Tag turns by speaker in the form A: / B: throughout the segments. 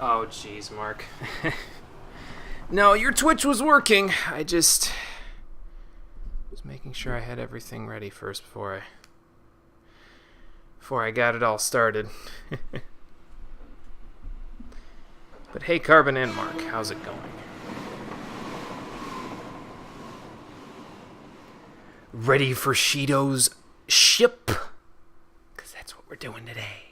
A: Oh, jeez, Mark. No, your Twitch was working. I just was making sure I had everything ready first before I got it all started. But hey, Carbon and Mark, how's it going? Ready for Shido's ship? Because that's what we're doing today.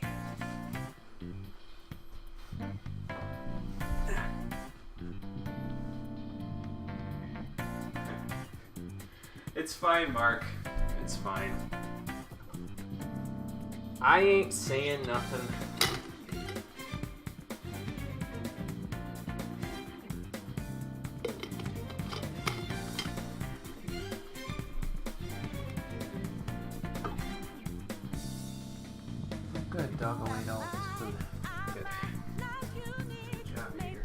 A: It's fine, Mark. It's fine. I ain't saying nothing. Good, dog will eat all this food. Good. Good job, Peter.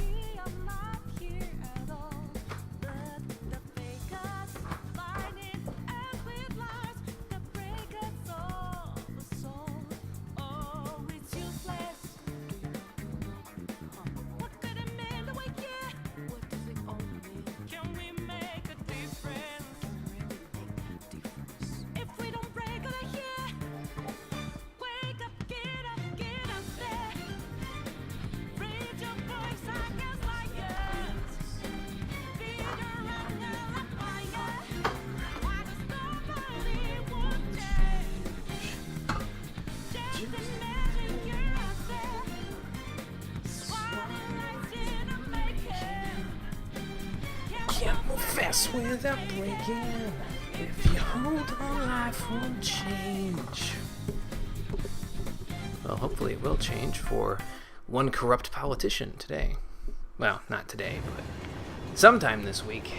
A: Can't move fast without breaking. If you hold on, life won't change. Well, hopefully it will change for one corrupt politician today. Well, not today, but sometime this week.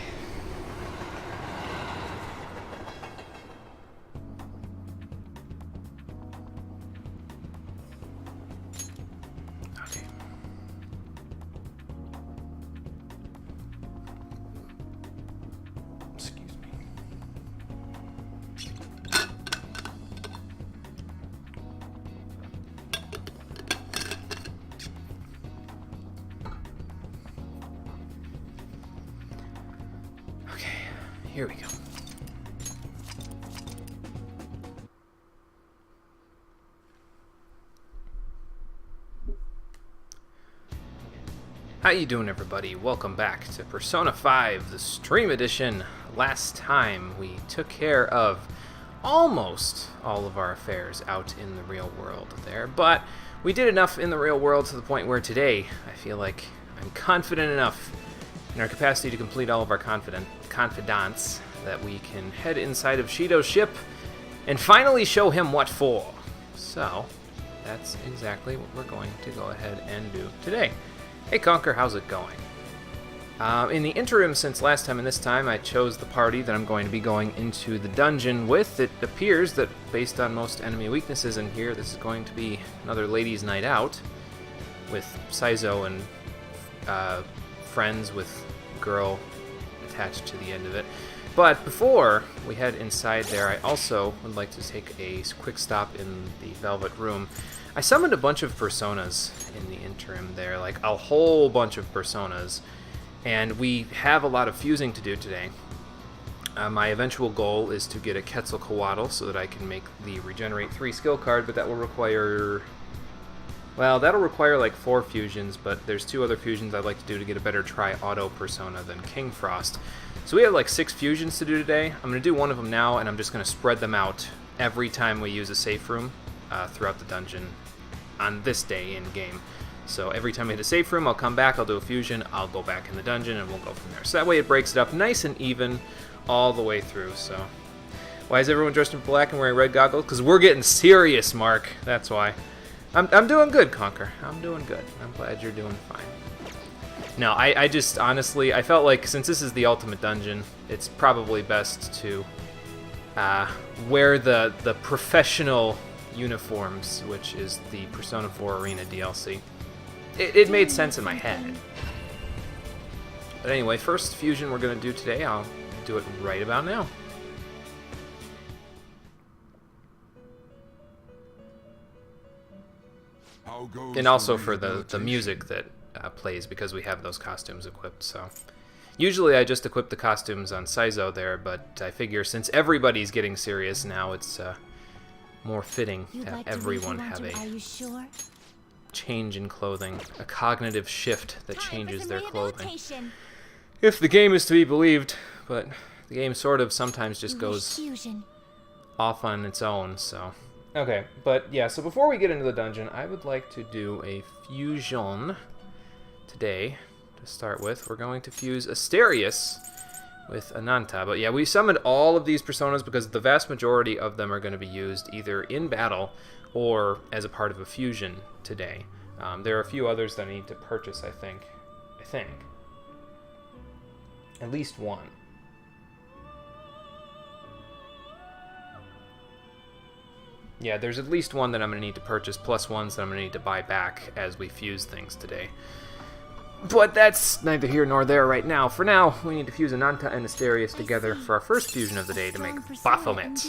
A: Okay. Excuse me. Okay, here we go. How you doing, everybody? Welcome back to Persona 5, the Stream Edition. Last time we took care of almost all of our affairs out in the real world there, but we did enough in the real world to the point where today I feel like I'm confident enough in our capacity to complete all of our confidants that we can head inside of Shido's ship and finally show him what for. So, that's exactly what we're going to go ahead and do today. Hey Conker, how's it going? In the interim since last time and this time, I chose the party that I'm going to be going into the dungeon with. It appears that based on most enemy weaknesses in here, this is going to be another ladies' night out with Saizo and friends with girl attached to the end of it. But before we head inside there, I also would like to take a quick stop in the Velvet Room. I summoned a bunch of personas in the interim there, like a whole bunch of personas, and we have a lot of fusing to do today. My eventual goal is to get a Quetzalcoatl so that I can make the Regenerate 3 skill card, but that will require... Well, that'll require like 4 fusions, but there's 2 other fusions I'd like to do to get a better Tri-Auto persona than King Frost. So we have like 6 fusions to do today. I'm going to do one of them now, and I'm just going to spread them out every time we use a safe room throughout the dungeon on this day in game. So every time I hit a safe room, I'll come back, I'll do a fusion, I'll go back in the dungeon, and we'll go from there. So that way it breaks it up nice and even all the way through. So why is everyone dressed in black and wearing red goggles? Because we're getting serious, Mark. That's why. I'm doing good, Conker. I'm doing good. I'm glad you're doing fine. No, I just, honestly, I felt like since this is the ultimate dungeon, it's probably best to wear the professional uniforms, which is the Persona 4 Arena DLC. It made sense in my head. But anyway, first fusion we're going to do today, I'll do it right about now. And also for the music that plays because we have those costumes equipped. So usually I just equip the costumes on Saizo there, but I figure since everybody's getting serious now, it's more fitting to have everyone have a change in clothing, a cognitive shift that changes their clothing. If the game is to be believed, but the game sort of sometimes just goes off on its own, so. Okay, but yeah, so before we get into the dungeon, I would like to do a fusion today. To start with, we're going to fuse Asterius with Ananta. But yeah, we summoned all of these personas because the vast majority of them are going to be used either in battle or as a part of a fusion today. There are a few others that I need to purchase, I think. At least one. Yeah, there's at least one that I'm going to need to purchase, plus ones that I'm going to need to buy back as we fuse things today. But that's neither here nor there right now. For now, we need to fuse Ananta and Asterius together for our first fusion of the day to make Baphomet.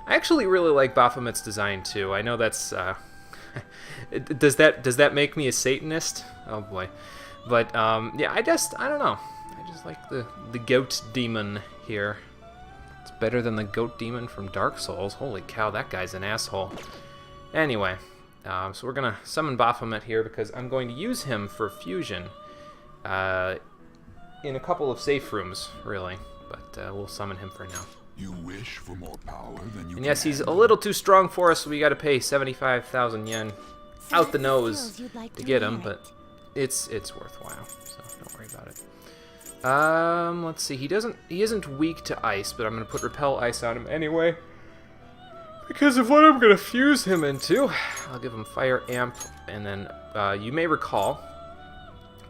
A: I actually really like Baphomet's design too. I know that's does that make me a Satanist? Oh boy. But yeah, I don't know. I just like the goat demon here. It's better than the goat demon from Dark Souls. Holy cow, that guy's an asshole. Anyway, so we're gonna summon Baphomet here because I'm going to use him for fusion in a couple of safe rooms, really. But we'll summon him for now.
B: You wish for more power than you
A: And yes, he's a little too strong for us, so we got to pay 75,000 yen out the nose to get him, but it's worthwhile, so don't worry about it. Let's see. He isn't weak to ice, but I'm going to put Repel Ice on him anyway because of what I'm going to fuse him into. I'll give him Fire Amp, and then you may recall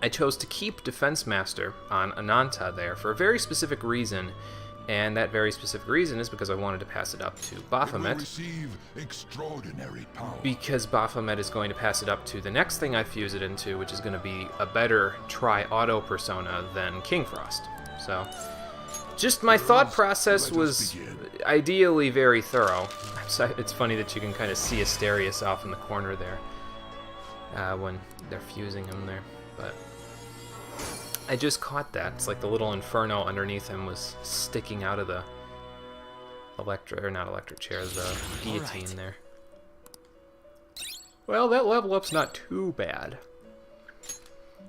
A: I chose to keep Defense Master on Ananta there for a very specific reason. And that very specific reason is because I wanted to pass it up to Baphomet.
B: Extraordinary power.
A: Because Baphomet is going to pass it up to the next thing I fuse it into, which is going to be a better Tri-Auto persona than King Frost. So, just my thought process was ideally very thorough. So it's funny that you can kind of see Asterius off in the corner there when they're fusing him there, but I just caught that. It's like the little inferno underneath him was sticking out of the not electric chair, the guillotine there. Well, that level up's not too bad.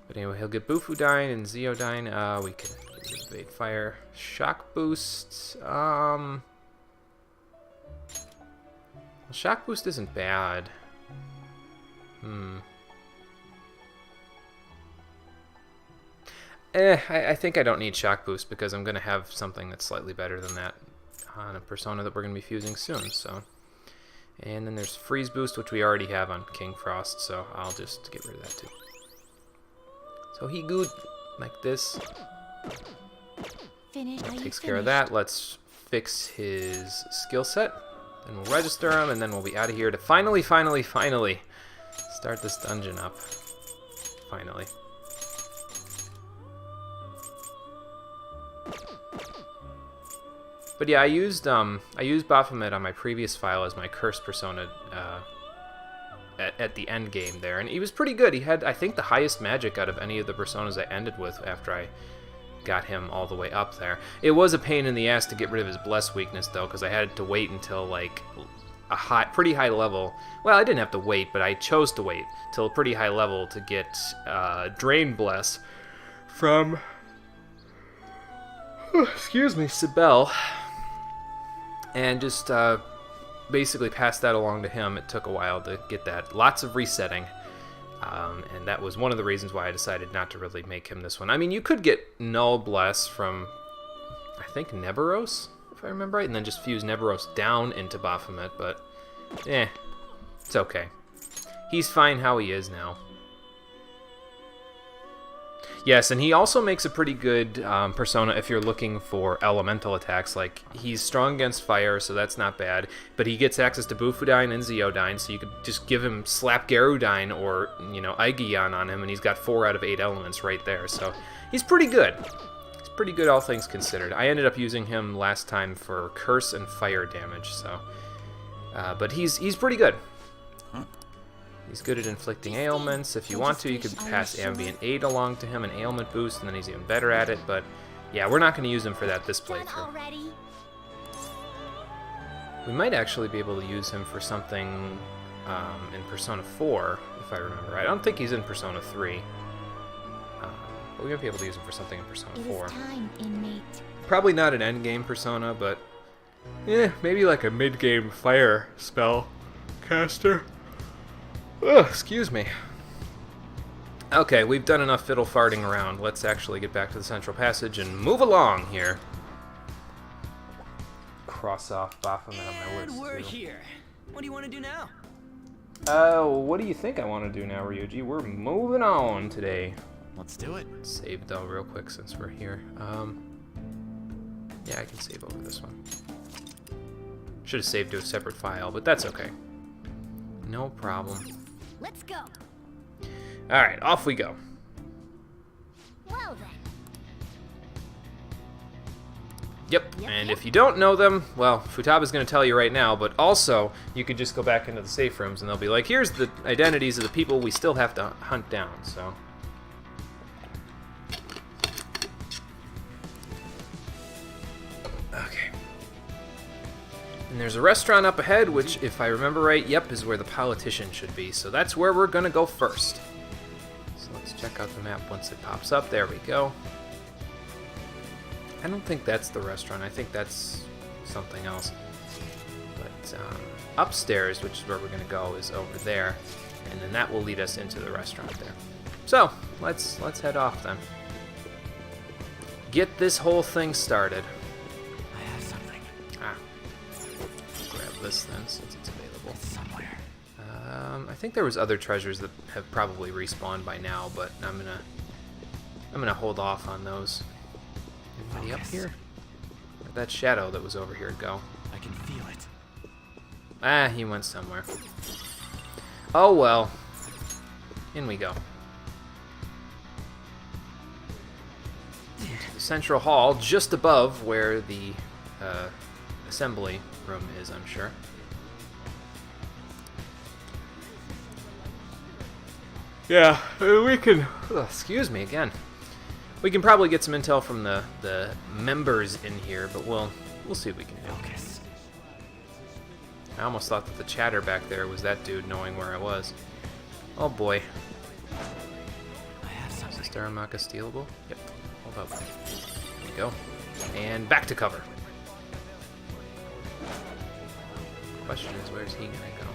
A: But anyway, he'll get Bufudyne and Zeodyne. We can evade fire. Shock boost. Well, shock boost isn't bad. I think I don't need Shock Boost because I'm going to have something that's slightly better than that on a persona that we're going to be fusing soon. So, and then there's Freeze Boost, which we already have on King Frost, so I'll just get rid of that too. So he good like this. That takes care of that. Let's fix his skill set. Then we'll register him, and then we'll be out of here to finally start this dungeon up. Finally. But yeah, I used Baphomet on my previous file as my cursed persona at the end game there, and he was pretty good. He had, I think, the highest magic out of any of the personas I ended with after I got him all the way up there. It was a pain in the ass to get rid of his Bless weakness though, because I had to wait until like a pretty high level. Well, I didn't have to wait, but I chose to wait till a pretty high level to get Drain Bless from excuse me, Sibel. And just basically passed that along to him. It took a while to get that. Lots of resetting. And that was one of the reasons why I decided not to really make him this one. I mean, you could get Null Bless from, I think, Neberos, if I remember right, and then just fuse Neberos down into Baphomet, but, it's okay. He's fine how he is now. Yes, and he also makes a pretty good persona if you're looking for elemental attacks. Like, he's strong against fire, so that's not bad. But he gets access to Bufudyne and Zeodyne, so you could just give him Slap Gerudyne or, Aigion on him, and he's got 4 out of 8 elements right there. So he's pretty good. He's pretty good, all things considered. I ended up using him last time for curse and fire damage, so... but he's pretty good. He's good at inflicting ailments. If you want to, you could pass ambient aid along to him, an ailment boost, and then he's even better at it. But yeah, we're not going to use him for that this playthrough. We might actually be able to use him for something in Persona 4, if I remember right. I don't think he's in Persona 3. But we might be able to use him for something in Persona 4. Probably not an endgame Persona, but maybe like a mid-game fire spell caster. Ugh, excuse me. Okay, we've done enough fiddle farting around. Let's actually get back to the central passage and move along here. Cross off Baphomet on my list.
C: We're here. What do you want to do now?
A: What do you think I want to do now, Ryuji? We're moving on today.
C: Let's do it.
A: Save though real quick since we're here. Yeah, I can save over this one. Should have saved to a separate file, but that's okay. No problem.
D: Let's go.
A: All right, off we go.
D: Well then.
A: Yep, and if you don't know them, well, Futaba's going to tell you right now, but also you could just go back into the safe rooms and they'll be like, here's the identities of the people we still have to hunt down, so. Okay. And there's a restaurant up ahead, which, if I remember right, yep, is where the politician should be, so that's where we're going to go first. So let's check out the map once it pops up. There we go. I don't think that's the restaurant. I think that's something else. But upstairs, which is where we're going to go, is over there. And then that will lead us into the restaurant there. So, let's head off then. Get this whole thing started.
C: I have something.
A: Grab this then, since it's available.
C: It's somewhere.
A: I think there was other treasures that have probably respawned by now, but I'm gonna hold off on those. Anybody up here? Where'd that shadow that was over here go?
C: I can feel it.
A: He went somewhere. Oh well. In we go. Into the central hall, just above where the assembly room is, I'm sure. Yeah, we can... excuse me again. We can probably get some intel from the members in here, but we'll see what we can do.
C: Focus.
A: I almost thought that the chatter back there was that dude knowing where I was. Oh boy.
C: I have
A: Is
C: something.
A: this Daramaka stealable? Yep. Hold up. There we go. And back to cover. Question is, where's he gonna go?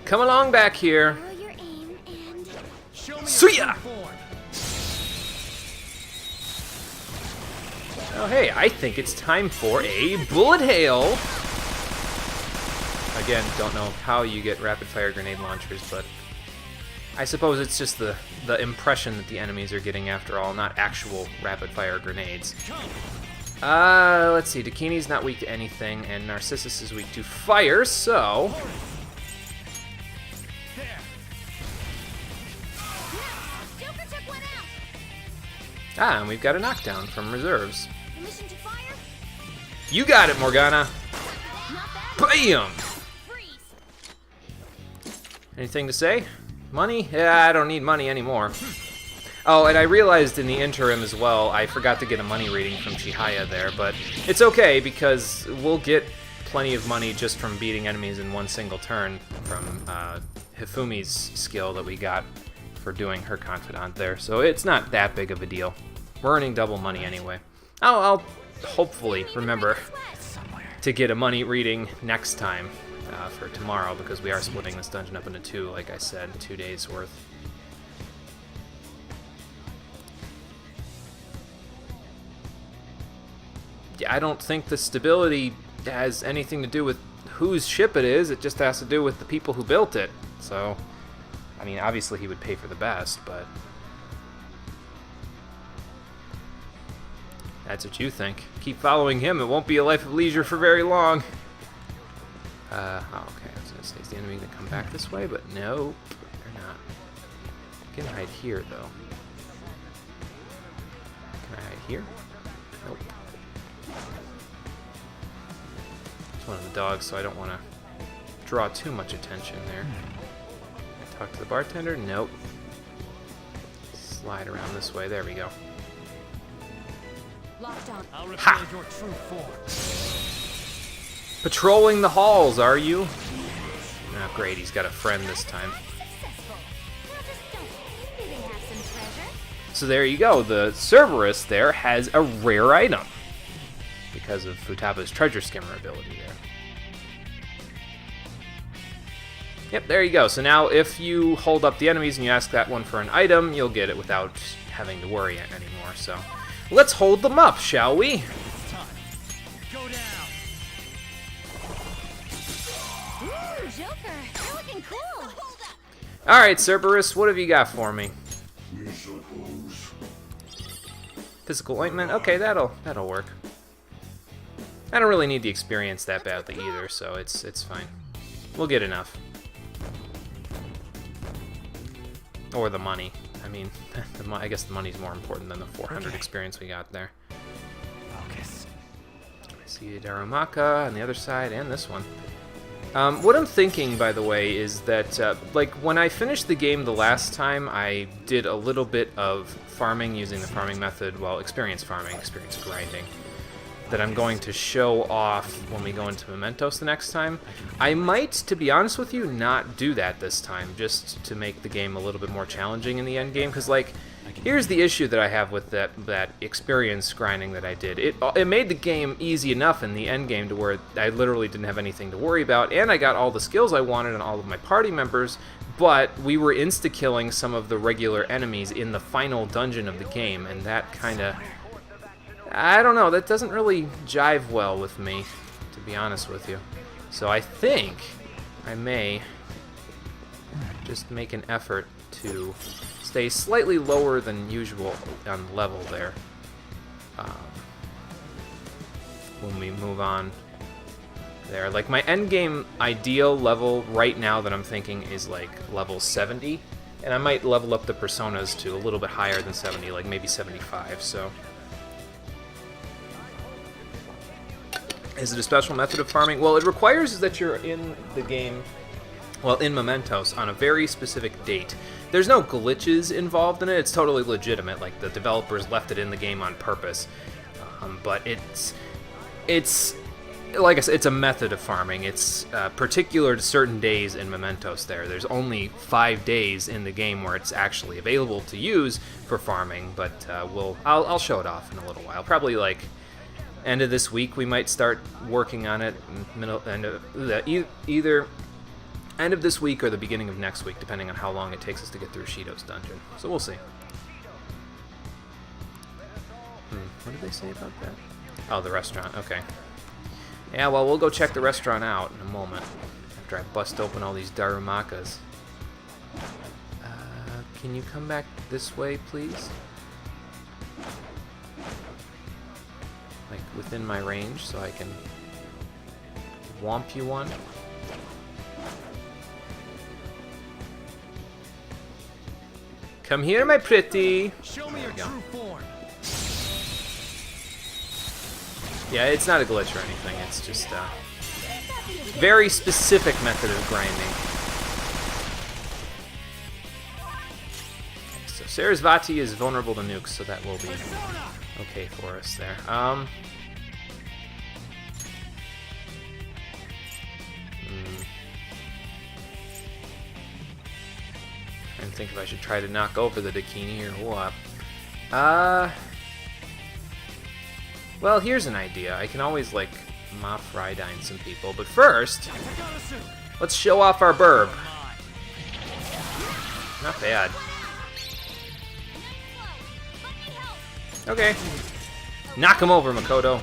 A: Come along back here.
D: Follow your aim and
C: Show me
A: Suya!
C: form.
A: Oh hey, I think it's time for a bullet hail. Again, don't know how you get rapid fire grenade launchers, but I suppose it's just the impression that the enemies are getting after all, not actual rapid fire grenades. Let's see, Dakini's not weak to anything, and Narcissus is weak to fire, so...
D: Joker took one out.
A: And we've got a knockdown from reserves.
D: Permission to fire?
A: You got it, Morgana!
D: Not bad.
A: BAM!
D: Freeze.
A: Anything to say? Money? Yeah, I don't need money anymore. Oh, and I realized in the interim as well, I forgot to get a money reading from Chihaya there, but it's okay because we'll get plenty of money just from beating enemies in one single turn from Hifumi's skill that we got for doing her confidant there, so it's not that big of a deal. We're earning double money anyway. I'll hopefully remember to get a money reading next time for tomorrow, because we are splitting this dungeon up into two, like I said, 2 days worth. Yeah, I don't think the stability has anything to do with whose ship it is, it just has to do with the people who built it. So, I mean, obviously he would pay for the best, but that's what you think. Keep following him, it won't be a life of leisure for very long. Oh, okay, I was gonna say, is the enemy gonna come back this way? But no, they're not. I can hide here, though. Can I hide here? Nope. It's one of the dogs, so I don't want to draw too much attention there. Talk to the bartender? Nope. Slide around this way. There we go.
D: Locked on.
C: I'll
A: Ha!
C: reveal your true form.
A: Patrolling the halls, are you? Oh, great. He's got a friend this time.
D: Successful. Now just don't. Maybe they have some treasure.
A: So there you go. The Cerberus there has a rare item because of Futaba's treasure skimmer ability there. Yep, there you go. So now if you hold up the enemies and you ask that one for an item, you'll get it without having to worry anymore. So let's hold them up, shall we?
C: It's time. Go down.
D: Ooh, Joker. You're looking cool. Hold up.
A: All right, Cerberus, what have you got for me? Physical ointment. Okay, that'll work. I don't really need the experience that badly either, so it's fine. We'll get enough. Or the money. I mean, I guess the money's more important than the 400
C: Okay.
A: experience we got there.
C: Focus.
A: I see Darumaka on the other side, and this one. What I'm thinking, by the way, is that, like, when I finished the game the last time, I did a little bit of farming using the farming method, well, experience farming, experience grinding, that I'm going to show off when we go into Mementos the next time. I might, to be honest with you, not do that this time, just to make the game a little bit more challenging in the end game, because, like, here's the issue that I have with that experience grinding that I did. It made the game easy enough in the end game to where I literally didn't have anything to worry about, and I got all the skills I wanted on all of my party members, but we were insta-killing some of the regular enemies in the final dungeon of the game, and that kind of... I don't know, that doesn't really jive well with me, to be honest with you. So I think I may just make an effort to stay slightly lower than usual on level there when we move on there. Like, my endgame ideal level right now that I'm thinking is like level 70, and I might level up the personas to a little bit higher than 70, like maybe 75, so... Is it a special method of farming? Well, it requires that you're in the game, well, in Mementos, on a very specific date. There's no glitches involved in it. It's totally legitimate. Like, the developers left it in the game on purpose. But it's like I said, it's a method of farming. It's particular to certain days in Mementos there. There's only 5 days in the game where it's actually available to use for farming, but I'll show it off in a little while. Probably, like, end of this week we might start working on it. Either end of this week or the beginning of next week, depending on how long it takes us to get through Shido's dungeon. So we'll see. What did they say about that? Oh, the restaurant. Okay. Yeah, well, we'll go check the restaurant out in a moment after I bust open all these Darumakas. Can you come back this way, please? Like, within my range, so I can whomp you one. Come here, my pretty.
C: Show me your
A: we go.
C: true form.
A: Yeah, it's not a glitch or anything. It's just a very specific method of grinding. So Sarasvati is vulnerable to nukes, so that will be okay for us there. Trying to think if I should try to knock over the Dakini or what. Well, here's an idea. I can always, like, Moff Rydine some people, but first, let's show off our burb. Not bad. Okay. Knock him over, Makoto.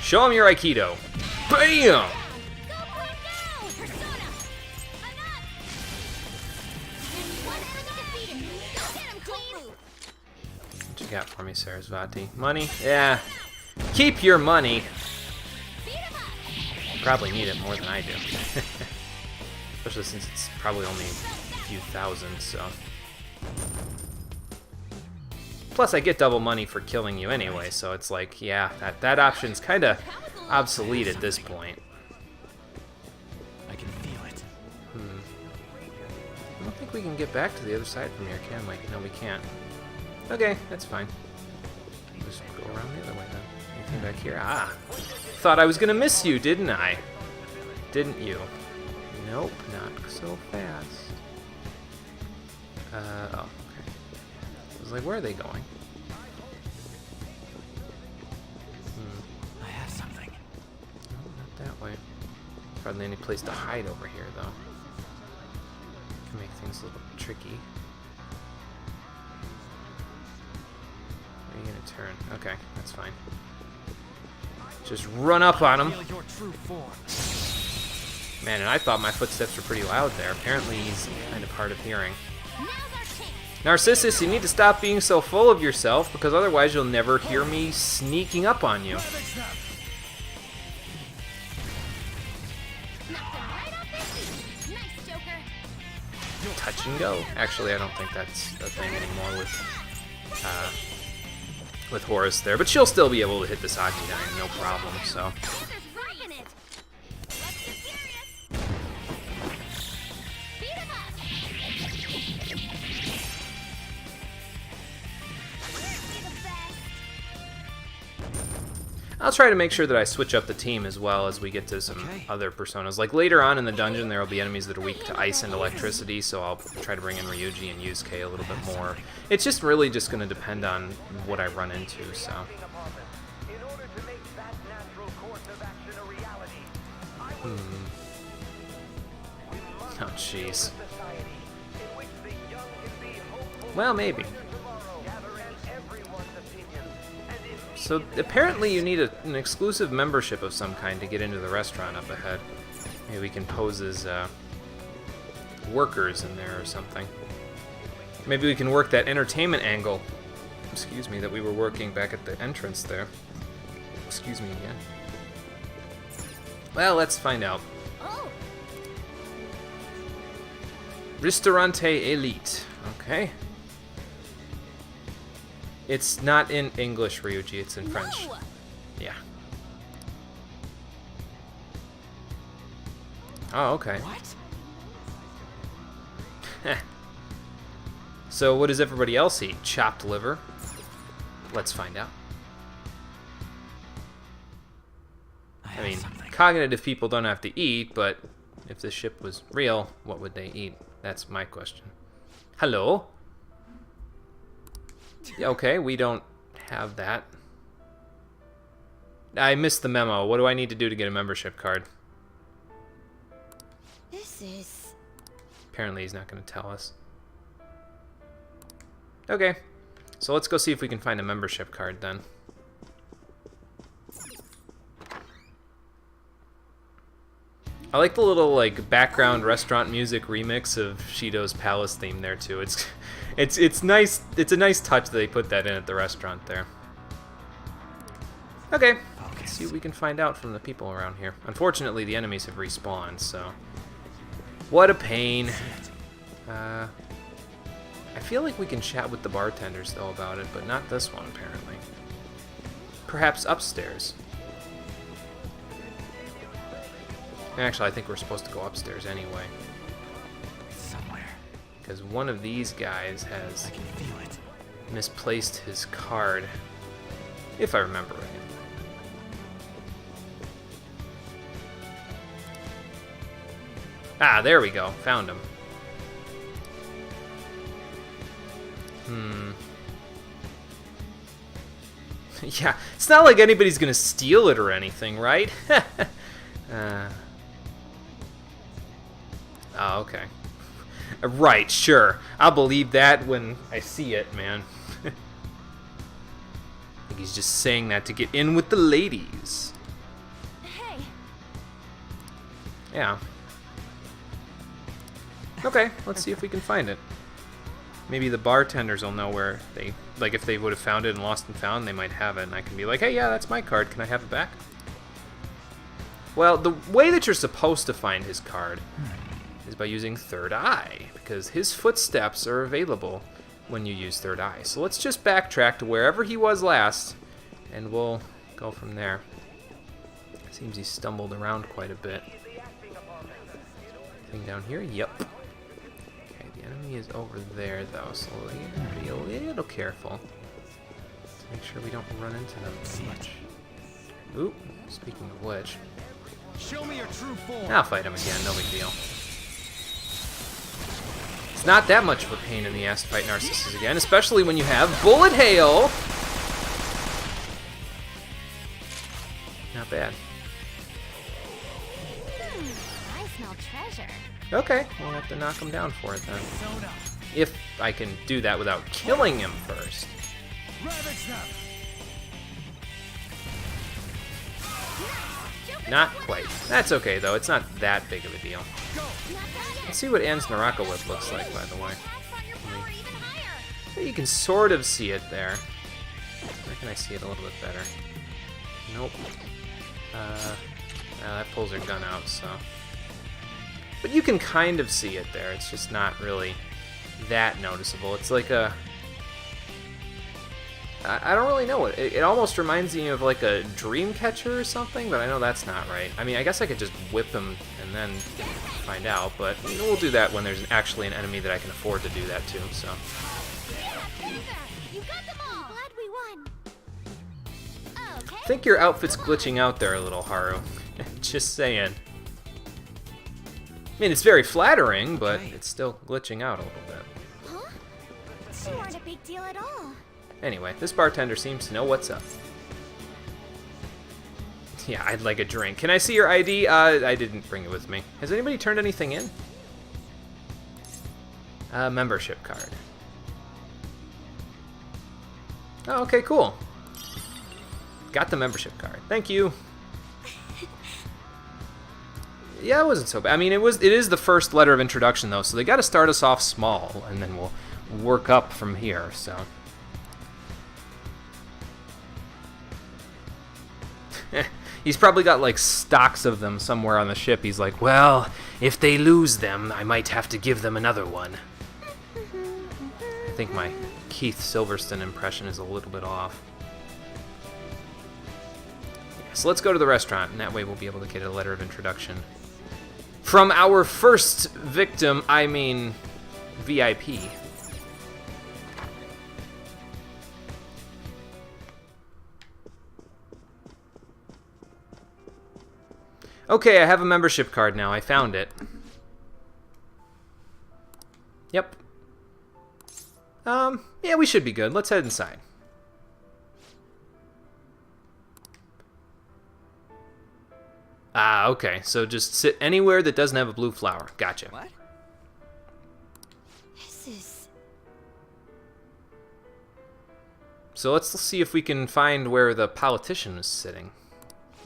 A: Show him your Aikido. BAM! What you got for me, Sarasvati? Money? Yeah. Keep your money. You probably need it more than I do. Especially since it's probably only a few thousand, so. Plus, I get double money for killing you anyway, so it's like, yeah, that option's kind of obsolete at this point.
C: I can feel it.
A: we can get back to the other side from here, can we? No, we can't. Okay, that's fine. Just go around the other way then. Anything back here? Ah! Thought I was gonna miss you, didn't I? Didn't you? Nope, not so fast. Oh, okay. I was like, where are they going?
C: I have something.
A: No, not that way. Hardly any place to hide over here, though. Can make things a little tricky. Where are you gonna turn? Okay, that's fine. Just run up on him.
C: Feel your true form.
A: Man, and I thought my footsteps were pretty loud there. Apparently he's kind of hard of hearing.
D: Now's our chance.
A: Narcissus, you need to stop being so full of yourself, because otherwise you'll never hear me sneaking up on you.
D: Knocked him right off their feet. Nice, Joker.
A: Touch and go. Actually, I don't think that's a thing anymore with Horus there, but she'll still be able to hit this Agni, no problem, so.
D: Joker's rocking it. Let's get serious. Beat him up. We're the best.
A: I'll try to make sure that I switch up the team as well as we get to some other personas. Like later on in the dungeon, there will be enemies that are weak to ice and electricity, so I'll try to bring in Ryuji and Yusuke a little bit more. It's just really just going to depend on what I run into, so. Oh, jeez. Well, maybe. So apparently you need an exclusive membership of some kind to get into the restaurant up ahead. Maybe we can pose as workers in there or something. Maybe we can work that entertainment angle. Excuse me, that we were working back at the entrance there. Excuse me again. Well, let's find out.
D: Oh,
A: Ristorante Elite. Okay. It's not in English, Ryuji. It's in French.
D: whoa.
A: Yeah. Oh, okay.
C: What?
A: So what does everybody else eat? Chopped liver? Let's find out. I mean, cognitive people don't have to eat, but if this ship was real, what would they eat? That's my question. Hello? Yeah, okay, we don't have that. I missed the memo. What do I need to do to get a membership card?
D: This is...
A: Apparently he's not going to tell us. Okay, so let's go see if we can find a membership card then. I like the little like background restaurant music remix of Shido's Palace theme there too. It's nice. It's a nice touch that they put that in at the restaurant there. Okay, let's see what we can find out from the people around here. Unfortunately, the enemies have respawned, so what a pain. I feel like we can chat with the bartenders though about it, but not this one apparently. Perhaps upstairs. Actually, I think we're supposed to go upstairs anyway.
C: Somewhere.
A: Because one of these guys has
C: I can feel it.
A: misplaced his card. If I remember right. Ah, there we go. Found him. Yeah, it's not like anybody's gonna steal it or anything, right? Oh, okay. Right, sure. I'll believe that when I see it, man. I think he's just saying that to get in with the ladies.
D: Hey,
A: Yeah. Okay, let's see if we can find it. Maybe the bartenders will know where they... Like, if they would have found it and lost and found, they might have it, and I can be like, hey, yeah, that's my card. Can I have it back? Well, the way that you're supposed to find his card is by using Third Eye, because his footsteps are available when you use Third Eye. So let's just backtrack to wherever he was last, and we'll go from there. Seems he stumbled around quite a bit. Anything down here? Yep. Okay, the enemy enemy is over there, though, so we gotta be a little careful to make sure we don't run into them too much. Oop, speaking of which,
C: Show me your true form.
A: I'll fight him again, no big deal. It's not that much of a pain in the ass to fight Narcissus again, especially when you have Bullet Hail! Not bad.
D: I smell treasure.
A: Okay, we'll have to knock him down for it then.
C: Zone up.
A: If I can do that without killing him first.
C: Ravage them.
A: Not quite. That's okay, though. It's not that big of a deal.
C: Go.
A: Let's see what Anne's Naraka Whip looks like, by the way.
D: Pass on your power even higher.
A: You can sort of see it there. Where can I see it a little bit better? Nope. That pulls her gun out, so... But you can kind of see it there. It's just not really that noticeable. It's like a... I don't really know. It almost reminds me of like a dream catcher or something, but I know that's not right. I mean, I guess I could just whip him and then find out, but we'll do that when there's actually an enemy that I can afford to do that to, so...
D: You got them all. Glad we won. Okay.
A: I think your outfit's glitching out there a little, Haru. Just saying. I mean, it's very flattering, but it's still glitching out a little bit.
D: Huh? You weren't a big deal at all.
A: Anyway, this bartender seems to know what's up. Yeah, I'd like a drink. Can I see your ID? I didn't bring it with me. Has anybody turned anything in? Membership card. Oh, okay, cool. Got the membership card. Thank you. Yeah, it wasn't so bad. I mean, it is the first letter of introduction, though, so they got to start us off small, and then we'll work up from here, so... He's probably got, like, stocks of them somewhere on the ship. He's like, well, if they lose them, I might have to give them another one. I think my Keith Silverstone impression is a little bit off. Yeah, so let's go to the restaurant, and that way we'll be able to get a letter of introduction. From our first victim, I mean VIP. Okay, I have a membership card now. I found it. Yep. Yeah, we should be good. Let's head inside. Ah, okay. So just sit anywhere that doesn't have a blue flower. Gotcha.
C: What?
D: This is...
A: So let's see if we can find where the politician is sitting.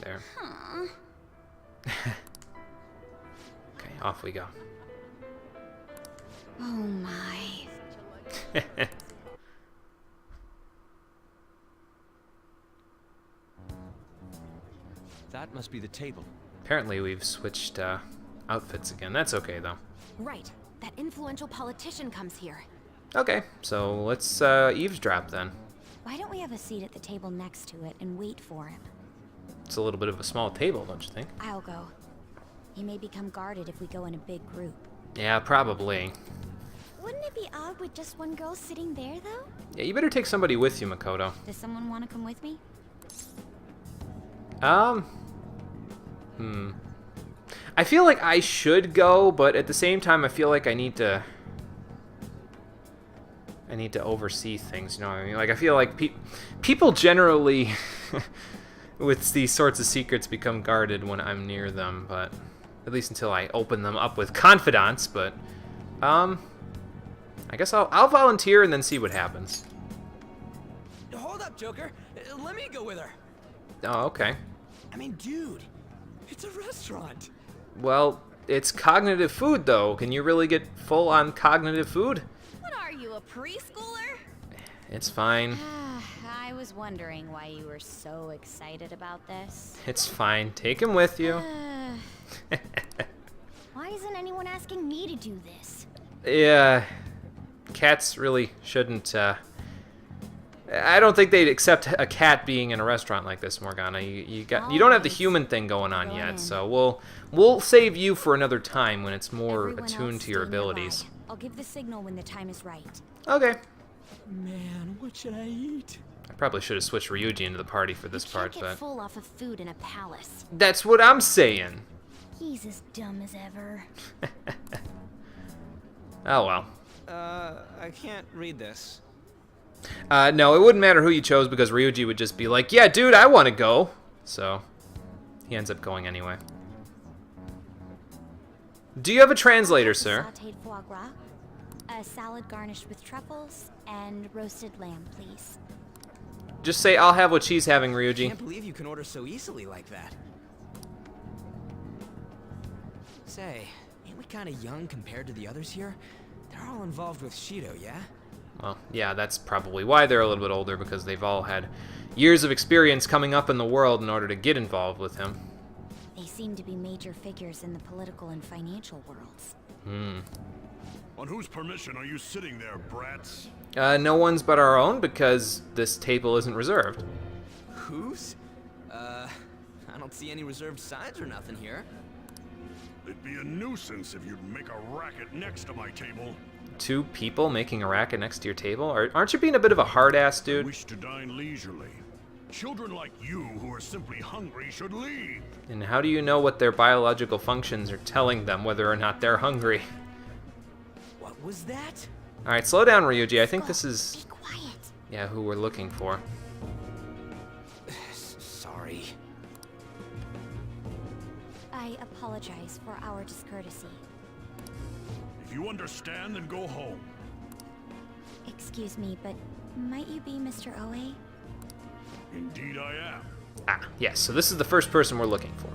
A: There.
D: Huh.
A: Okay, off we go.
D: Oh my.
C: That must be the table.
A: Apparently we've switched outfits again. That's okay, though.
E: Right. That influential politician comes here.
A: Okay, so let's eavesdrop then.
D: Why don't we have a seat at the table next to it and wait for him?
A: It's a little bit of a small table, don't you think?
D: I'll go. He may become guarded if we go in a big group.
A: Yeah, probably.
D: Wouldn't it be odd with just one girl sitting there, though?
A: Yeah, you better take somebody with you, Makoto.
D: Does someone want to come with me?
A: I feel like I should go, but at the same time, I feel like I need to oversee things, you know what I mean? Like, I feel like people generally, with these sorts of secrets, become guarded when I'm near them, but at least until I open them up with confidants, but, I guess I'll volunteer and then see what happens.
C: Hold up, Joker. Let me go with her.
A: Oh, okay.
C: I mean, dude, it's a restaurant.
A: Well, it's cognitive food, though. Can you really get full on cognitive food?
E: What are you, a preschooler?
A: It's fine.
D: I was wondering why you were so excited about this.
A: It's fine. Take him with you.
D: Why isn't anyone asking me to do this?
A: Yeah, cats really shouldn't, I don't think they'd accept a cat being in a restaurant like this, Morgana. You don't have the human thing going on yet, so we'll save you for another time when it's more
D: Everyone
A: attuned
D: else
A: to your
D: stay
A: abilities.
D: nearby. I'll give the signal when the time is right.
A: Okay.
C: Man, what should I eat?
A: I probably should have switched Ryuji into the party for this part,
E: Can't get
A: but
E: full off of food in a palace.
A: that's what I'm saying.
D: He's as dumb as ever.
A: Oh well.
C: I can't read this.
A: No, it wouldn't matter who you chose because Ryuji would just be like, yeah, dude, I want to go. So, he ends up going anyway. Do you have a translator, sir?
D: Sautéed foie gras, a salad garnished with truffles, and roasted lamb, please.
A: Just say, I'll have what she's having, Ryuji.
C: Can't believe you can order so easily like that. Say, ain't we kind of young compared to the others here? They're all involved with Shido, yeah?
A: Well, yeah, that's probably why they're a little bit older, because they've all had years of experience coming up in the world in order to get involved with him.
D: They seem to be major figures in the political and financial worlds.
B: On whose permission are you sitting there, brats?
A: No one's but our own, because this table isn't reserved.
C: Whose? I don't see any reserved signs or nothing here.
B: It'd be a nuisance if you'd make a racket next to my table.
A: 2 people making a racket next to your table? Aren't you being a bit of a hard-ass,
B: I
A: dude?
B: wish to dine leisurely. Children like you who are simply hungry should leave.
A: And how do you know what their biological functions are telling them whether or not they're hungry?
C: What was that?
A: Alright, slow down, Ryuji. I think this
D: Be
A: is,
D: quiet.
A: yeah, who we're looking for.
C: Sorry.
D: I apologize for our discourtesy.
B: If you understand, then go home.
D: Excuse me, but might you be Mr. Oe?
B: Indeed I am.
A: Ah, yes, so this is the first person we're looking for.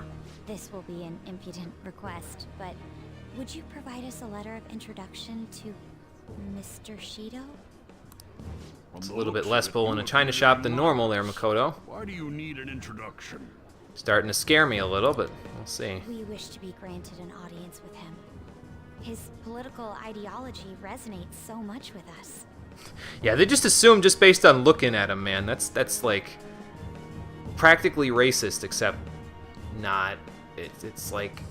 D: This will be an impudent request, but would you provide us a letter of introduction to Mr. Shido?
A: It's a little bit less bull in a china shop than normal there, Makoto.
B: Why do you need an introduction?
A: Starting to scare me a little, but we'll see.
D: We wish to be granted an audience with him. His political ideology resonates so much with us.
A: Yeah, they just assume just based on looking at him, man. That's like practically racist, except not. It's like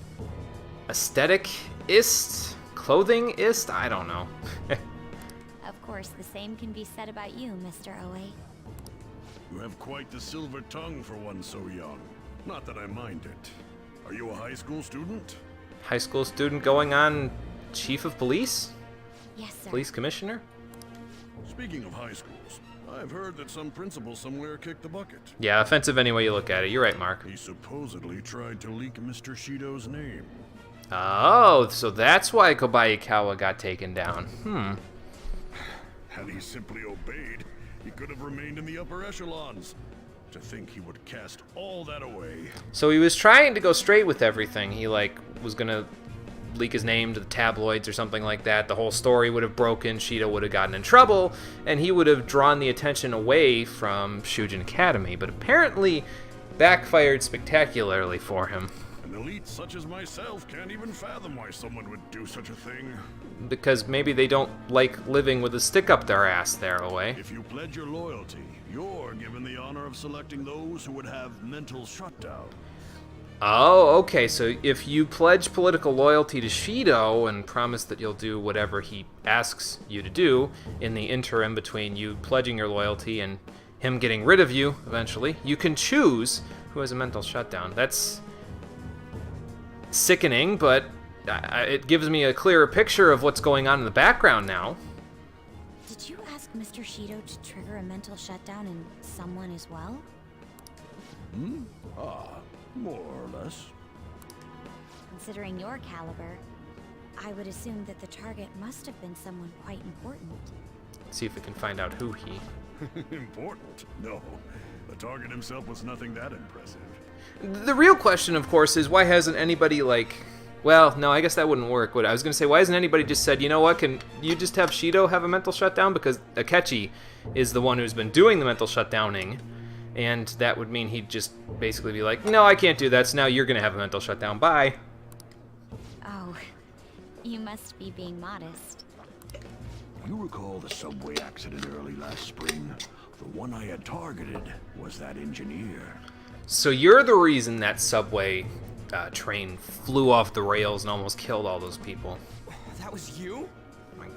A: aesthetic-ist, clothing-ist. I don't know.
D: Of course, the same can be said about you, Mr. Oe.
B: You have quite the silver tongue for one so young. Not that I mind it. Are you a high school student?
A: High school student going on chief of police,
D: Yes, sir.
A: police commissioner.
B: Speaking of high schools, I've heard that some principal somewhere kicked the bucket.
A: Yeah, offensive any way you look at it. You're right, Mark.
B: He supposedly tried to leak Mr. Shido's name.
A: Oh, so that's why Kobayakawa got taken down.
B: Had he simply obeyed, he could have remained in the upper echelons. To think he would cast all that away.
A: So he was trying to go straight with everything. He was gonna leak his name to the tabloids or something like that. The whole story would have broken, Shido would have gotten in trouble, and he would have drawn the attention away from Shujin Academy. But apparently backfired spectacularly for him.
B: An elite such as myself can't even fathom why someone would do such a thing.
A: Because maybe they don't like living with a stick up their ass there, away.
B: If you pledge your loyalty, you're given the honor of selecting those who would have mental shutdown.
A: Oh, okay, so if you pledge political loyalty to Shido and promise that you'll do whatever he asks you to do in the interim between you pledging your loyalty and him getting rid of you eventually, you can choose who has a mental shutdown. That's sickening, but it gives me a clearer picture of what's going on in the background now.
D: Did you ask Mr. Shido to trigger a mental shutdown in someone as well?
B: More or less.
D: Considering your caliber, I would assume that the target must have been someone quite important.
A: See if we can find out who he...
B: Important? No. The target himself was nothing that impressive.
A: The real question, of course, is why hasn't anybody, well, no, I guess that wouldn't work. I was going to say, why hasn't anybody just said, you know what, can you just have Shido have a mental shutdown? Because Akechi is the one who's been doing the mental shutdowning, and that would mean he'd just basically be like, no, I can't do that, so now you're going to have a mental shutdown. Bye.
D: Oh, you must be being modest.
B: You recall the subway accident early last spring? The one I had targeted was that engineer.
A: So you're the reason that subway train flew off the rails and almost killed all those people.
C: That was you?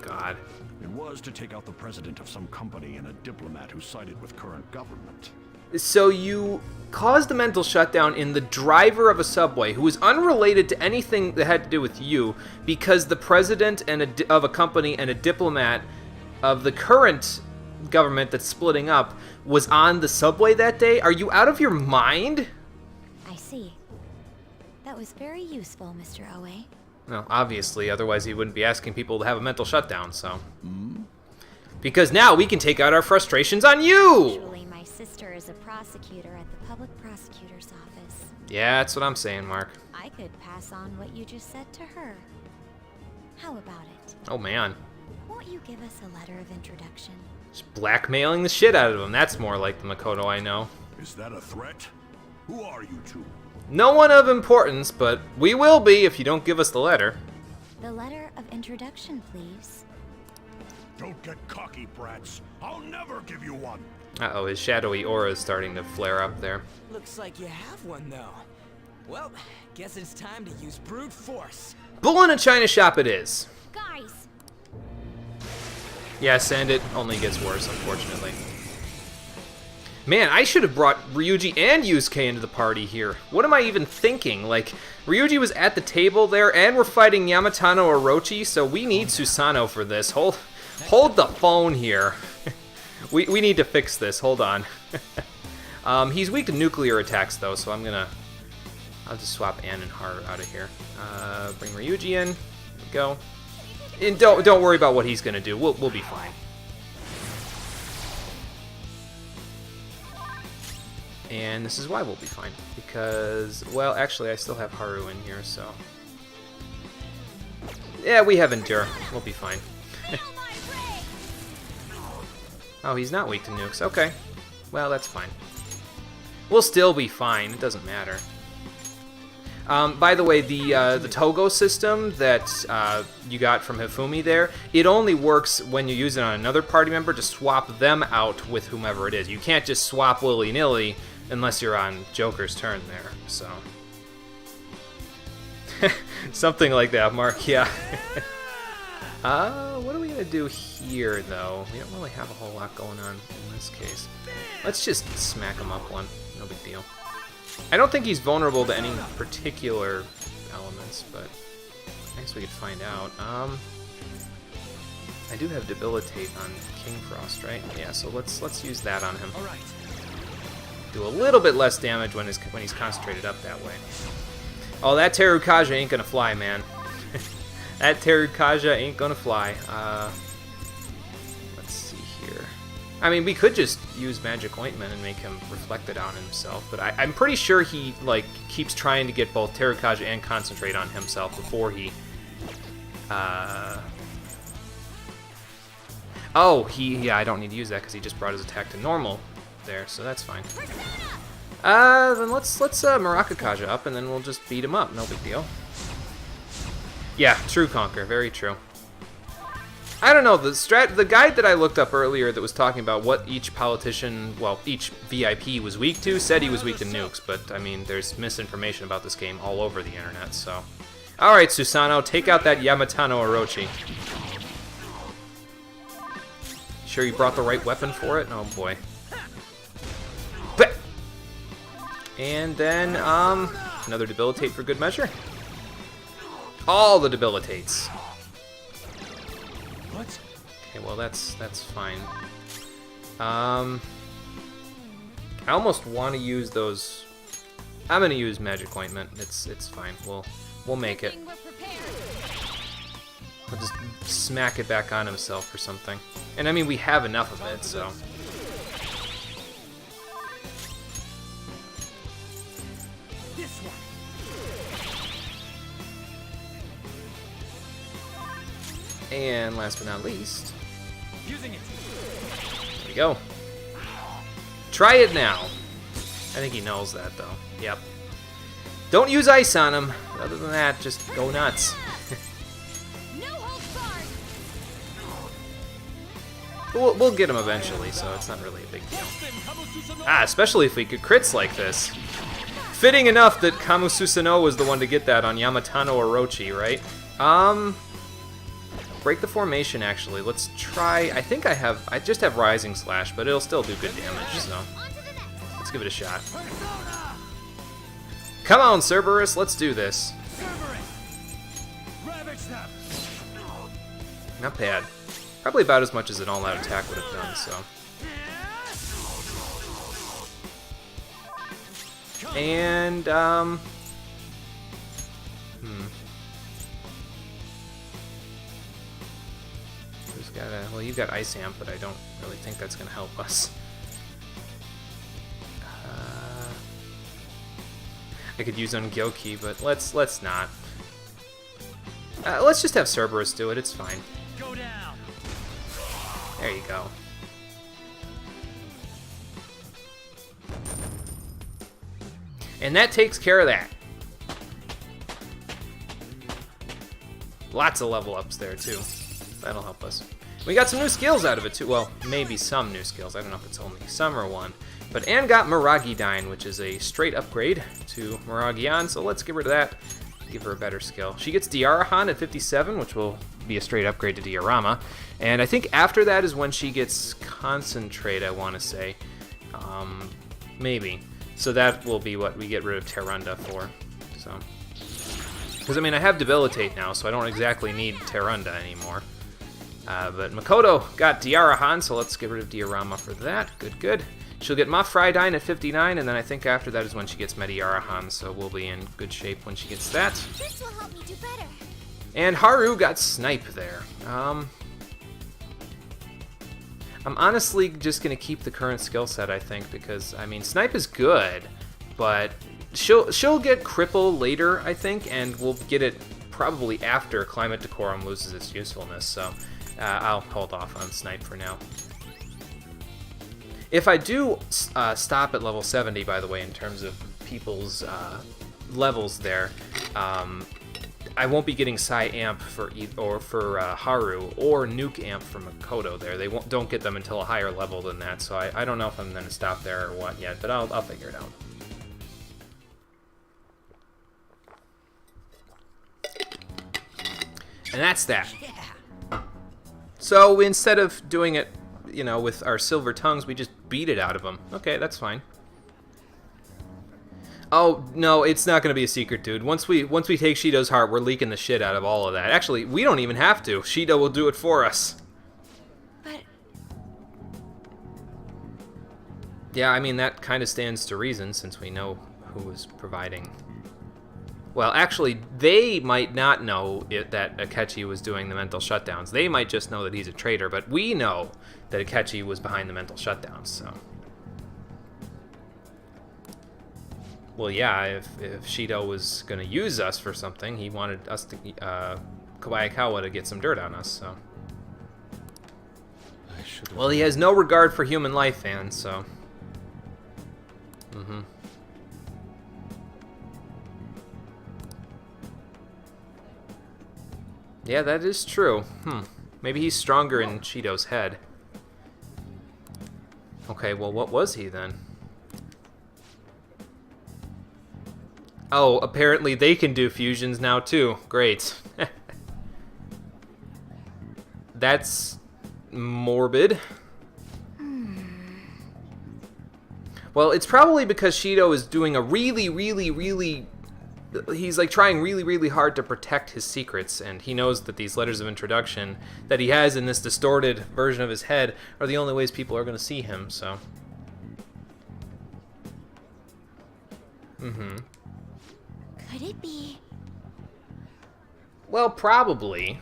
A: God.
B: It was to take out the president of some company and a diplomat who sided with current government.
A: So you caused a mental shutdown in the driver of a subway who was unrelated to anything that had to do with you because the president of a company and a diplomat of the current government that's splitting up was on the subway that day? Are you out of your mind?
D: I see. That was very useful, Mr. Oe.
A: Well, obviously, otherwise he wouldn't be asking people to have a mental shutdown, so. Because now we can take out our frustrations on you!
D: Actually, my sister is a prosecutor at the public prosecutor's office.
A: Yeah, that's what I'm saying, Mark.
D: I could pass on what you just said to her. How about it?
A: Oh, man.
D: Won't you give us a letter of introduction?
A: Just blackmailing the shit out of him. That's more like the Makoto I know.
B: Is that a threat? Who are you two?
A: No one of importance, but we will be if you don't give us the letter.
D: The letter of introduction, please.
B: Don't get cocky, brats. I'll never give you one.
A: Uh-oh, his shadowy aura is starting to flare up there.
C: Looks like you have one, though. Well, guess it's time to use brute force.
A: Bull in a china shop it is.
E: Guys,
A: Yes, and it only gets worse, unfortunately. Man, I should have brought Ryuji and Yusuke into the party here. What am I even thinking? Like, Ryuji was at the table there, and we're fighting Yamatano Orochi, so we need Susanoo for this. Hold the phone here. we need to fix this. Hold on. He's weak to nuclear attacks, though, so I'll just swap Ann and Haru out of here. Bring Ryuji in. There we go. And don't worry about what he's gonna do. We'll be fine. And this is why we'll be fine. Because, well, actually, I still have Haru in here, so. Yeah, we have Endure. We'll be fine. Oh, he's not weak to nukes. Okay. Well, that's fine. We'll still be fine. It doesn't matter. By the way, the Togo system that you got from Hifumi there, it only works when you use it on another party member to swap them out with whomever it is. You can't just swap willy-nilly unless you're on Joker's turn there, so. Something like that, Mark, yeah. What are we gonna do here, though? We don't really have a whole lot going on in this case. Let's just smack him up one. No big deal. I don't think he's vulnerable to any particular elements, but I guess we could find out. I do have Debilitate on King Frost, right? Yeah, so let's use that on him.
C: All right.
A: Do a little bit less damage when he's concentrated up that way. Oh, that Terukaja ain't gonna fly, man. That Terukaja ain't gonna fly. Let's see here. I mean, we could just use Magic Ointment and make him reflect it on himself, but I'm pretty sure he, like, keeps trying to get both Terukaja and Concentrate on himself before he, Oh, yeah, I don't need to use that because he just brought his attack to normal there, so that's fine. Then let's Maracakaja up, and then we'll just beat him up. No big deal. Yeah, true, Conquer. Very true. I don't know, the guide that I looked up earlier that was talking about what each politician, well, each VIP was weak to, said he was weak to nukes, but, I mean, there's misinformation about this game all over the internet, so. Alright, Susanoo, take out that Yamatano Orochi. Sure you brought the right weapon for it? Oh, boy. Bah! And then, another Debilitate for good measure. All the Debilitates.
C: What?
A: Okay, well that's fine. I almost want to use those. I'm gonna use Magic Ointment. It's fine. We'll make it. We'll just smack it back on himself or something. And I mean, we have enough of it, so.
C: This one.
A: And last but not least,
C: Using it.
A: there we go. Try it now. I think he knows that, though. Yep. Don't use ice on him. Other than that, just go nuts.
E: no holds barred.
A: We'll get him eventually, so it's not really a big deal. Especially if we could crits like this. Fitting enough that Kamu Susanoo was the one to get that on Yamatano Orochi, right? break the formation, actually. Let's try... I just have Rising Slash, but it'll still do good damage, so... Let's give it a shot. Come on, Cerberus, let's do this. Not bad. Probably about as much as an all-out attack would have done, so... And, Who's got a... Well, you've got Ice Amp, but I don't really think that's going to help us. I could use Ungyoki, but let's not. Let's just have Cerberus do it, it's fine.
F: Go down.
A: There you go. And that takes care of that. Lots of level ups there, too. That'll help us. We got some new skills out of it, too. Well, maybe some new skills. I don't know if it's only some or one. But Anne got Miragidyne, which is a straight upgrade to Miragion, so let's get rid of that. Give her a better skill. She gets Diarahan at 57, which will be a straight upgrade to Diorama. And I think after that is when she gets Concentrate, I want to say. Maybe. So that will be what we get rid of Terunda for. So, because, I mean, I have Debilitate now, so I don't exactly need Terunda anymore. But Makoto got Diarahan, so let's get rid of Diorama for that. Good, good. She'll get Mafrydyne at 59, and then I think after that is when she gets Mediarahan, so we'll be in good shape when she gets that.
E: This will help me do better.
A: And Haru got Snipe there. I'm honestly just going to keep the current skill set, I think, because, I mean, Snipe is good, but she'll get Cripple later, I think, and we'll get it probably after Climate Decorum loses its usefulness, so I'll hold off on Snipe for now. If I do stop at level 70, by the way, in terms of people's levels there, I won't be getting Psy Amp for Haru or Nuke Amp for Makoto there. They don't get them until a higher level than that, so I don't know if I'm going to stop there or what yet, but I'll figure it out. And that's that. So instead of doing it, you know, with our silver tongues, we just beat it out of them. Okay, that's fine. Oh, no, it's not going to be a secret, dude. Once we take Shido's heart, we're leaking the shit out of all of that. Actually, we don't even have to. Shido will do it for us.
D: But...
A: Yeah, I mean, that kind of stands to reason, since we know who is providing... Well, actually, they might not know that Akechi was doing the mental shutdowns. They might just know that he's a traitor, but we know that Akechi was behind the mental shutdowns, so... Well, yeah, if Shido was going to use us for something, he wanted us to, Kobayakawa to get some dirt on us, so... Well, he has no regard for human life, fans, so... Yeah, that is true. Maybe he's stronger in Shido's head. Okay, well, what was he then? Oh, apparently they can do fusions now too. Great. That's morbid. Well, it's probably because Shido is doing a really... He's like trying really hard to protect his secrets, and he knows that these letters of introduction that he has in this distorted version of his head are the only ways people are going to see him, so...
D: Could it be?
A: Well, probably.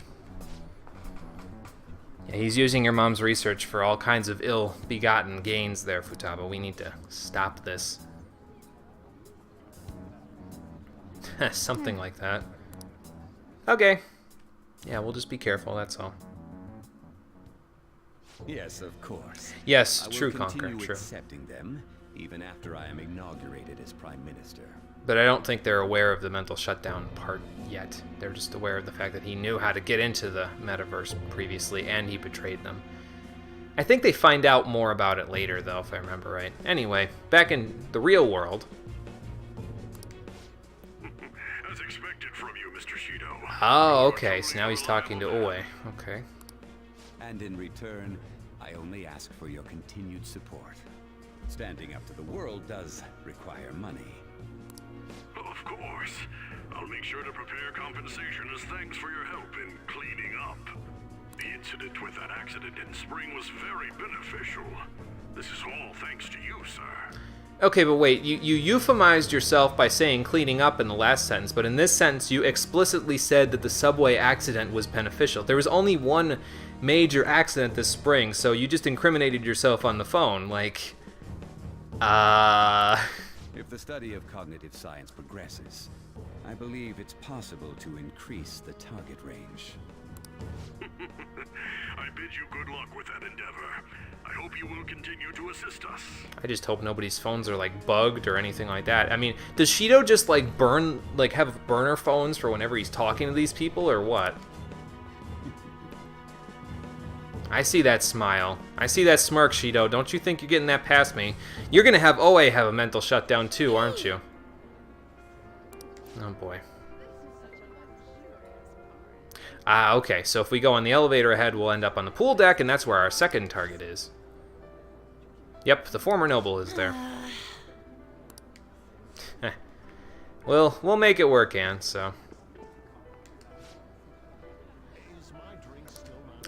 A: Yeah, he's using your mom's research for all kinds of ill-begotten gains there, Futaba. We need to stop this. Something like that. Okay. Yeah, we'll just be careful, that's all.
G: Yes, of course.
A: Yes,
G: I will
A: true, Conquer,
G: continue
A: true.
G: accepting them, even after I am inaugurated as Prime Minister.
A: But I don't think they're aware of the mental shutdown part yet. They're just aware of the fact that he knew how to get into the metaverse previously, and he betrayed them. I think they find out more about it later, though, if I remember right. Anyway, back in the real world...
B: As expected from you, Mr. Shido.
A: Oh, okay. So now he's talking to Oe. Okay.
G: And in return, I only ask for your continued support. Standing up to the world does require money.
B: Of course. I'll make sure to prepare compensation as thanks for your help in cleaning up. The incident with that accident in spring was very beneficial. This is all thanks to you, sir.
A: Okay, but wait, you euphemized yourself by saying cleaning up in the last sentence, but in this sentence you explicitly said that the subway accident was beneficial. There was only one major accident this spring, so you just incriminated yourself on the phone, like...
G: If the study of cognitive science progresses, I believe it's possible to increase the target range.
B: I bid you good luck with that endeavor. I hope you will continue to assist us.
A: I just hope nobody's phones are, like, bugged or anything like that. I mean, does Shido just, like, have burner phones for whenever he's talking to these people, or what? I see that smile. I see that smirk, Shido. Don't you think you're getting that past me? You're gonna have Oe have a mental shutdown too, aren't you? Oh boy. Ah, okay. So if we go on the elevator ahead, we'll end up on the pool deck, and that's where our second target is. Yep, the former noble is there. We'll make it work, Anne, so...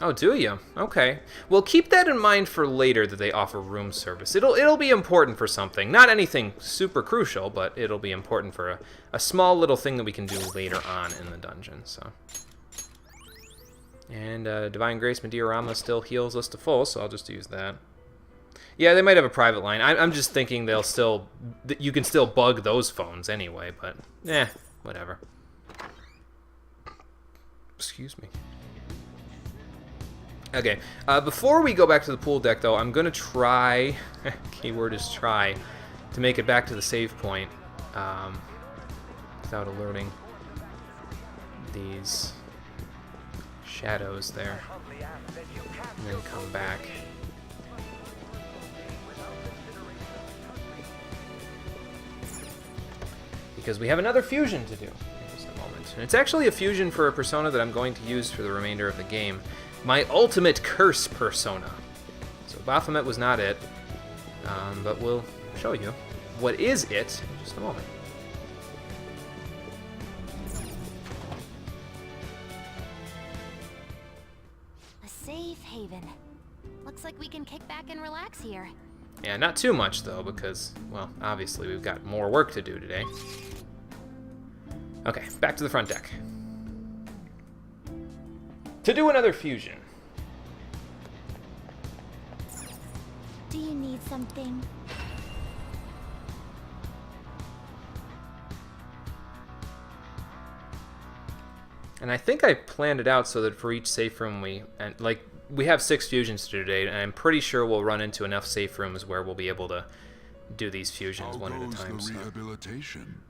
A: Oh, do you? Okay. Well, keep that in mind for later that they offer room service. It'll be important for something. Not anything super crucial, but it'll be important for a small little thing that we can do later on in the dungeon, so... And Divine Grace Mediorama still heals us to full, so I'll just use that. Yeah, they might have a private line. I'm just thinking they'll still... You can still bug those phones anyway, but... whatever. Excuse me. Okay, before we go back to the pool deck, though, I'm going to try... keyword is try... to make it back to the save point without alerting these shadows there. And then come back. Because we have another fusion to do in just a moment. And it's actually a fusion for a persona that I'm going to use for the remainder of the game. My ultimate curse persona. So Baphomet was not it, but we'll show you what is it in just a moment.
E: A safe haven. Looks like we can kick back and relax here.
A: Yeah, not too much though, because, well, obviously we've got more work to do today. Okay, back to the front deck. To do another fusion.
D: Do you need something?
A: And I think I planned it out so that for each safe room we have 6 fusions to do today, and I'm pretty sure we'll run into enough safe rooms where we'll be able to do these fusions one at a time.
B: The rehabilitation?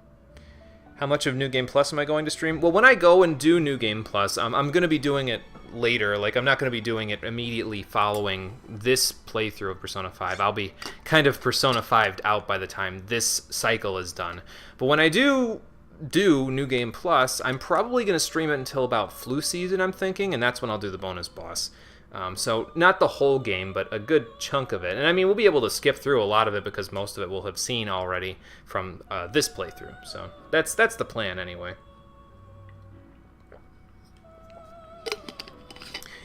A: How much of New Game Plus am I going to stream? Well, when I go and do New Game Plus, I'm going to be doing it later. Like, I'm not going to be doing it immediately following this playthrough of Persona 5. I'll be kind of Persona 5'd out by the time this cycle is done. But when I do New Game Plus, I'm probably going to stream it until about flu season, I'm thinking, and that's when I'll do the bonus boss. So not the whole game, but a good chunk of it. And I mean, we'll be able to skip through a lot of it because most of it we'll have seen already from this playthrough. So that's the plan anyway.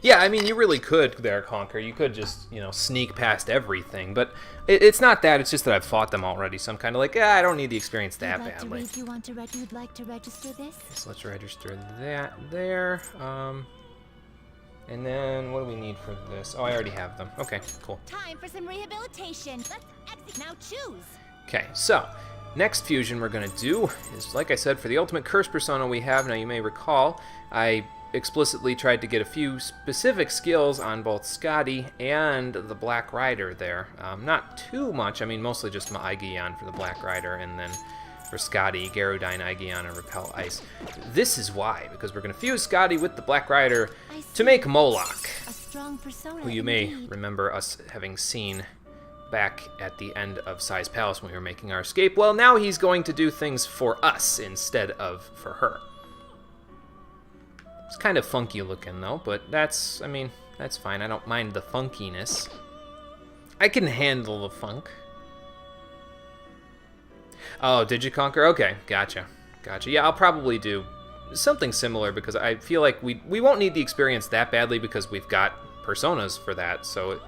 A: Yeah, I mean, you really could there, Conquer. You could just, sneak past everything. But it's not that. It's just that I've fought them already. So I'm kind of like, I don't need the experience that badly.
D: You'd like to register this?
A: So let's register that there. And then, what do we need for this? Oh, I already have them. Okay, cool.
E: Time for some rehabilitation. Let's exit. Now choose.
A: Okay, so, next fusion we're going to do is, like I said, for the ultimate curse persona we have. Now, you may recall, I explicitly tried to get a few specific skills on both Skadi and the Black Rider there. Not too much. I mean, mostly just my Aigion for the Black Rider, and then for Skadi, Garudine, Aigion, and Repel Ice. This is why, because we're going to fuse Skadi with the Black Rider to make Moloch,
D: A strong persona
A: who you may
D: indeed.
A: remember us having seen back at the end of Sai's Palace when we were making our escape. Well, now he's going to do things for us instead of for her. It's kind of funky looking though, but that's, I mean, that's fine. I don't mind the funkiness. I can handle the funk. Oh, Digiconquer? Okay, gotcha. Gotcha. Yeah, I'll probably do something similar because I feel like we won't need the experience that badly because we've got personas for that, so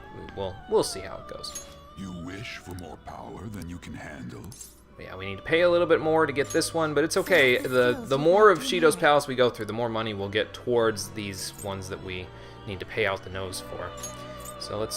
A: we'll see how it goes.
B: You wish for more power than you can handle?
A: Yeah, we need to pay a little bit more to get this one, but it's okay. The more of Shido's Palace we go through, the more money we'll get towards these ones that we need to pay out the nose for. So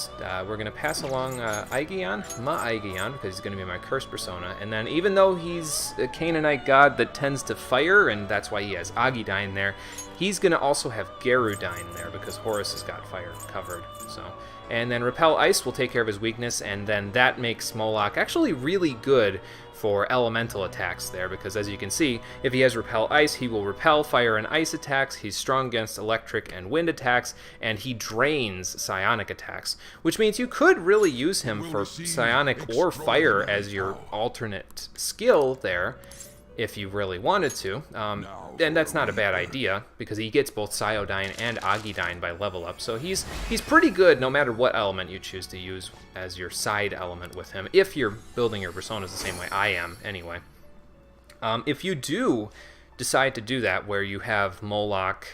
A: we're going to pass along Aegeon, because he's going to be my cursed persona. And then even though he's a Canaanite god that tends to fire, and that's why he has Aegidyne there, he's going to also have Gerudyne there, because Horus has got fire covered. So, and then Repel Ice will take care of his weakness, and then that makes Moloch actually really good for elemental attacks there, because as you can see, if he has Repel Ice, he will repel fire and ice attacks, he's strong against electric and wind attacks, and he drains psionic attacks, which means you could really use him for psionic or fire as your alternate skill there, if you really wanted to. And that's not a bad idea, because he gets both Sciodyne and Aegidyne by level up, so he's pretty good no matter what element you choose to use as your side element with him, if you're building your personas the same way I am, anyway. If you do decide to do that, where you have Moloch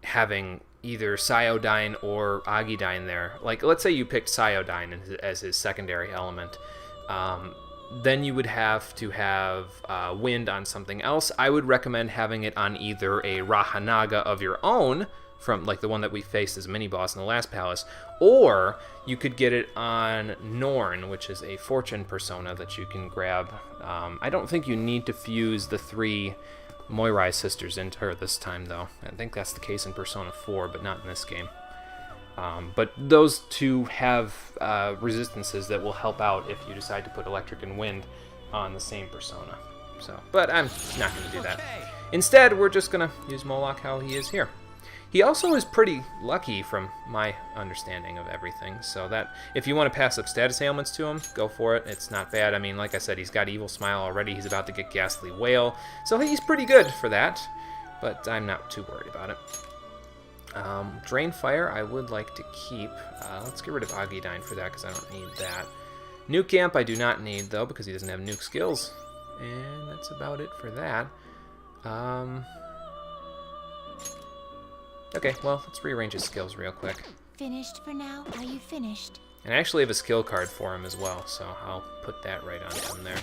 A: having either Sciodyne or Aegidyne there, like let's say you picked Sciodyne as his secondary element, then you would have to have wind on something else. I would recommend having it on either a Rahanaga of your own, from like the one that we faced as a mini-boss in the last palace, or you could get it on Norn, which is a fortune persona that you can grab. I don't think you need to fuse the 3 Moirai sisters into her this time, though. I think that's the case in Persona 4, but not in this game. But those two have resistances that will help out if you decide to put electric and wind on the same persona. So, but I'm not going to do that. Instead, we're just going to use Moloch how he is here. He also is pretty lucky from my understanding of everything, so that if you want to pass up status ailments to him, go for it. It's not bad. I mean, like I said, he's got Evil Smile already. He's about to get Ghastly Wail, so he's pretty good for that, but I'm not too worried about it. Drain Fire I would like to keep. Let's get rid of Aegidyne for that, because I don't need that. Nuke Amp I do not need, though, because he doesn't have nuke skills. And that's about it for that. Okay, well, let's rearrange his skills real quick.
E: Finished for now? Are you finished?
A: And I actually have a skill card for him as well, so I'll put that right on him there.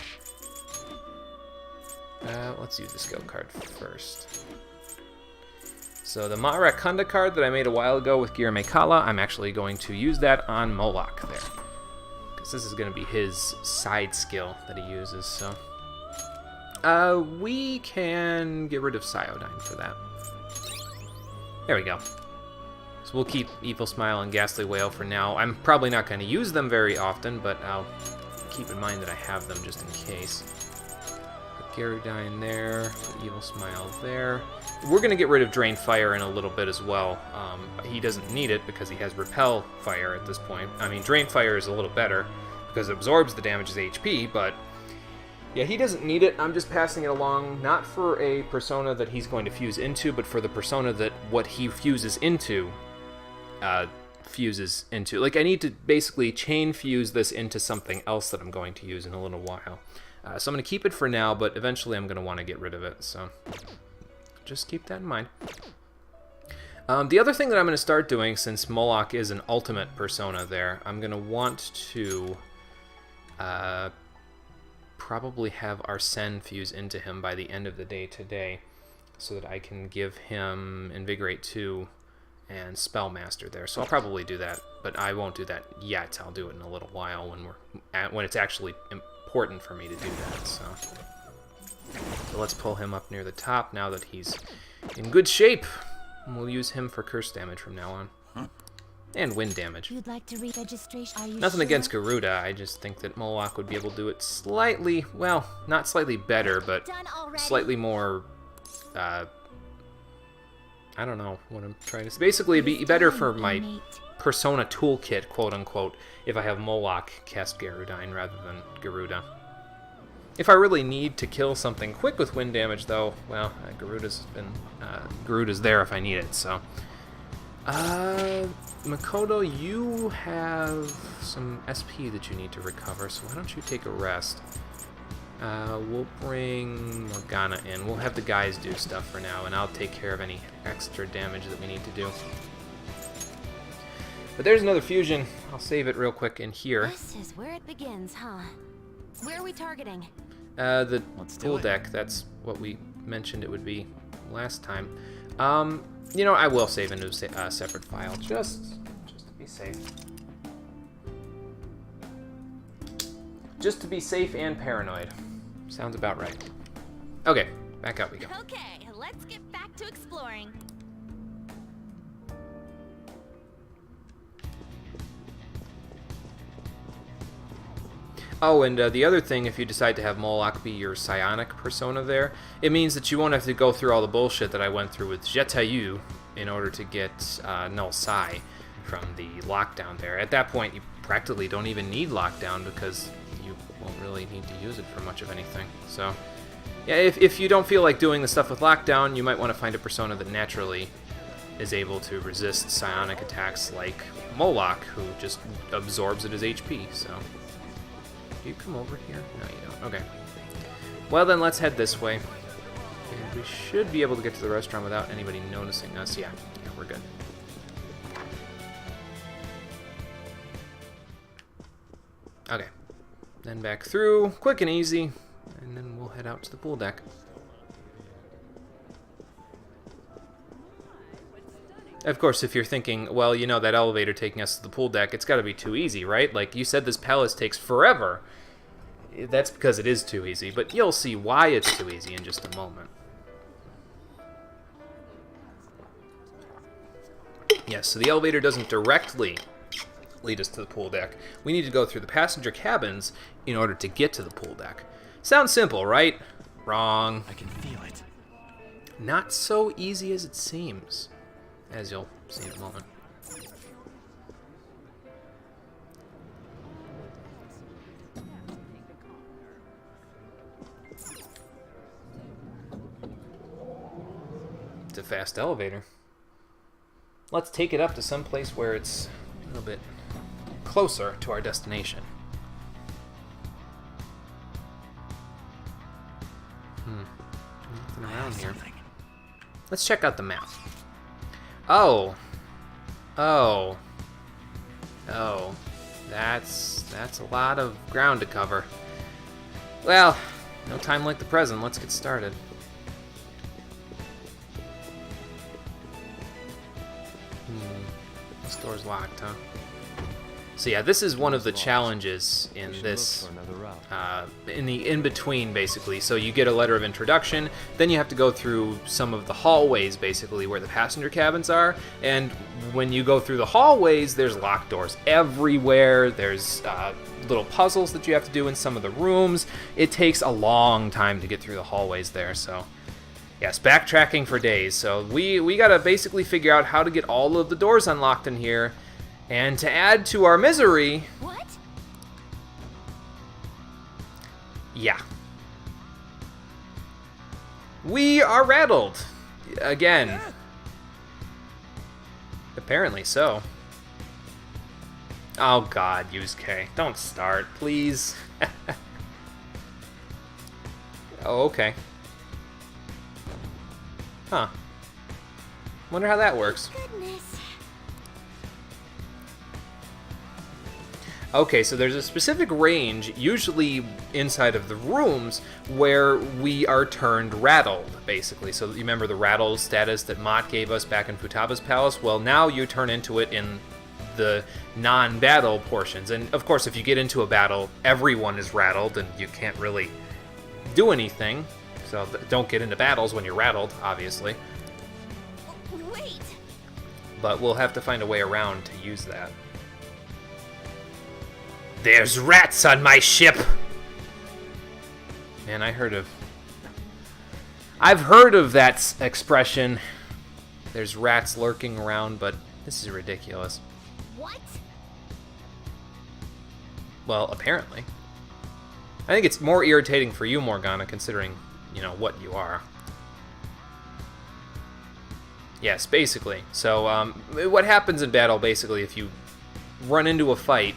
A: Let's use the skill card first. So the Ma'arakunda card that I made a while ago with Girame Kala, I'm actually going to use that on Moloch there, because this is going to be his side skill that he uses, so. We can get rid of Sciodyne for that. There we go. So we'll keep Evil Smile and Ghastly Wail for now. I'm probably not going to use them very often, but I'll keep in mind that I have them just in case. Put Gerudyne there, put Evil Smile there. We're going to get rid of Drain Fire in a little bit as well. He doesn't need it because he has Repel Fire at this point. I mean, Drain Fire is a little better because it absorbs the damage's HP, but yeah, he doesn't need it. I'm just passing it along, not for a persona that he's going to fuse into, but for the persona that what he fuses into, fuses into. Like, I need to basically chain fuse this into something else that I'm going to use in a little while. So I'm going to keep it for now, but eventually I'm going to want to get rid of it, so just keep that in mind. The other thing that I'm going to start doing, since Moloch is an ultimate persona there, I'm going to want to probably have Arsene fuse into him by the end of the day today, so that I can give him Invigorate 2 and Spellmaster there. So I'll probably do that, but I won't do that yet. I'll do it in a little while when it's actually important for me to do that. So let's pull him up near the top now that he's in good shape. And we'll use him for curse damage from now on. And wind damage.
E: You'd like to re-registration? Are you
A: Nothing
E: sure?
A: against Garuda, I just think that Moloch would be able to do it slightly, well, not slightly better, but
E: Done already?
A: slightly more, I don't know what I'm trying to say. Basically, it'd be better for my Persona toolkit, quote-unquote, if I have Moloch cast Gerudyne rather than Garuda. If I really need to kill something quick with wind damage, though, well, Garuda's there if I need it, so. Makoto, you have some SP that you need to recover, so why don't you take a rest? We'll bring Morgana in. We'll have the guys do stuff for now, and I'll take care of any extra damage that we need to do. But there's another fusion. I'll save it real quick in here.
E: This is where it begins, huh? Where are we targeting?
A: The
C: Let's do
A: pool
C: it.
A: deck. That's what we mentioned it would be last time. You know, I will save a new separate file just to be safe. Just to be safe and paranoid. Sounds about right. Okay, back out we go.
E: Okay, let's get back to exploring.
A: Oh, and the other thing, if you decide to have Moloch be your psionic persona there, it means that you won't have to go through all the bullshit that I went through with Jetayu in order to get Null Psi from the lockdown there. At that point, you practically don't even need lockdown because you won't really need to use it for much of anything. So, yeah, if you don't feel like doing the stuff with lockdown, you might want to find a persona that naturally is able to resist psionic attacks like Moloch, who just absorbs it as HP, so... Do you come over here? No, you don't. Okay. Well, then let's head this way. And we should be able to get to the restaurant without anybody noticing us. Yeah, we're good. Okay. Then back through, quick and easy, and then we'll head out to the pool deck. Of course, if you're thinking, well, you know, that elevator taking us to the pool deck, it's got to be too easy, right? Like, you said this palace takes forever. That's because it is too easy, but you'll see why it's too easy in just a moment. Yes, so the elevator doesn't directly lead us to the pool deck. We need to go through the passenger cabins in order to get to the pool deck. Sounds simple, right? Wrong.
C: I can feel it.
A: Not so easy as it seems, as you'll see in a moment. It's a fast elevator. Let's take it up to some place where it's a little bit closer to our destination. Nothing around here. Let's check out the map. Oh. Oh. Oh. That's a lot of ground to cover. Well, no time like the present. Let's get started. This door's locked, huh? So yeah, this is one of the challenges in this, in the in-between, basically. So you get a letter of introduction, then you have to go through some of the hallways, basically, where the passenger cabins are, and when you go through the hallways, there's locked doors everywhere, there's little puzzles that you have to do in some of the rooms. It takes a long time to get through the hallways there, so... Yes, backtracking for days, so we gotta basically figure out how to get all of the doors unlocked in here. And to add to our misery...
E: What?
A: Yeah. We are rattled. Again. Apparently so. Oh god, Yusuke. Don't start, please. Oh, okay. Huh. Wonder how that works.
E: Goodness.
A: Okay, so there's a specific range, usually inside of the rooms, where we are turned rattled, basically. So you remember the rattle status that Mott gave us back in Futaba's palace? Well, now you turn into it in the non-battle portions. And of course, if you get into a battle, everyone is rattled, and you can't really do anything. So don't get into battles when you're rattled, obviously.
E: Wait.
A: But we'll have to find a way around to use that. There's rats on my ship! Man, I've heard of that expression. There's rats lurking around, but this is ridiculous.
E: What?
A: Well, apparently. I think it's more irritating for you, Morgana, considering, you know, what you are. Yes, basically. So, what happens in battle, basically, if you run into a fight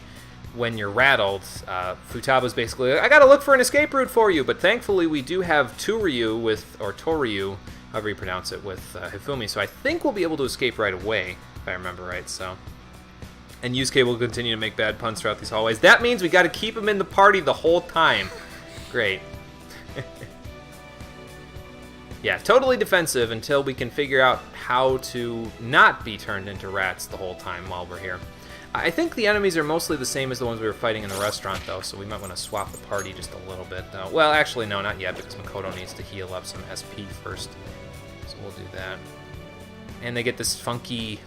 A: when you're rattled, Futaba's basically like, I gotta look for an escape route for you, but thankfully we do have Toryu with, or Toryu, however you pronounce it, with Hifumi, so I think we'll be able to escape right away, if I remember right, so. And Yusuke will continue to make bad puns throughout these hallways. That means we gotta keep him in the party the whole time. Great. Yeah, totally defensive until we can figure out how to not be turned into rats the whole time while we're here. I think the enemies are mostly the same as the ones we were fighting in the restaurant, though, so we might want to swap the party just a little bit, though. Well, actually, no, not yet, because Makoto needs to heal up some SP first. So we'll do that. And they get this funky,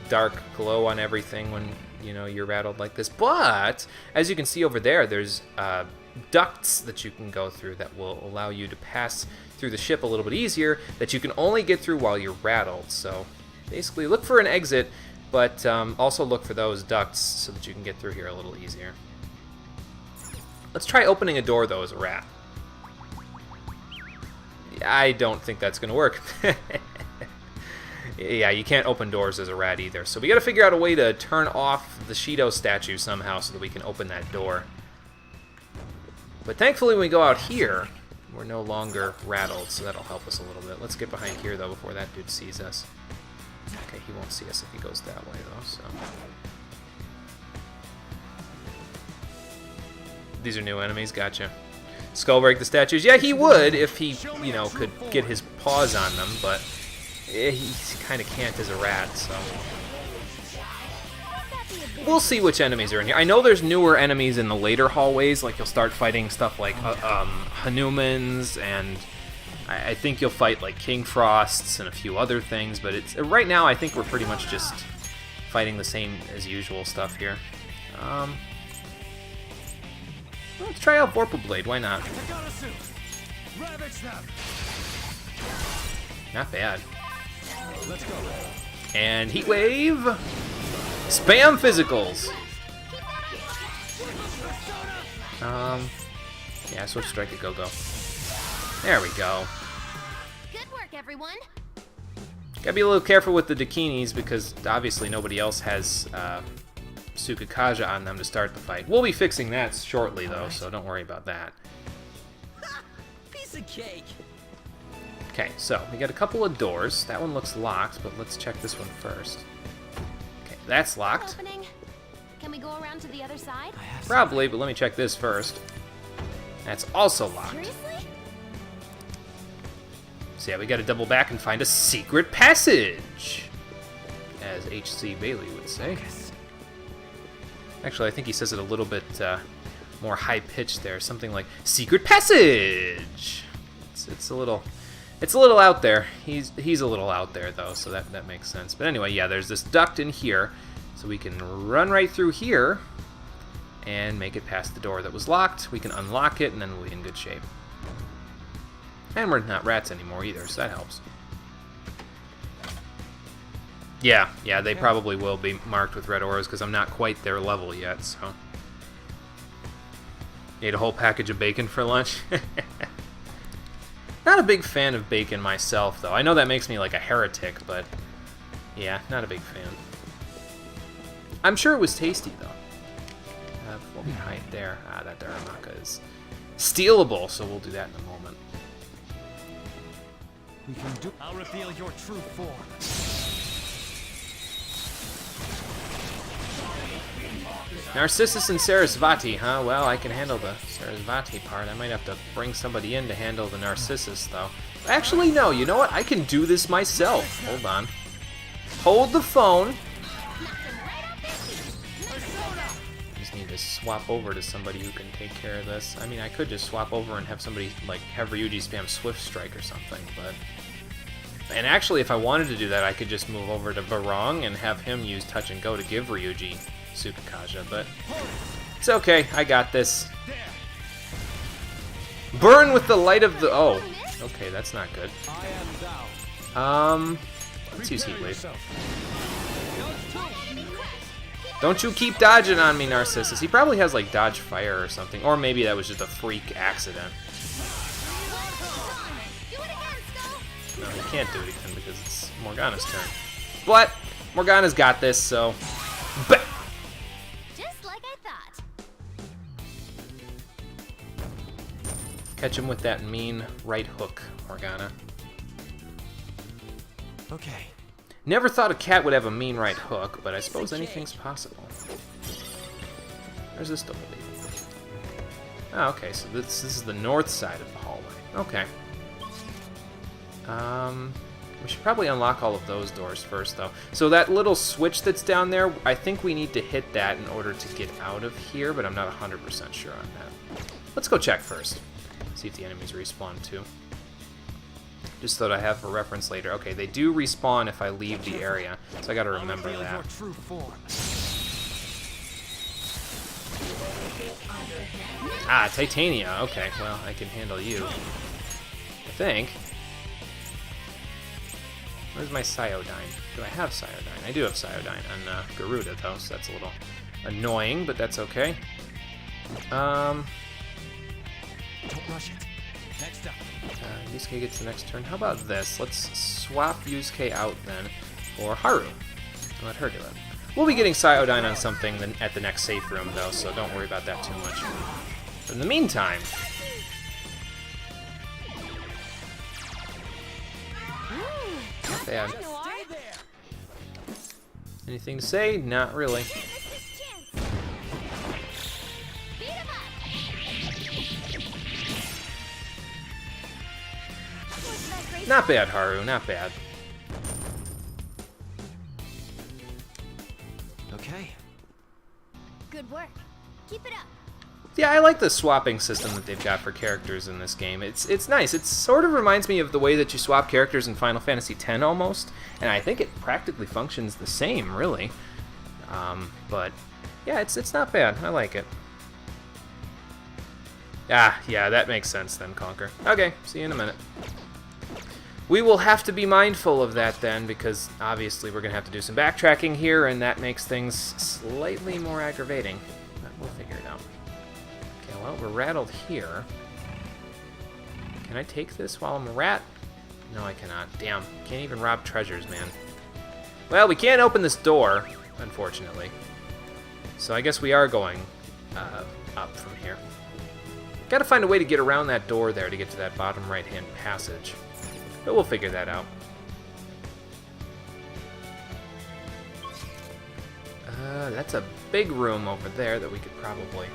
A: dark glow on everything when, you know, you're rattled like this. But, as you can see over there, there's ducts that you can go through that will allow you to pass through the ship a little bit easier that you can only get through while you're rattled. So, basically, look for an exit, but also look for those ducts so that you can get through here a little easier. Let's try opening a door, though, as a rat. I don't think that's going to work. Yeah, you can't open doors as a rat either. So we got to figure out a way to turn off the Shido statue somehow so that we can open that door. But thankfully when we go out here, we're no longer rattled, so that'll help us a little bit. Let's get behind here, though, before that dude sees us. Okay, he won't see us if he goes that way, though, so... These are new enemies, gotcha. Skullbreak the statues. Yeah, he would if he, you know, could get his paws on them, but he kind of can't as a rat, so... We'll see which enemies are in here. I know there's newer enemies in the later hallways, like you'll start fighting stuff like Hanumans, and I think you'll fight like King Frosts and a few other things, but it's right now I think we're pretty much just fighting the same as usual stuff here. Let's try out Vorpal Blade, why not? Not bad.
G: Let's go.
A: And Heat Wave! Spam physicals! Yeah, Switch Strike at Go-Go. There we go.
E: Good work, everyone.
A: Gotta be a little careful with the Dakinis because obviously nobody else has Tsukakaja on them to start the fight. We'll be fixing that shortly though, so don't worry about that.
C: Piece of cake.
A: Okay, so we got a couple of doors. That one looks locked, but let's check this one first. Okay, that's locked.
E: Opening. Can we go around to the other side?
A: Probably, but let me check this first. That's also locked.
E: Seriously?
A: So yeah, we gotta double back and find a secret passage, as H.C. Bailey would say. Actually, I think he says it a little bit more high-pitched there. Something like, secret passage! It's a little out there. He's a little out there, though, so that makes sense. But anyway, yeah, there's this duct in here, so we can run right through here and make it past the door that was locked. We can unlock it, and then we'll be in good shape. And we're not rats anymore either, so that helps. Yeah, they probably will be marked with red auras because I'm not quite their level yet, so. Ate a whole package of bacon for lunch. Not a big fan of bacon myself, though. I know that makes me like a heretic, but yeah, not a big fan. I'm sure it was tasty, though. What we hide there? That Daramaka is stealable, so we'll do that in a moment.
C: I'll reveal your true form.
A: Narcissus and Sarasvati, huh? Well, I can handle the Sarasvati part. I might have to bring somebody in to handle the Narcissus, though. Actually, no. You know what? I can do this myself. Hold on. Hold the phone. Just need to swap over to somebody who can take care of this. I mean, I could just swap over and have somebody, like, have Ryuji spam Swift Strike or something, but... And actually, if I wanted to do that, I could just move over to Barong and have him use Touch and Go to give Ryuji Tsukakaja, but it's okay. I got this. Burn with the light of the... Oh, okay, that's not good. Let's use Heat Wave. Don't you keep dodging on me, Narcissus. He probably has, like, dodge fire or something. Or maybe that was just a freak accident.
E: Do it again, Skull.
A: No, he can't do it again because it's Morgana's turn. But Morgana's got this, so...
E: Just like I thought.
A: Catch him with that mean right hook, Morgana.
C: Okay.
A: Never thought a cat would have a mean right hook, but I suppose anything's possible. Where's this door lead? Oh, okay, so this is the north side of the hallway. Okay. We should probably unlock all of those doors first, though. So that little switch that's down there, I think we need to hit that in order to get out of here, but I'm not 100% sure on that. Let's go check first. See if the enemies respawn, too. Just so that I have a reference later. Okay, they do respawn if I leave the area, so I gotta remember that. Ah, Titania. Okay, well, I can handle you. I think. Where's my Cyodyne? Do I have Cyodyne? I do have Cyodyne on Garuda, though, so that's a little annoying, but that's okay.
C: Don't rush it. Next up.
A: Yusuke gets the next turn. How about this? Let's swap Yusuke out then for Haru. Let her do it. We'll be getting Cyodyne on something at the next safe room, though, so don't worry about that too much. But in the meantime... Not bad. Anything to say? Not really. Not bad, Haru. Not bad.
C: Okay.
E: Good work. Keep it up.
A: Yeah, I like the swapping system that they've got for characters in this game. It's nice. It sort of reminds me of the way that you swap characters in Final Fantasy X almost, and I think it practically functions the same, really. But yeah, it's not bad. I like it. Ah, yeah, that makes sense then, Conker. Okay, see you in a minute. We will have to be mindful of that then, because obviously we're going to have to do some backtracking here, and that makes things slightly more aggravating. But we'll figure it out. Okay, well, we're rattled here. Can I take this while I'm a rat? No, I cannot. Damn, can't even rob treasures, man. Well, we can't open this door, unfortunately. So I guess we are going up from here. Gotta find a way to get around that door there to get to that bottom right-hand passage. But we'll figure that out. That's a big room over there that we could probably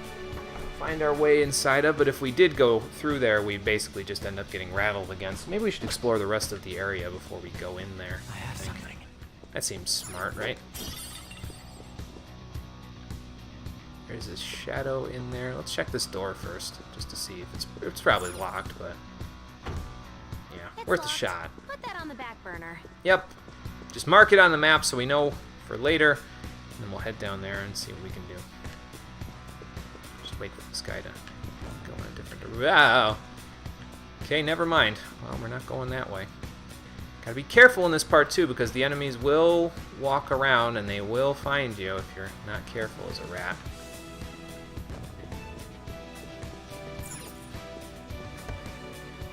A: find our way inside of, but if we did go through there, we basically just end up getting rattled again. So maybe we should explore the rest of the area before we go in there.
C: I have something.
A: That seems smart, right? There's this shadow in there. Let's check this door first, just to see if it's probably locked, but yeah,
E: It's
A: worth a
E: locked.
A: shot.
E: Put that on the back burner.
A: Yep. Just mark it on the map so we know for later, and then we'll head down there and see what we can do. Just wait for this guy to go in a different direction. Wow. Okay, never mind. Well, we're not going that way. Gotta be careful in this part too, because the enemies will walk around and they will find you if you're not careful as a rat.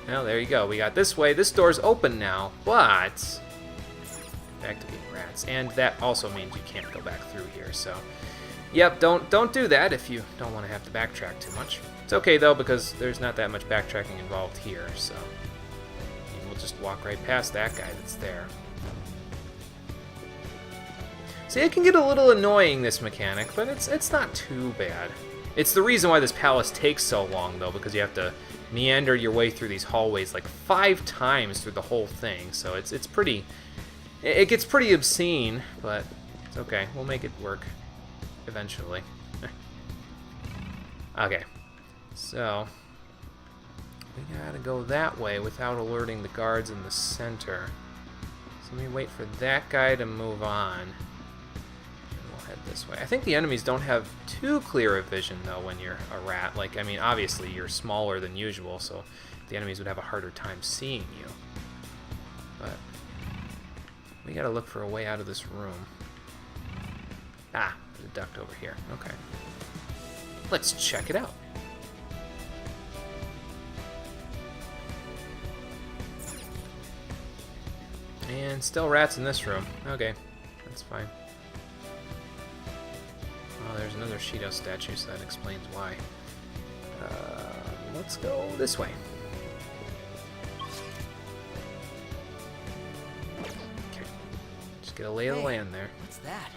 A: Well, there you go. We got this way. This door's open now, but back to being rats. And that also means you can't go back through here, so yep, don't do that if you don't want to have to backtrack too much. It's okay though, because there's not that much backtracking involved here, so we'll just walk right past that guy that's there. See, it can get a little annoying, this mechanic, but it's not too bad. It's the reason why this palace takes so long, though, because you have to meander your way through these hallways like 5 times through the whole thing, so it's pretty... It gets pretty obscene, but it's okay. We'll make it work eventually. Okay, so we gotta go that way without alerting the guards in the center. So let me wait for that guy to move on. And we'll head this way. I think the enemies don't have too clear a vision, though, when you're a rat. Like, I mean, obviously you're smaller than usual, so the enemies would have a harder time seeing you. But we gotta look for a way out of this room. Ah, the duct over here. Okay. Let's check it out. And still rats in this room. Okay, that's fine. Oh, there's another Shido statue, so that explains why. Let's go this way. Okay, just get a lay of the land there.
C: What's that?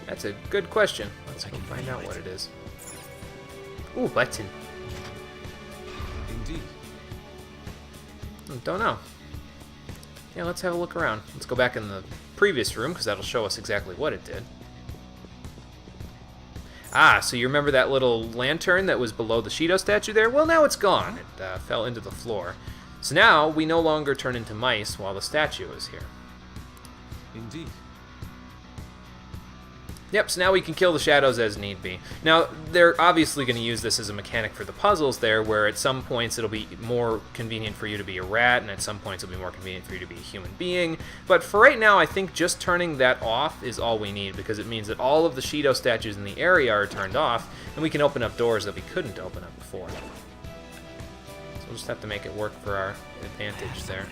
A: That's a good question. Let's go find out what it is. Ooh, button.
G: Indeed.
A: Don't know. Yeah, let's have a look around. Let's go back in the previous room, because that'll show us exactly what it did. Ah, so you remember that little lantern that was below the Shido statue there? Well, now it's gone. It fell into the floor. So now we no longer turn into mice while the statue is here.
G: Indeed.
A: Yep, so now we can kill the shadows as need be. Now, they're obviously going to use this as a mechanic for the puzzles there, where at some points it'll be more convenient for you to be a rat, and at some points it'll be more convenient for you to be a human being. But for right now, I think just turning that off is all we need, because it means that all of the Shido statues in the area are turned off, and we can open up doors that we couldn't open up before. So we'll just have to make it work for our advantage there.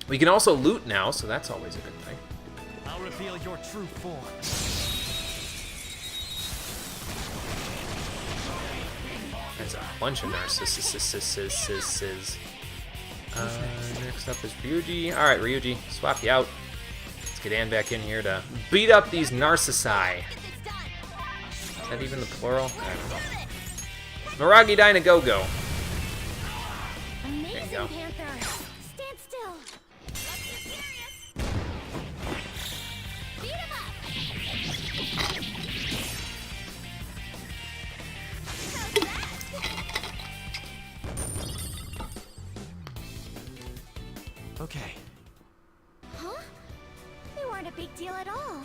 A: We can also loot now, so that's always a good thing.
C: I'll reveal your true form.
A: There's a bunch of narcissises. Next up is Ryuji. Alright, Ryuji, swap you out. Let's get Ann back in here to beat up these narcissi. Is that even the plural? I don't know. Miragi Dynagogo. There you go.
E: Panther. Stand still. Beat him up.
C: Okay.
E: Huh? They weren't a big deal at all.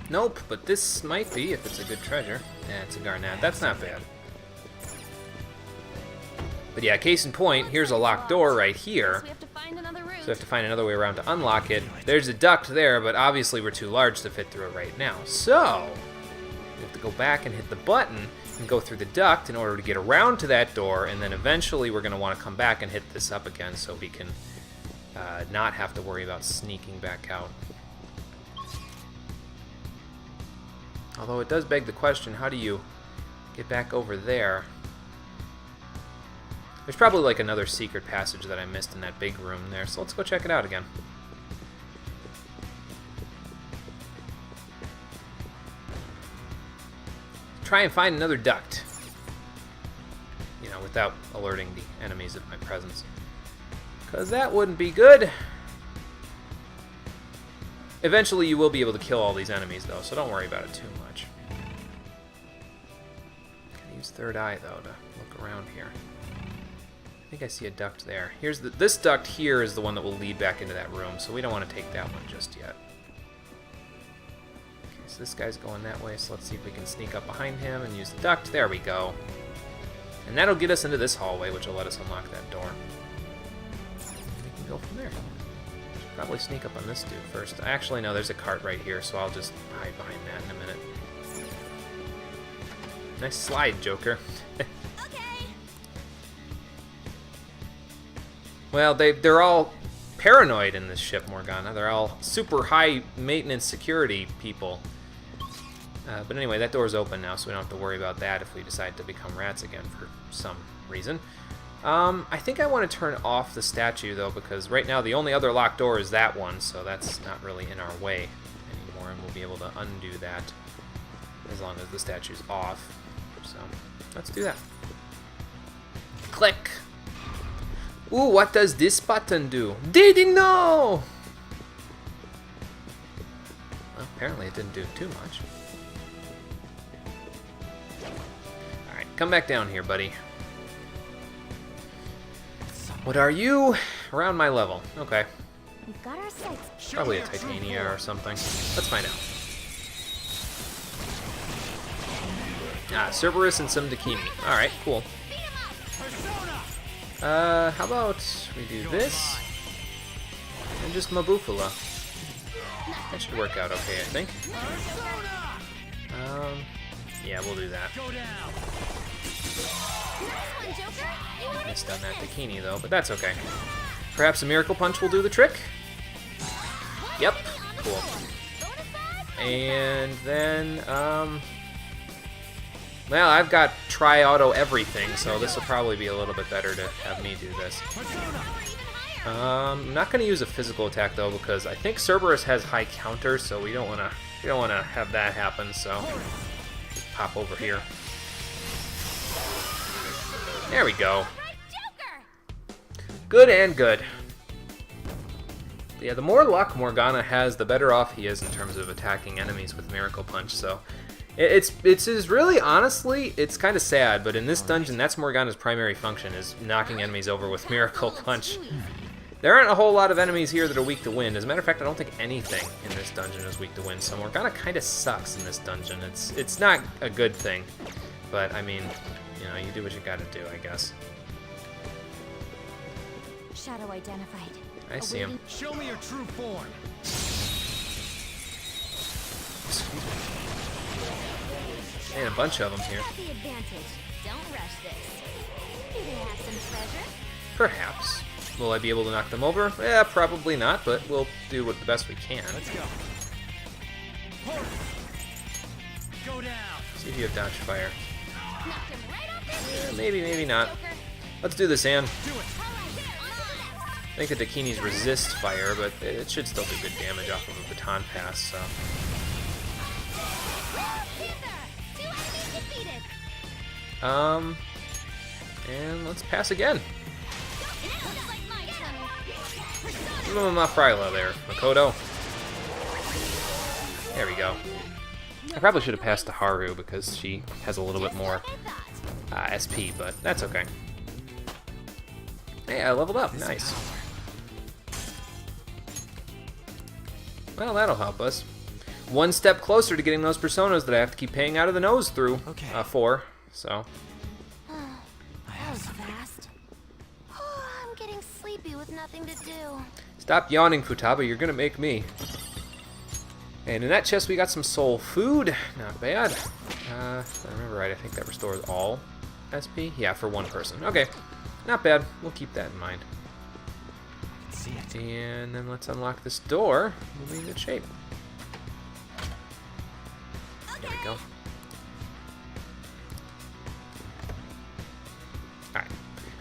A: Nope, but this might be if it's a good treasure. Yeah, it's a Garnet. That's not bad. But yeah, case in point, here's a locked door right here.
E: We have to find another route.
A: So we have to find another way around to unlock it. There's a duct there, but obviously we're too large to fit through it right now. So we have to go back and hit the button and go through the duct in order to get around to that door, and then eventually we're going to want to come back and hit this up again so we can not have to worry about sneaking back out. Although it does beg the question, how do you get back over there? There's probably like another secret passage that I missed in that big room there, so let's go check it out again. Try and find another duct. You know, without alerting the enemies of my presence. Because that wouldn't be good. Eventually you will be able to kill all these enemies though, so don't worry about it too much. Can use third eye though to look around here. I think I see a duct there. Here's this duct here is the one that will lead back into that room, so we don't want to take that one just yet. Okay, so this guy's going that way, so let's see if we can sneak up behind him and use the duct. There we go. And that'll get us into this hallway, which will let us unlock that door. And we can go from there. Should probably sneak up on this dude first. Actually, no, there's a cart right here, so I'll just hide behind that in a minute. Nice slide, Joker. Well, they're all paranoid in this ship, Morgana. They're all super high maintenance security people. But anyway, that door's open now, so we don't have to worry about that if we decide to become rats again for some reason. I think I want to turn off the statue, though, because right now the only other locked door is that one, so that's not really in our way anymore, and we'll be able to undo that as long as the statue's off. So, let's do that. Click! Ooh, what does this button do? Didn't know! Well, apparently it didn't do too much. Alright, come back down here, buddy. What are you? Around my level. Okay.
D: We've got our sights.
A: Probably a Titania or something. Let's find out. Ah, Cerberus and some Dakini. Alright, cool. How about we do this? And just Mabufula. That should work out okay, I think. Yeah, we'll do that. Missed on that Dakini though, but that's okay. Perhaps a Miracle Punch will do the trick? Yep. Cool. And then, well, I've got tri-auto everything, so this will probably be a little bit better to have me do this. I'm not going to use a physical attack though, because I think Cerberus has high counter, so we don't want to have that happen. So just pop over here. There we go. Good and good. Yeah, the more luck Morgana has, the better off he is in terms of attacking enemies with Miracle Punch. So it's really, honestly, it's kind of sad, but in this dungeon, that's Morgana's primary function, is knocking enemies over with Miracle Punch. There aren't a whole lot of enemies here that are weak to wind. As a matter of fact, I don't think anything in this dungeon is weak to wind, so Morgana kind of sucks in this dungeon. It's not a good thing, but I mean, you know, you do what you gotta do, I guess.
D: Shadow identified.
A: I see him.
C: Show me your true form.
A: And a bunch of them here.
E: The advantage. Don't rush this. Maybe they have some treasure.
A: Perhaps. Will I be able to knock them over? Yeah, probably not, but we'll do what the best we can.
C: Let's go. Go down.
A: See if you have dodge fire.
E: Knocked him right off their feet.
A: Maybe, maybe not. Let's do this, Anne.
C: Do it.
A: I think the Dakinis resist fire, but it should still do good damage off of a baton pass, so. And let's pass again. Fryla there, Makoto. There we go. I probably should have passed to Haru because she has a little bit more SP, but that's okay. Hey, I leveled up. Nice. Well, that'll help us. One step closer to getting those personas that I have to keep paying out of the nose through for. So.
E: That was fast. I'm getting sleepy with nothing to do.
A: Stop yawning, Futaba. You're gonna make me. And in that chest, we got some soul food. Not bad. If I remember right, I think that restores all SP. Yeah, for one person. Okay. Not bad. We'll keep that in mind. And then let's unlock this door. We'll be in good shape. There we go. Alright.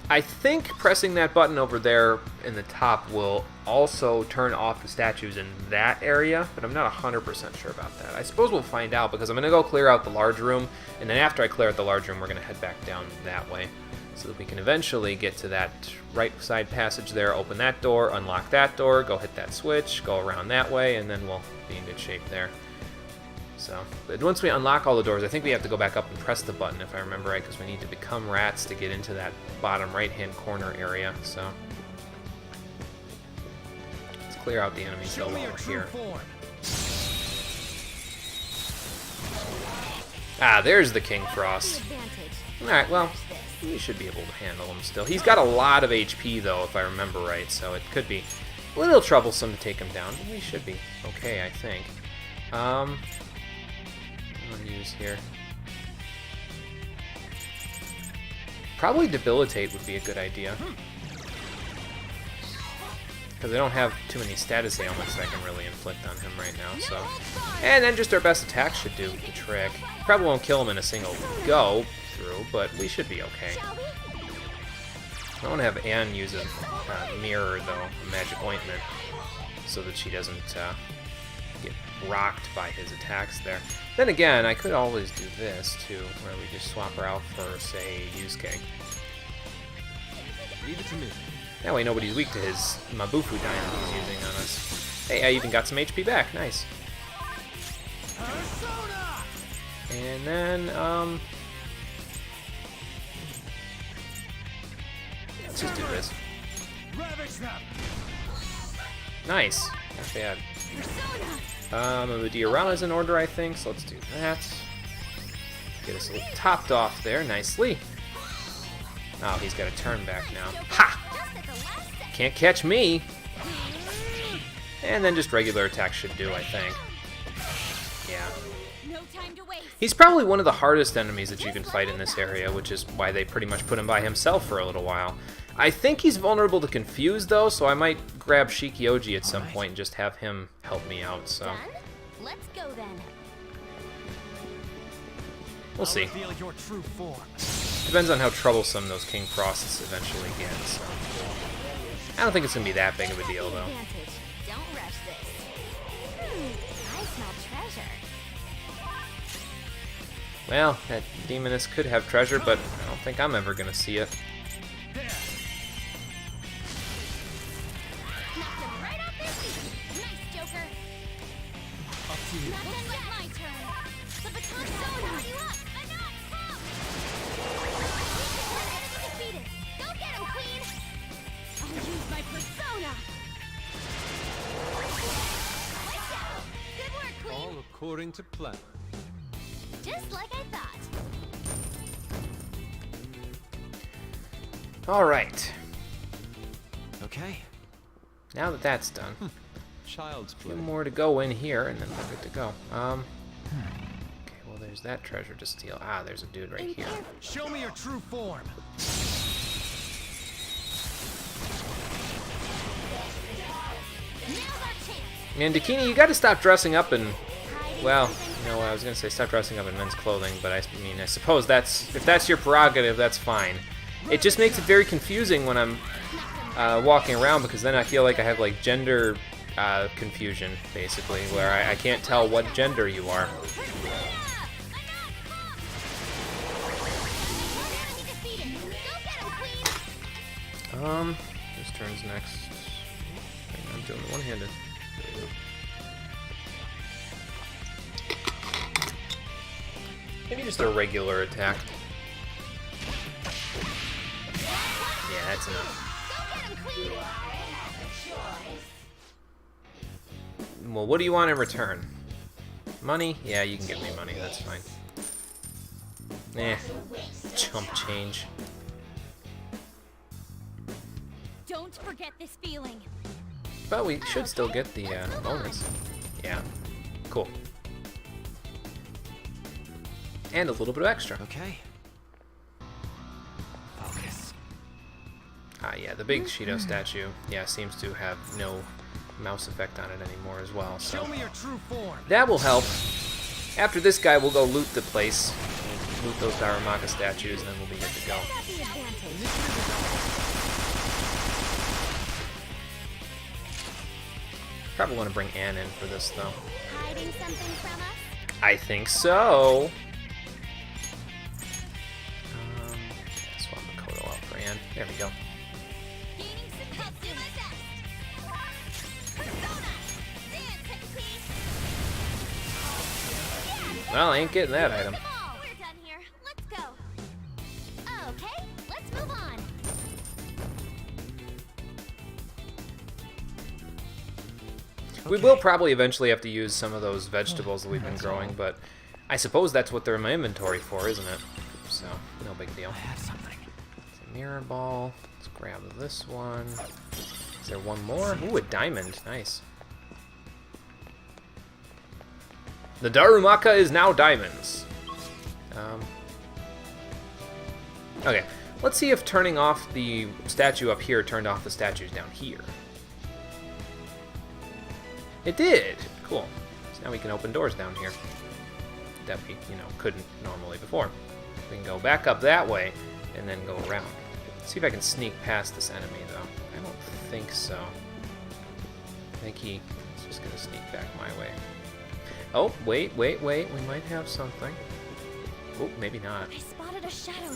A: I think pressing that button over there in the top will also turn off the statues in that area, but I'm not 100% sure about that. I suppose we'll find out because I'm going to go clear out the large room, and then after I clear out the large room, we're going to head back down that way so that we can eventually get to that right side passage there, open that door, unlock that door, go hit that switch, go around that way, and then we'll be in good shape there. So, but once we unlock all the doors, I think we have to go back up and press the button, if I remember right, because we need to become rats to get into that bottom right-hand corner area, so. Let's clear out the enemies though while we're here. Ah, there's the King Frost. Alright, well, we should be able to handle him still. He's got a lot of HP though, if I remember right, so it could be a little troublesome to take him down, but we should be okay, I think. Use here. Probably Debilitate would be a good idea. Because I don't have too many status ailments that I can really inflict on him right now, so. And then just our best attack should do the trick. Probably won't kill him in a single go through, but we should be okay. I want to have Anne use a mirror, though, a magic ointment, so that she doesn't get rocked by his attacks there. Then again, I could always do this too, where we just swap her out for, say, Yusuke.
C: Leave it to me.
A: That way nobody's weak to his Mabufu Diamond he's using on us. Hey, I even got some HP back. Nice. And then, let's just do this. Nice. Not bad. The diorama's in order, I think, so let's do that. Get us a little topped off there, nicely. Oh, he's got a turn back now. Ha! Can't catch me! And then just regular attacks should do, I think. Yeah.
E: No time to waste.
A: He's probably one of the hardest enemies that you can fight in this area, which is why they pretty much put him by himself for a little while. I think he's vulnerable to Confuse, though, so I might grab Shikioji at some point and just have him help me out, so...
E: Done? Let's go then.
A: We'll see.
F: Reveal your true form.
A: Depends on how troublesome those King Frosts eventually get, so... I don't think it's gonna be that big of a deal, though.
E: Advantage. Don't rush this. I smell treasure.
A: Well, that Demoness could have treasure, but I don't think I'm ever gonna see it.
E: Knocked him right off their feet. Nice, Joker.
F: Up to you.
E: Not done yet. My turn. The baton zone you up. Enough. Defeated. Go get him, Queen. I'll use my persona. Nice job. Good work, Queen.
F: All according to plan.
E: Just like I thought.
A: Alright.
C: Okay.
A: Now that that's done,
F: Child's
A: a
F: play.
A: few more to go in here, and then we're good to go. Okay, well, there's that treasure to steal. Ah, there's a dude right here.
F: Show me your true form.
E: Now's our chance.
A: Man, Dakini, you gotta stop dressing up in... Well, you know, I was gonna say stop dressing up in men's clothing, but I mean, I suppose that's... If that's your prerogative, that's fine. It just makes it very confusing when I'm walking around, because then I feel like I have, like, gender confusion, basically, where I can't tell what gender you are. Whose turn's next? I'm doing it one-handed. Maybe just a regular attack. Yeah, that's enough. Well, what do you want in return? Money? Yeah, you can give me money, that's fine. Eh, chump change.
E: Don't forget this feeling.
A: But we should still get the bonus. Yeah, cool. And a little bit of extra.
C: Okay. Focus.
A: Ah, yeah, the big Shido statue, yeah, seems to have no mouse effect on it anymore as well, so...
F: Show me your true form.
A: That will help. After this guy, we'll go loot the place. We'll loot those Darumaka statues, and then we'll be good to go.
E: Got the advantage.
A: Probably want to bring Anne in for this, though.
E: Hiding something from us?
A: I think so. Swap Makoto out for Anne. There we go.
E: Gaining some help to my best. Persona! Dance, Queen!
A: Well, I ain't getting that item.
E: Come on, we're done here. Let's go. Okay, let's move on.
A: We will probably eventually have to use some of those vegetables that we've been growing, but I suppose that's what they're in my inventory for, isn't it? So, no big deal.
C: I have something.
A: It's a mirror ball. Let's grab this one. Is there one more? Ooh, a diamond. Nice. The Darumaka is now diamonds. Okay, let's see if turning off the statue up here turned off the statues down here. It did! Cool. So now we can open doors down here that we, couldn't normally before. We can go back up that way and then go around. Let's see if I can sneak past this enemy, though. I don't think so. I think he's just gonna sneak back my way. Oh, wait. We might have something. Oh, maybe not.
E: I spotted a shadow.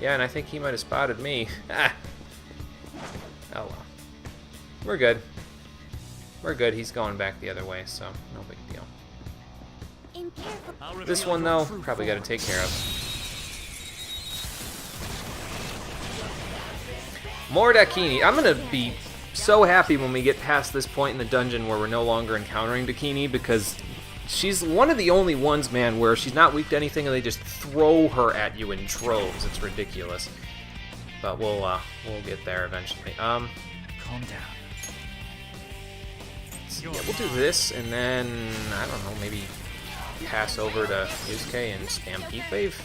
A: Yeah, and I think he might have spotted me. Ah! Oh well. We're good. We're good. He's going back the other way, so no big deal.
E: In careful.
F: I'll reveal
A: This one,
F: your
A: though,
F: true
A: probably got to
F: form.
A: take care of. More Dakini. I'm going to be so happy when we get past this point in the dungeon where we're no longer encountering Dakini, because she's one of the only ones, man, where she's not weak to anything and they just throw her at you in droves. It's ridiculous. But we'll get there eventually.
C: Calm down.
A: So, yeah, we'll do this, and then, I don't know, maybe pass over to Yusuke and spam Heat Wave?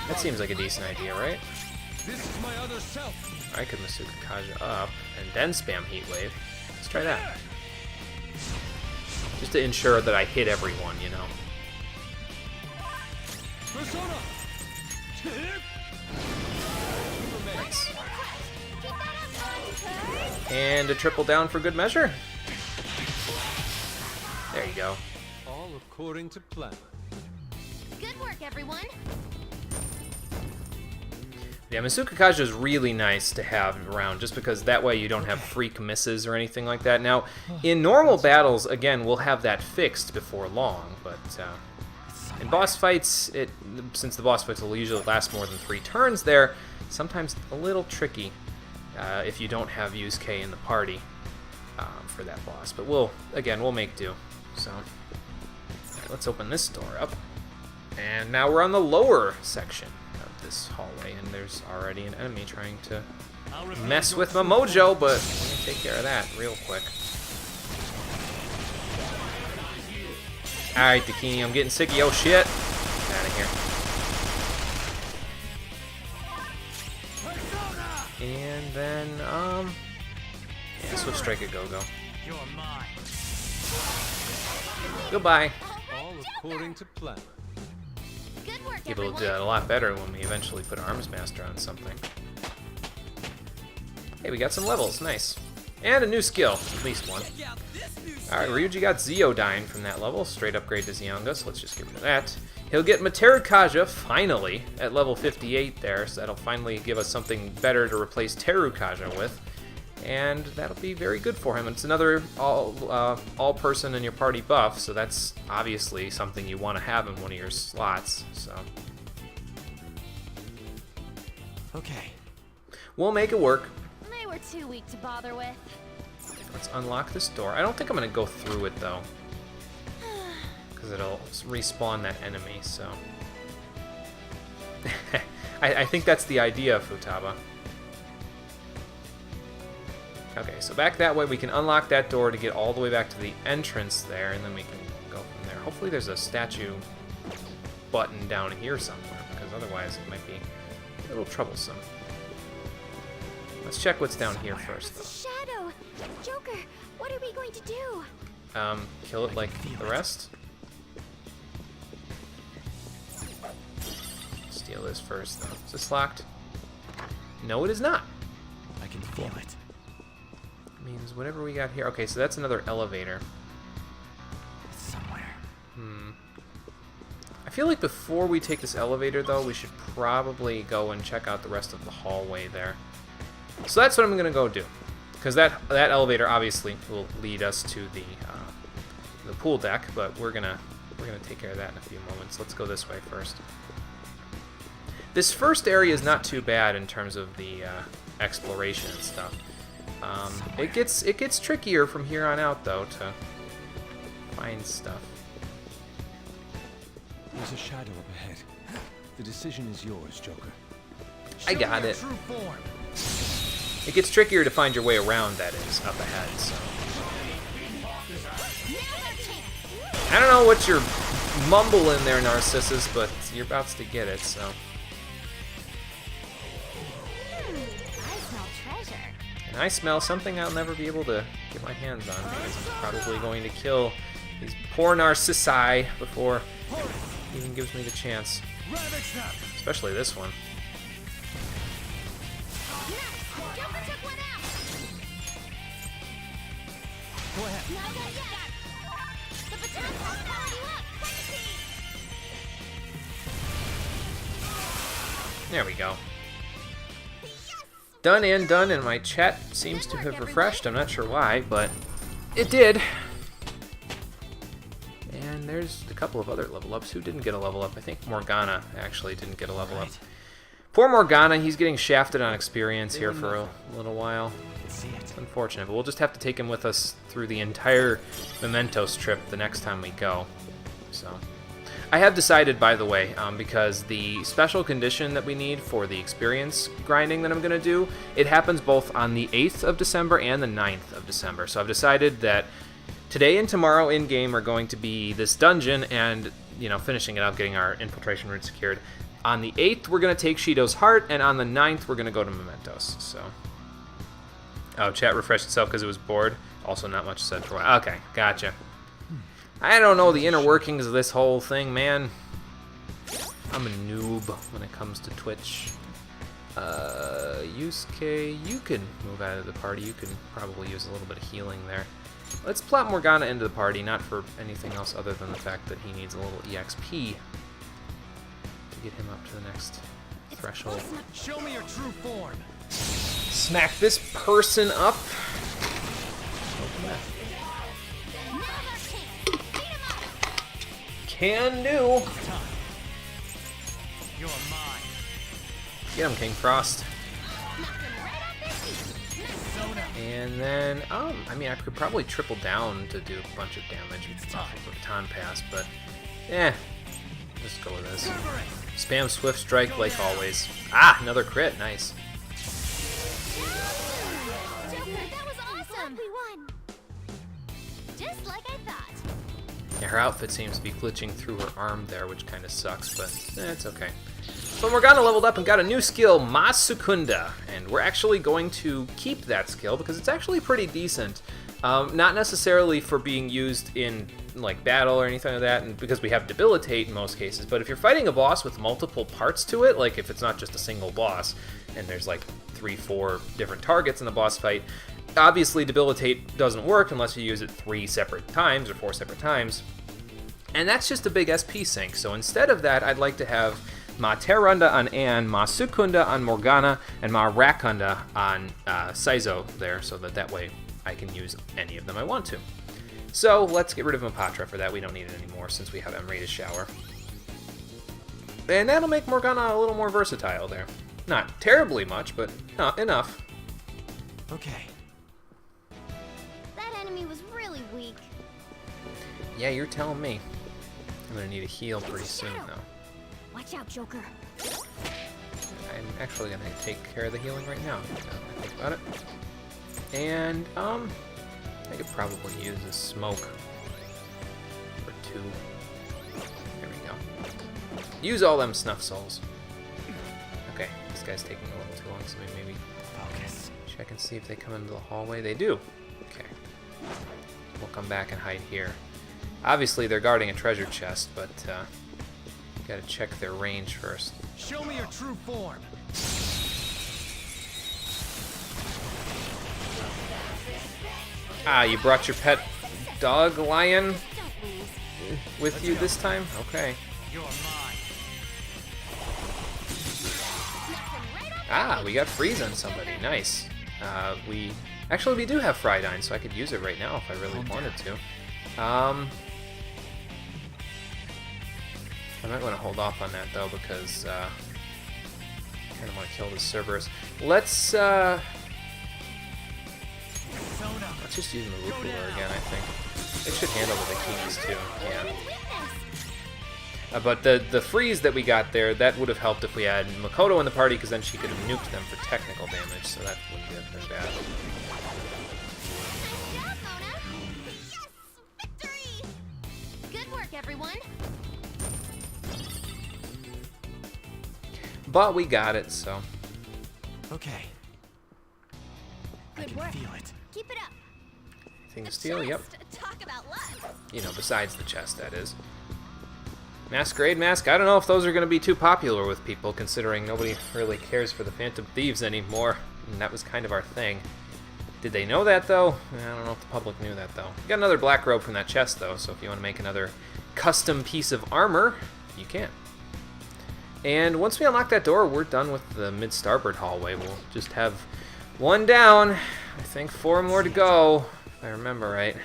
A: That seems like a decent idea, right?
F: This is my other self.
A: I could Masuka Kaja up, and then spam Heat Wave. Let's try that. Just to ensure that I hit everyone, you know.
F: Persona.
A: Nice. And a triple down for good measure. There you go.
F: All according to plan.
E: Good work, everyone.
A: Yeah, Masuka Kaja is really nice to have around, just because that way you don't have freak misses or anything like that. Now, in normal battles, again, we'll have that fixed before long, but in boss fights, since the boss fights will usually last more than 3 turns there, sometimes a little tricky if you don't have Yusuke in the party for that boss. But we'll make do. So, alright, let's open this door up. And now we're on the lower section of this hallway, and there's already an enemy trying to mess with my mojo, but we're gonna take care of that real quick. Alright, Dakini, I'm getting sick of your shit. Get out of here. And then, yeah, Swift Strike at Go-Go.
F: You're mine.
A: Goodbye.
F: All according to plan.
E: Good work,
A: Able to
E: everyone.
A: do that a lot better when we eventually put Arms Master on something. Hey, we got some levels, nice. And a new skill, at least one. Alright, Ryuji got Zeodyne from that level, straight upgrade to Zeonga, so let's just get rid of that. He'll get Materu Kaja, finally, at level 58 there, so that'll finally give us something better to replace Teru Kaja with. And that'll be very good for him. It's another all person in your party buff, so that's obviously something you want to have in one of your slots, so.
C: Okay.
A: We'll make it work.
E: They were too weak to bother with.
A: Let's unlock this door. I don't think I'm going to go through it, though, because it'll respawn that enemy, so. I think that's the idea, Futaba. Okay, so back that way, we can unlock that door to get all the way back to the entrance there, and then we can go from there. Hopefully there's a statue button down here somewhere, because otherwise it might be a little troublesome. Let's check what's down here first, though.
E: Shadow! Joker, what are we going to do?
A: Kill it like the rest. Steal this first, though. Is this locked? No, it is not.
C: I can feel it.
A: Means whatever we got here. Okay, so that's another elevator.
C: It's somewhere.
A: I feel like before we take this elevator, though, we should probably go and check out the rest of the hallway there. So that's what I'm gonna go do, because that elevator obviously will lead us to the pool deck, but we're gonna take care of that in a few moments. Let's go this way first. This first area is not too bad in terms of the exploration and stuff. It gets trickier from here on out, though, to find stuff.
H: There's a shadow up ahead. The decision is yours, Joker.
A: I got it.
F: True form.
A: It gets trickier to find your way around, that is, up ahead, so. I don't know what you're mumbling there, Narcissus, but you're about to get it, so.
E: I smell treasure.
A: And I smell something I'll never be able to get my hands on, because I'm probably going to kill these poor Narcissi before it even gives me the chance. Especially this one.
E: Joker took one out.
F: Go ahead.
E: Not yet. The baton's powering you up. Quick speed.
A: There we go. Done and done, and my chat seems to have refreshed. I'm not sure why, but it did. And there's a couple of other level ups. Who didn't get a level up? I think Morgana actually didn't get a level up. Poor Morgana, he's getting shafted on experience here for a little while.
C: See it.
A: It's unfortunate, but we'll just have to take him with us through the entire Mementos trip the next time we go. So, I have decided, by the way, because the special condition that we need for the experience grinding that I'm going to do, it happens both on the 8th of December and the 9th of December. So I've decided that today and tomorrow in-game are going to be this dungeon and, you know, finishing it up, getting our infiltration route secured. On the 8th, we're going to take Shido's heart, and on the 9th, we're going to go to Mementos. So, oh, chat refreshed itself because it was bored. Also, not much said for a while. Okay, gotcha. I don't know the inner workings of this whole thing, man. I'm a noob when it comes to Twitch. Yusuke, you can move out of the party. You can probably use a little bit of healing there. Let's plot Morgana into the party, not for anything else other than the fact that he needs a little EXP to get him up to the next threshold.
C: Show me your true form.
A: Smack this person up. Can do.
C: You're mine.
A: Get him, King Frost. And then, I mean, I could probably triple down to do a bunch of damage off of Baton Pass, but, just go with this. Spam Swift Strike like always. Ah, another crit, nice.
E: Joker, that was awesome! We won! Just like I thought.
A: Yeah, her outfit seems to be glitching through her arm there, which kind of sucks, but it's okay. So Morgana leveled up and got a new skill, Masukunda, and we're actually going to keep that skill because it's actually pretty decent. Not necessarily for being used in like battle or anything like that, and because we have Debilitate in most cases, but if you're fighting a boss with multiple parts to it, like if it's not just a single boss, and there's like 3-4 different targets in the boss fight, obviously Debilitate doesn't work unless you use it 3 separate times or 4 separate times, and that's just a big SP sink. So instead of that, I'd like to have Ma Terunda on Anne, Ma Sukunda on Morgana, and Ma Rakunda on Saizo there, so that way I can use any of them I want to. So let's get rid of Mapatra for that. We don't need it anymore since we have Emrita's Shower. And that'll make Morgana a little more versatile there. Not terribly much, but enough.
C: Okay.
E: That enemy was really weak.
A: Yeah, you're telling me. I'm gonna need a heal pretty soon, though.
E: Watch out, Joker.
A: I'm actually gonna take care of the healing right now. Now that I think about it. And I could probably use a smoke or 2. There we go. Use all them snuff souls. Okay, this guy's taking a little too long, so maybe
C: Focus.
A: check and see if they come into the hallway. They do. Okay. We'll come back and hide here. Obviously, they're guarding a treasure chest, but gotta check their range first.
C: Show me your true form.
A: Ah, you brought your pet dog lion
E: Don't lose.
A: with you this time? Okay.
C: You're mine.
A: Ah, we got freeze on somebody. Nice. We do have Fridine, so I could use it right now if I really wanted to. I might want to hold off on that though because I kind of want to kill this Cerberus. Let's just use Marupula again. I think it should handle the Bikinis too. Yeah. But the freeze that we got there, that would have helped if we had Makoto in the party, because then she could have nuked them for technical damage, so that wouldn't have been bad.
E: Good job, Mona. Yes! Victory! Good work, everyone.
A: But we got it, so.
C: Okay. I
E: Good
C: can
E: work.
C: feel it.
E: Keep it up.
A: Anything to steal? Yep.
E: Talk about luck.
A: You know, besides the chest, that is. Masquerade Mask, I don't know if those are going to be too popular with people, considering nobody really cares for the Phantom Thieves anymore, and that was kind of our thing. Did they know that, though? I don't know if the public knew that, though. Got another black robe from that chest, though, so if you want to make another custom piece of armor, you can. And once we unlock that door, we're done with the mid-starboard hallway. We'll just have one down. I think 4 more to go, if I remember right.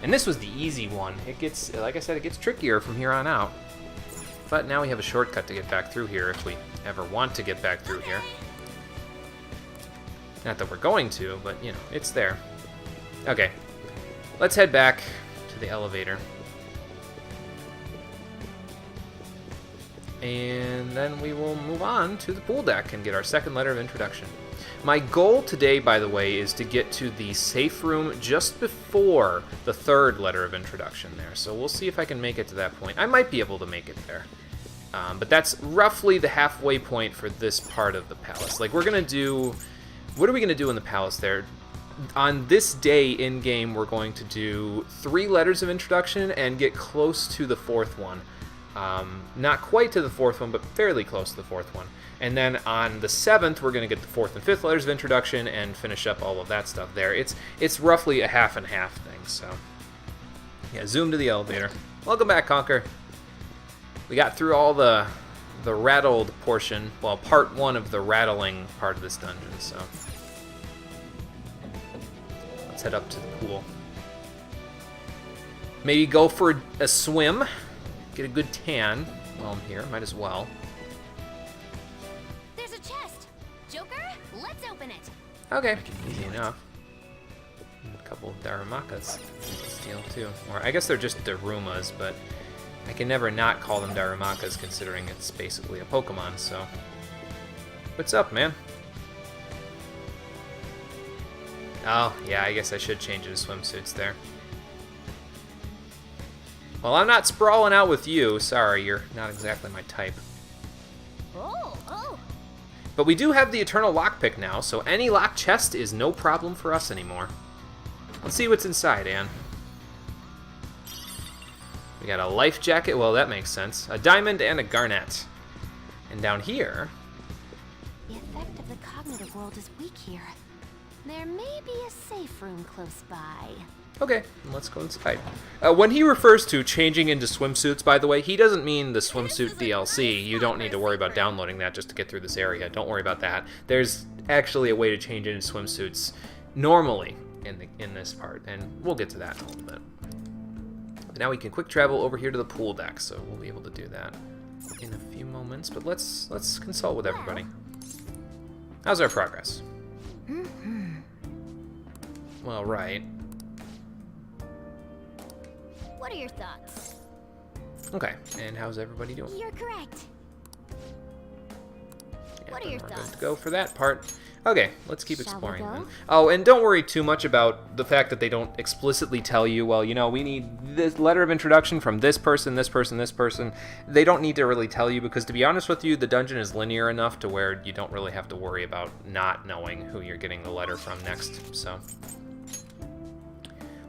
A: And this was the easy one. It gets, like I said, it gets trickier from here on out. But now we have a shortcut to get back through here if we ever want to get back through here. Not that we're going to, but, you know, it's there. Okay. let's head back to the elevator. And then we will move on to the pool deck and get our second letter of introduction. My goal today, by the way, is to get to the safe room just before the third letter of introduction there. So we'll see if I can make it to that point. I might be able to make it there. But that's roughly the halfway point for this part of the palace. Like, we're going to do... What are we going to do in the palace there? On this day in-game, we're going to do 3 letters of introduction and get close to the 4th one. Not quite to the 4th one, but fairly close to the 4th one. And then on the 7th, we're going to get the 4th and 5th letters of introduction and finish up all of that stuff there. It's roughly a half and half thing, so... Yeah, zoom to the elevator. Welcome back, Conker. We got through all the rattled portion, well, part 1 of the rattling part of this dungeon, so... Let's head up to the pool. Maybe go for a swim. Get a good tan while I'm here. Might as well.
E: There's a chest. Joker, let's open it.
A: Okay, easy enough. A couple of Darumakas to steal too. Or I guess they're just Darumas, but I can never not call them Darumakas considering it's basically a Pokemon, so... What's up, man? Oh, yeah, I guess I should change it to swimsuits there. Well, I'm not sprawling out with you. Sorry, you're not exactly my type.
E: Oh.
A: But we do have the Eternal Lockpick now, so any locked chest is no problem for us anymore. Let's see what's inside, Anne. We got a life jacket. Well, that makes sense. A diamond and a garnet. And down here...
E: The effect of the cognitive world is weak here. There may be a safe room close by.
A: Okay, let's go inside. When he refers to changing into swimsuits, by the way, he doesn't mean the swimsuit DLC. You don't need to worry about downloading that just to get through this area. Don't worry about that. There's actually a way to change into swimsuits normally in this part, and we'll get to that in a little bit. But now we can quick travel over here to the pool deck, so we'll be able to do that in a few moments. But let's consult with everybody. How's our progress? Well, right.
E: What are your thoughts?
A: Okay, and how's everybody doing?
E: You're correct.
A: Yeah,
E: What are your
A: we're good
E: thoughts?
A: to go for that part. Okay, let's keep
E: Shall we
A: exploring
E: go?
A: then. Oh, and don't worry too much about the fact that they don't explicitly tell you, well, you know, we need this letter of introduction from this person, this person, this person. They don't need to really tell you because, to be honest with you, the dungeon is linear enough to where you don't really have to worry about not knowing who you're getting the letter from next, so...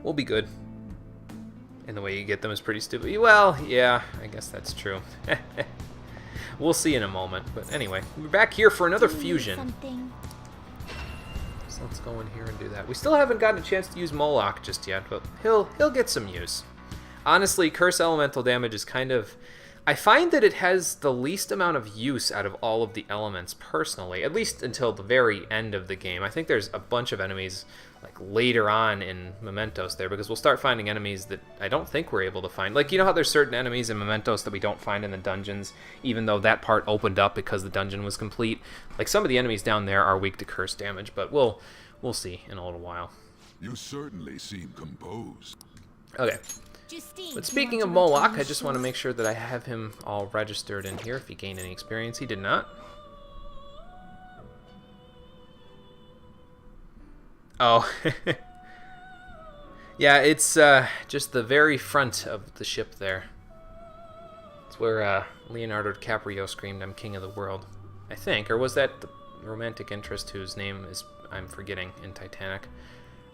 A: We'll be good. And the way you get them is pretty stupid. Well, yeah, I guess that's true. We'll see in a moment. But anyway, we're back here for another fusion.
E: Something.
A: So let's go in here and do that. We still haven't gotten a chance to use Moloch just yet, but he'll get some use. Honestly, Curse Elemental damage is kind of... I find that it has the least amount of use out of all of the elements, personally, at least until the very end of the game. I think there's a bunch of enemies like later on in Mementos there, because we'll start finding enemies that I don't think we're able to find. Like, you know how there's certain enemies in Mementos that we don't find in the dungeons, even though that part opened up because the dungeon was complete? Like, some of the enemies down there are weak to curse damage, but we'll see in a little while.
B: You certainly seem composed.
A: Okay.
E: Justine,
A: But
E: do you
A: speaking of
E: want to return
A: Moloch,
E: the
A: I just want to
E: shoes?
A: make sure that I have him all registered in here if he gained any experience. He did not. Oh. Yeah, it's just the very front of the ship there. It's where Leonardo DiCaprio screamed, "I'm king of the world," I think. Or was that the romantic interest whose name I'm forgetting in Titanic?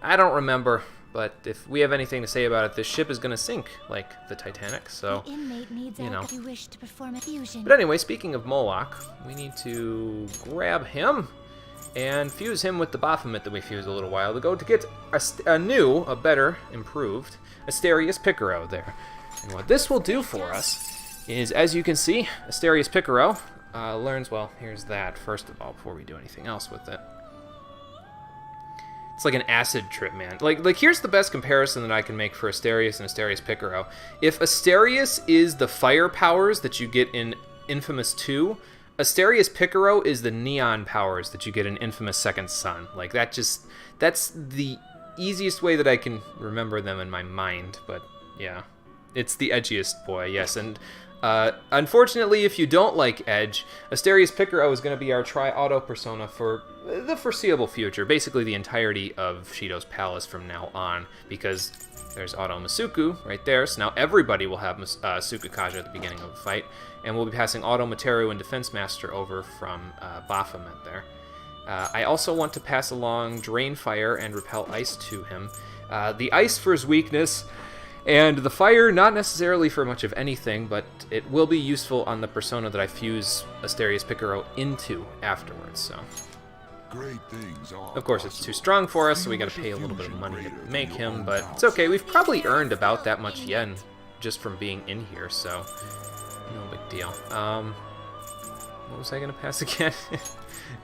A: I don't remember. But if we have anything to say about it, this ship is going to sink like the Titanic, so,
E: The inmate needs
A: you know.
E: you wish to perform a fusion.
A: But anyway, speaking of Moloch, we need to grab him and fuse him with the Baphomet that we fused a little while ago to get a better, improved Asterius Picaro there. And what this will do for us is, as you can see, Asterius Picaro learns, well, here's that, first of all, before we do anything else with it. It's like an acid trip, man. Like here's the best comparison that I can make for Asterius and Asterius Picaro. If Asterius is the fire powers that you get in Infamous 2, Asterius Picaro is the neon powers that you get in Infamous Second Son. Like, that's the easiest way that I can remember them in my mind, but yeah. It's the edgiest boy, yes, and unfortunately, if you don't like Edge, Asterius Picaro is going to be our Tri-Auto persona for the foreseeable future, basically the entirety of Shido's Palace from now on, because there's Auto Masuku right there, so now everybody will have Sukukaja at the beginning of the fight, and we'll be passing Auto Materu and Defense Master over from Baphomet there. I also want to pass along Drain Fire and Repel Ice to him. The Ice for his weakness, and the Fire not necessarily for much of anything, but it will be useful on the persona that I fuse Asterius Picaro into afterwards, so...
I: Great things are
A: Of course, it's too strong for us, so we gotta pay a little bit of money to make him, but it's okay. We've probably earned about that much yen just from being in here, so no big deal. What was I gonna pass again?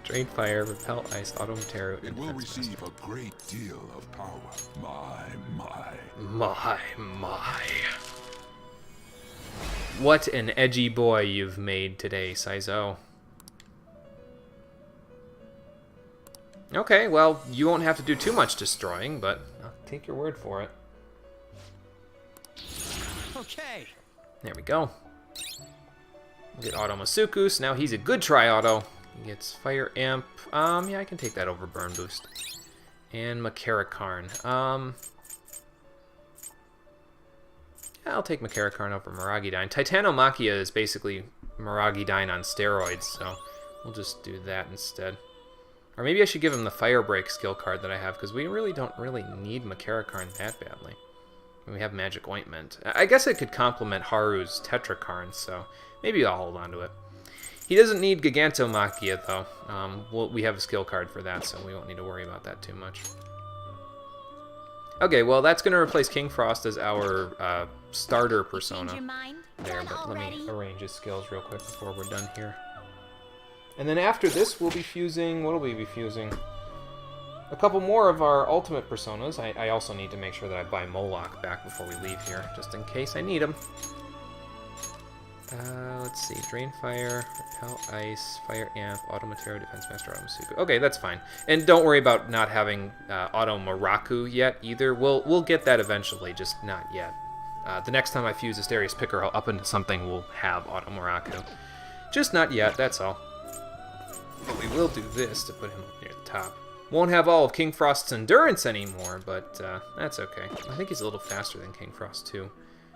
A: Drain Fire, Repel Ice, Auto Materu,
I: It
A: and
I: will
A: Defense
I: receive
A: Master.
I: a great deal of power. My.
A: My. What an edgy boy you've made today, Saizo. Okay, well, you won't have to do too much destroying, but I'll take your word for it.
C: Okay.
A: There we go. We'll get Auto Masuku, so now he's a good Tri-Auto. He gets Fire Amp. Yeah, I can take that over Burn Boost. And Makarakarn. Yeah, I'll take Makarakarn over Miragidyne. Titanomachia is basically Miragidyne on steroids, so we'll just do that instead. Or maybe I should give him the Fire Break skill card that I have, because we really don't need Makarakarn that badly. We have Magic Ointment. I guess it could complement Haru's Tetrakarn, so maybe I'll hold on to it. He doesn't need Gigantomachia, though. We have a skill card for that, so we won't need to worry about that too much. Okay, well, that's going to replace King Frost as our starter persona there, but let me arrange his skills real quick before we're done here. And then after this, we'll be fusing... What will we be fusing? A couple more of our ultimate personas. I also need to make sure that I buy Moloch back before we leave here, just in case I need him. Let's see. Drain Fire, Repel Ice, Fire Amp, Auto Materu, Defense Master, Auto Masuku. Okay, that's fine. And don't worry about not having Auto Muraku yet, either. We'll get that eventually, just not yet. The next time I fuse Asterius Picaro up into something, we'll have Auto Muraku. Just not yet, that's all. But we will do this to put him up near the top. Won't have all of King Frost's endurance anymore, but that's okay. I think he's a little faster than King Frost, too.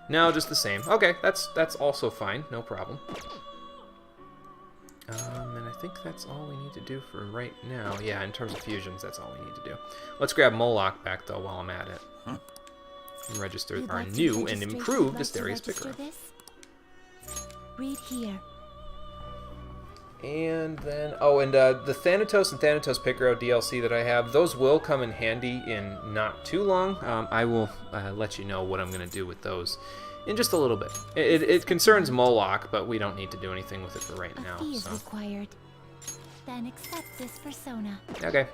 A: No, just the same. Okay, that's also fine. No problem. And I think that's all we need to do for right now. Yeah, in terms of fusions, that's all we need to do. Let's grab Moloch back, though, while I'm at it. And register our new and improved Asterius Picaro.
E: Read here.
A: And then, the Thanatos and Thanatos Picaro DLC that I have, those will come in handy in not too long. I will let you know what I'm going to do with those in just a little bit. It concerns Moloch, but we don't need to do anything with it for right now.
E: A fee is
A: So.
E: required. Then accept this persona.
A: Okay.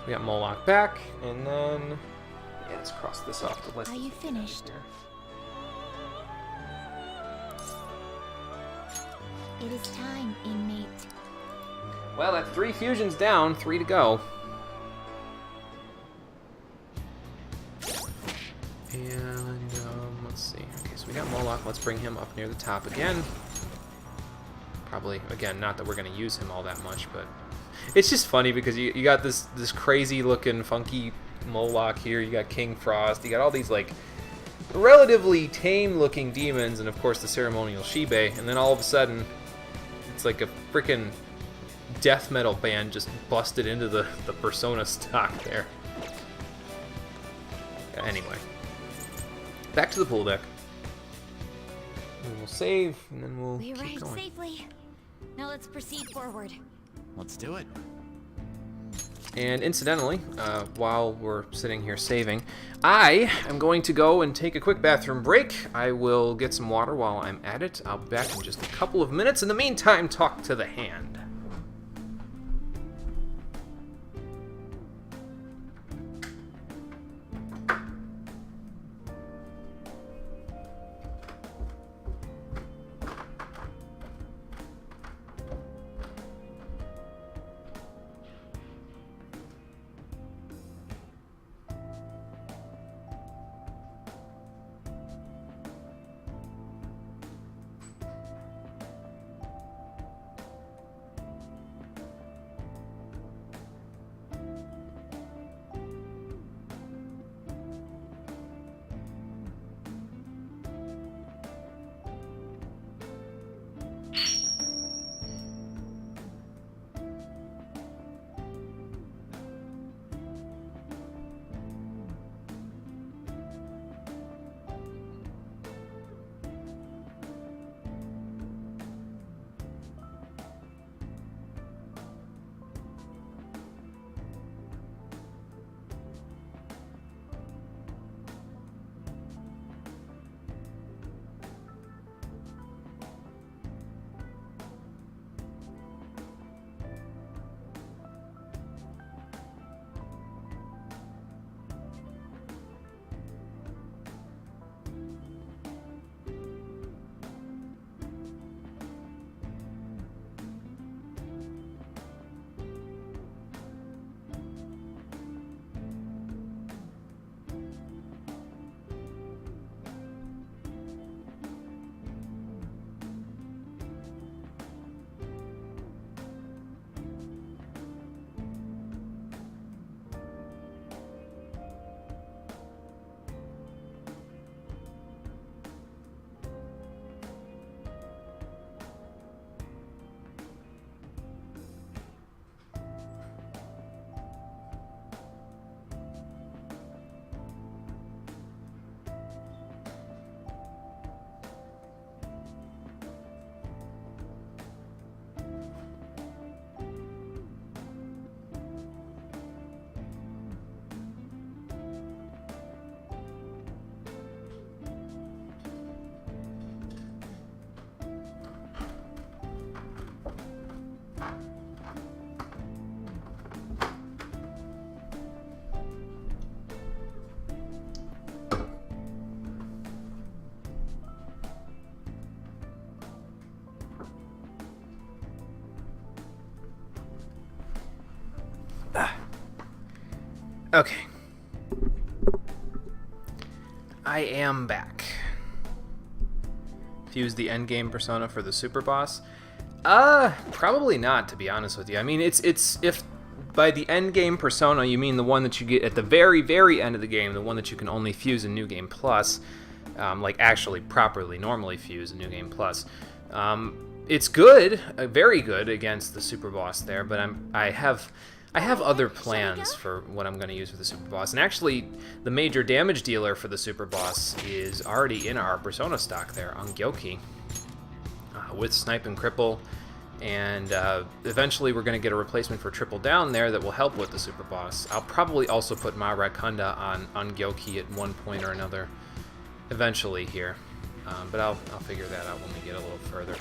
A: We got Moloch back, and then... Yeah, let's cross this off the list.
E: Are you finished? It is time, inmate.
A: Well, that's 3 fusions down, 3 to go. And, let's see. Okay, so we got Moloch. Let's bring him up near the top again. Probably, again, not that we're going to use him all that much, but... It's just funny because you got this crazy-looking, funky Moloch here. You got King Frost. You got all these, like, relatively tame-looking demons, and, of course, the ceremonial Shibe. And then all of a sudden... It's like a freaking death metal band just busted into the Persona stock there. Anyway. Back to the pool deck. And we'll save, and then we'll
D: We
A: keep
D: arrived
A: going.
D: safely. Now let's proceed forward.
C: Let's do it.
A: And incidentally, while we're sitting here saving, I am going to go and take a quick bathroom break. I will get some water while I'm at it. I'll be back in just a couple of minutes. In the meantime, talk to the hand. Okay. I am back. Fuse the endgame persona for the super boss? Probably not, to be honest with you. I mean, it's if by the endgame persona you mean the one that you get at the very, very end of the game, the one that you can only fuse in New Game Plus, like actually properly, normally fuse in New Game Plus. It's good, very good against the super boss there, but I have other plans for what I'm going to use for the super boss. And actually, the major damage dealer for the super boss is already in our persona stock there, Ungyoki, with Snipe and Cripple. And eventually we're going to get a replacement for Triple Down there that will help with the super boss. I'll probably also put Ma Rakunda on Ungyoki at one point or another eventually here. But I'll figure that out when we get a little further.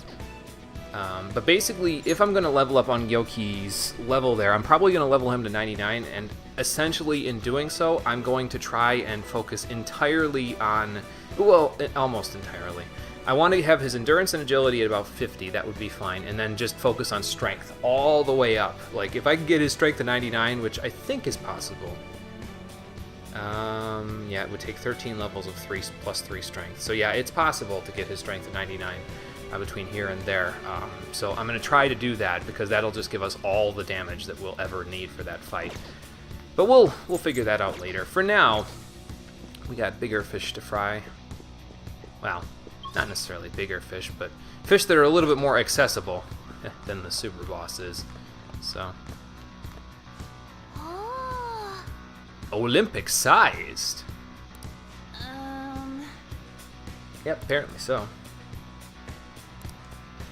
A: But basically, if I'm going to level up on Gyoki's level there, I'm probably going to level him to 99, and essentially in doing so, I'm going to try and focus entirely on, well, almost entirely. I want to have his endurance and agility at about 50, that would be fine, and then just focus on strength all the way up. Like, if I can get his strength to 99, which I think is possible, yeah, it would take 13 levels of 3 plus 3 strength. So yeah, it's possible to get his strength to 99. Between here and there. So I'm going to try to do that because that'll just give us all the damage that we'll ever need for that fight. But we'll figure that out later. For now, we got bigger fish to fry. Well, not necessarily bigger fish, but fish that are a little bit more accessible than the super boss is. So.
E: Oh.
A: Olympic-sized. Yep, apparently so.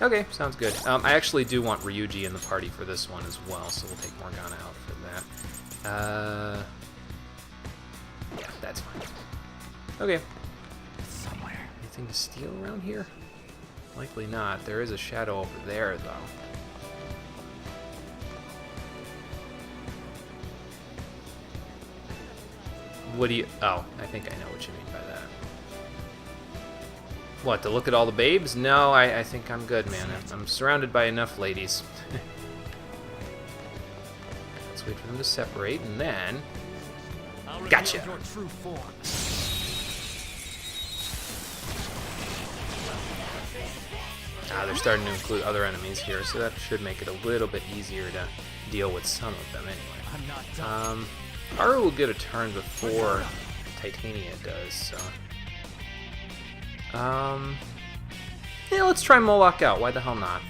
A: Okay, sounds good. I actually do want Ryuji in the party for this one as well, so we'll take Morgana out for that. Yeah, that's fine. Okay. Somewhere. Anything to steal around here? Likely not. There is a shadow over there, though. What do you... Oh, I think I know what you mean by that. What, to look at all the babes? No, I think I'm good, man. I'm surrounded by enough ladies. Let's wait for them to separate, and then... Gotcha! They're starting to include other enemies here, so that should make it a little bit easier to deal with some of them anyway. Haru will get a turn before Titania does, so... Yeah, let's try Moloch out. Why the hell not?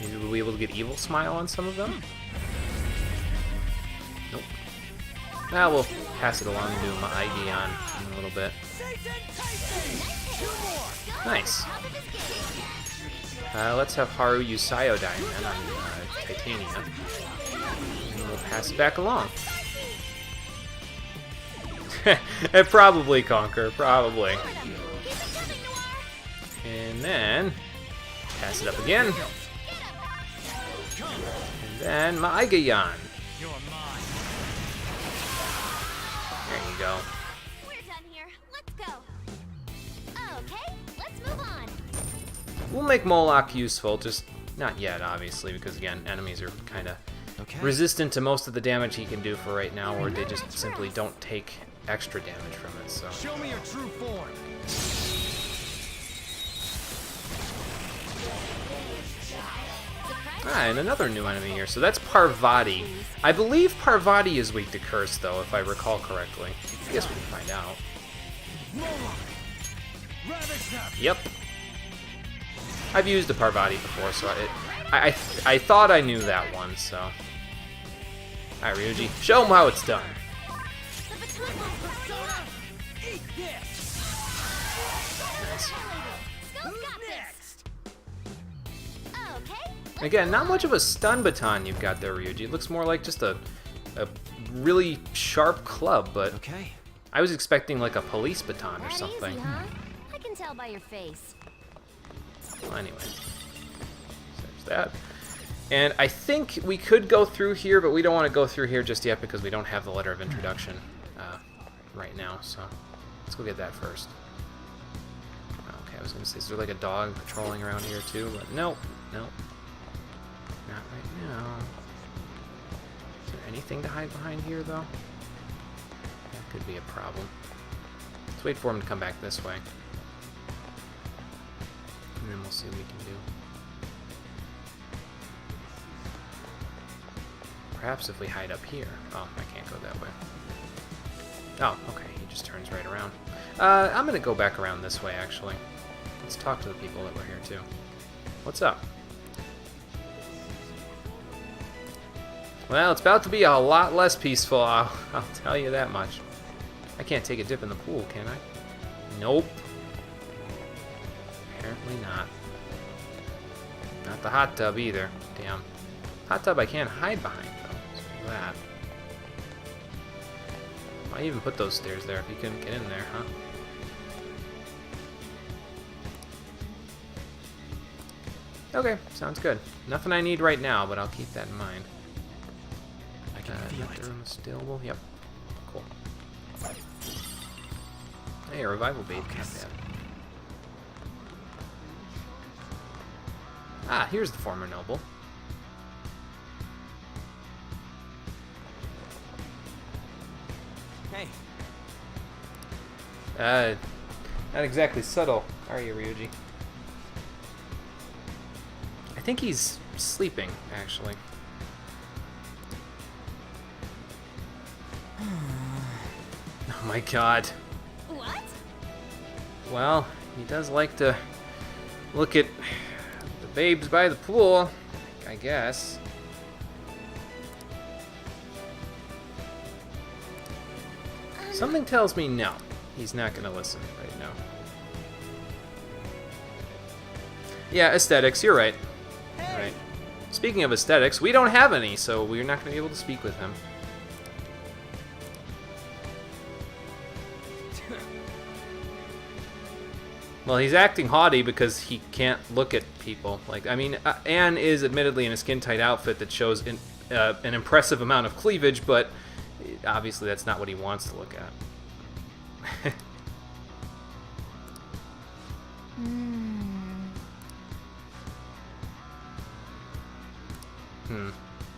A: Maybe we'll be able to get Evil Smile on some of them? Nope. Now we'll pass it along to Maigion in a little bit. Nice. Let's have Haru use Psyodyne then on Titania. And we'll pass it back along. Probably Conquer, probably. And then pass it up again. And then Maigion. There you go.
E: We're done here. Let's go. Okay, let's move on.
A: We'll make Moloch useful, just not yet, obviously, because again, enemies are kind of resistant to most of the damage he can do for right now, or they just simply don't take extra damage from it, so.
C: Show me your true form.
A: And another new enemy here. So that's Parvati. I believe Parvati is weak to Curse, though, if I recall correctly. I guess we can find out. Yep. I've used the Parvati before, so I thought I knew that one, so. Alright, Ryuji. Show them how it's done. Nice. Again, not much of a stun baton you've got there, Ryuji. It looks more like just a really sharp club, but I was expecting like a police baton or something.
E: Easy, huh? I can tell by your face.
A: Well, anyway, there's that. And I think we could go through here, but we don't want to go through here just yet because we don't have the letter of introduction right now, so let's go get that first. Okay, I was going to say, is there like a dog patrolling around here too? But nope, nope. Not right now. Is there anything to hide behind here, though? That could be a problem. Let's wait for him to come back this way. And then we'll see what we can do. Perhaps if we hide up here. Oh, I can't go that way. Oh, okay, he just turns right around. I'm gonna go back around this way, actually. Let's talk to the people that were here, too. What's up? Well, it's about to be a lot less peaceful, I'll tell you that much. I can't take a dip in the pool, can I? Nope. Apparently not. Not the hot tub either. Damn. Hot tub I can't hide behind, though. So that. Why even put those stairs there if you couldn't get in there, huh? Okay, sounds good. Nothing I need right now, but I'll keep that in mind.
C: I can feel it.
A: Room is stillable. Yep. Cool. Hey, a revival bait. Not bad. Ah, here's the former noble.
C: Hey,
A: Not exactly subtle, are you, Ryuji? I think he's sleeping, actually. Oh my god.
E: What?
A: Well, he does like to look at the babes by the pool, I guess. Something tells me no. He's not going to listen right now. Yeah, aesthetics, you're right. Right. Speaking of aesthetics, we don't have any, so we're not going to be able to speak with him. Well, he's acting haughty because he can't look at people. Like, I mean, Anne is admittedly in a skin-tight outfit that shows an impressive amount of cleavage, but obviously that's not what he wants to look at.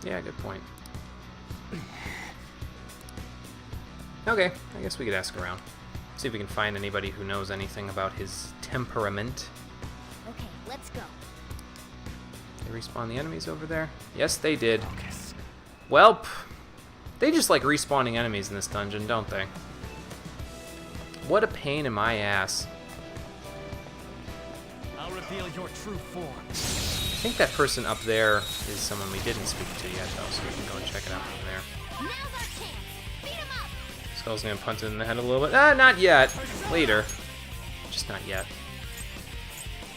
A: Yeah, good point. Okay, I guess we could ask around. See if we can find anybody who knows anything about his temperament.
E: Okay, let's go.
A: They respawn the enemies over there? Yes, they did. Welp. They just like respawning enemies in this dungeon, don't they? What a pain in my ass.
C: I'll reveal your true form.
A: I think that person up there is someone we didn't speak to yet, though, so we can go and check it out from there.
E: Now's our chance. Beat him up.
A: Skull's gonna punt it in the head a little bit. Not yet. Later. Just not yet.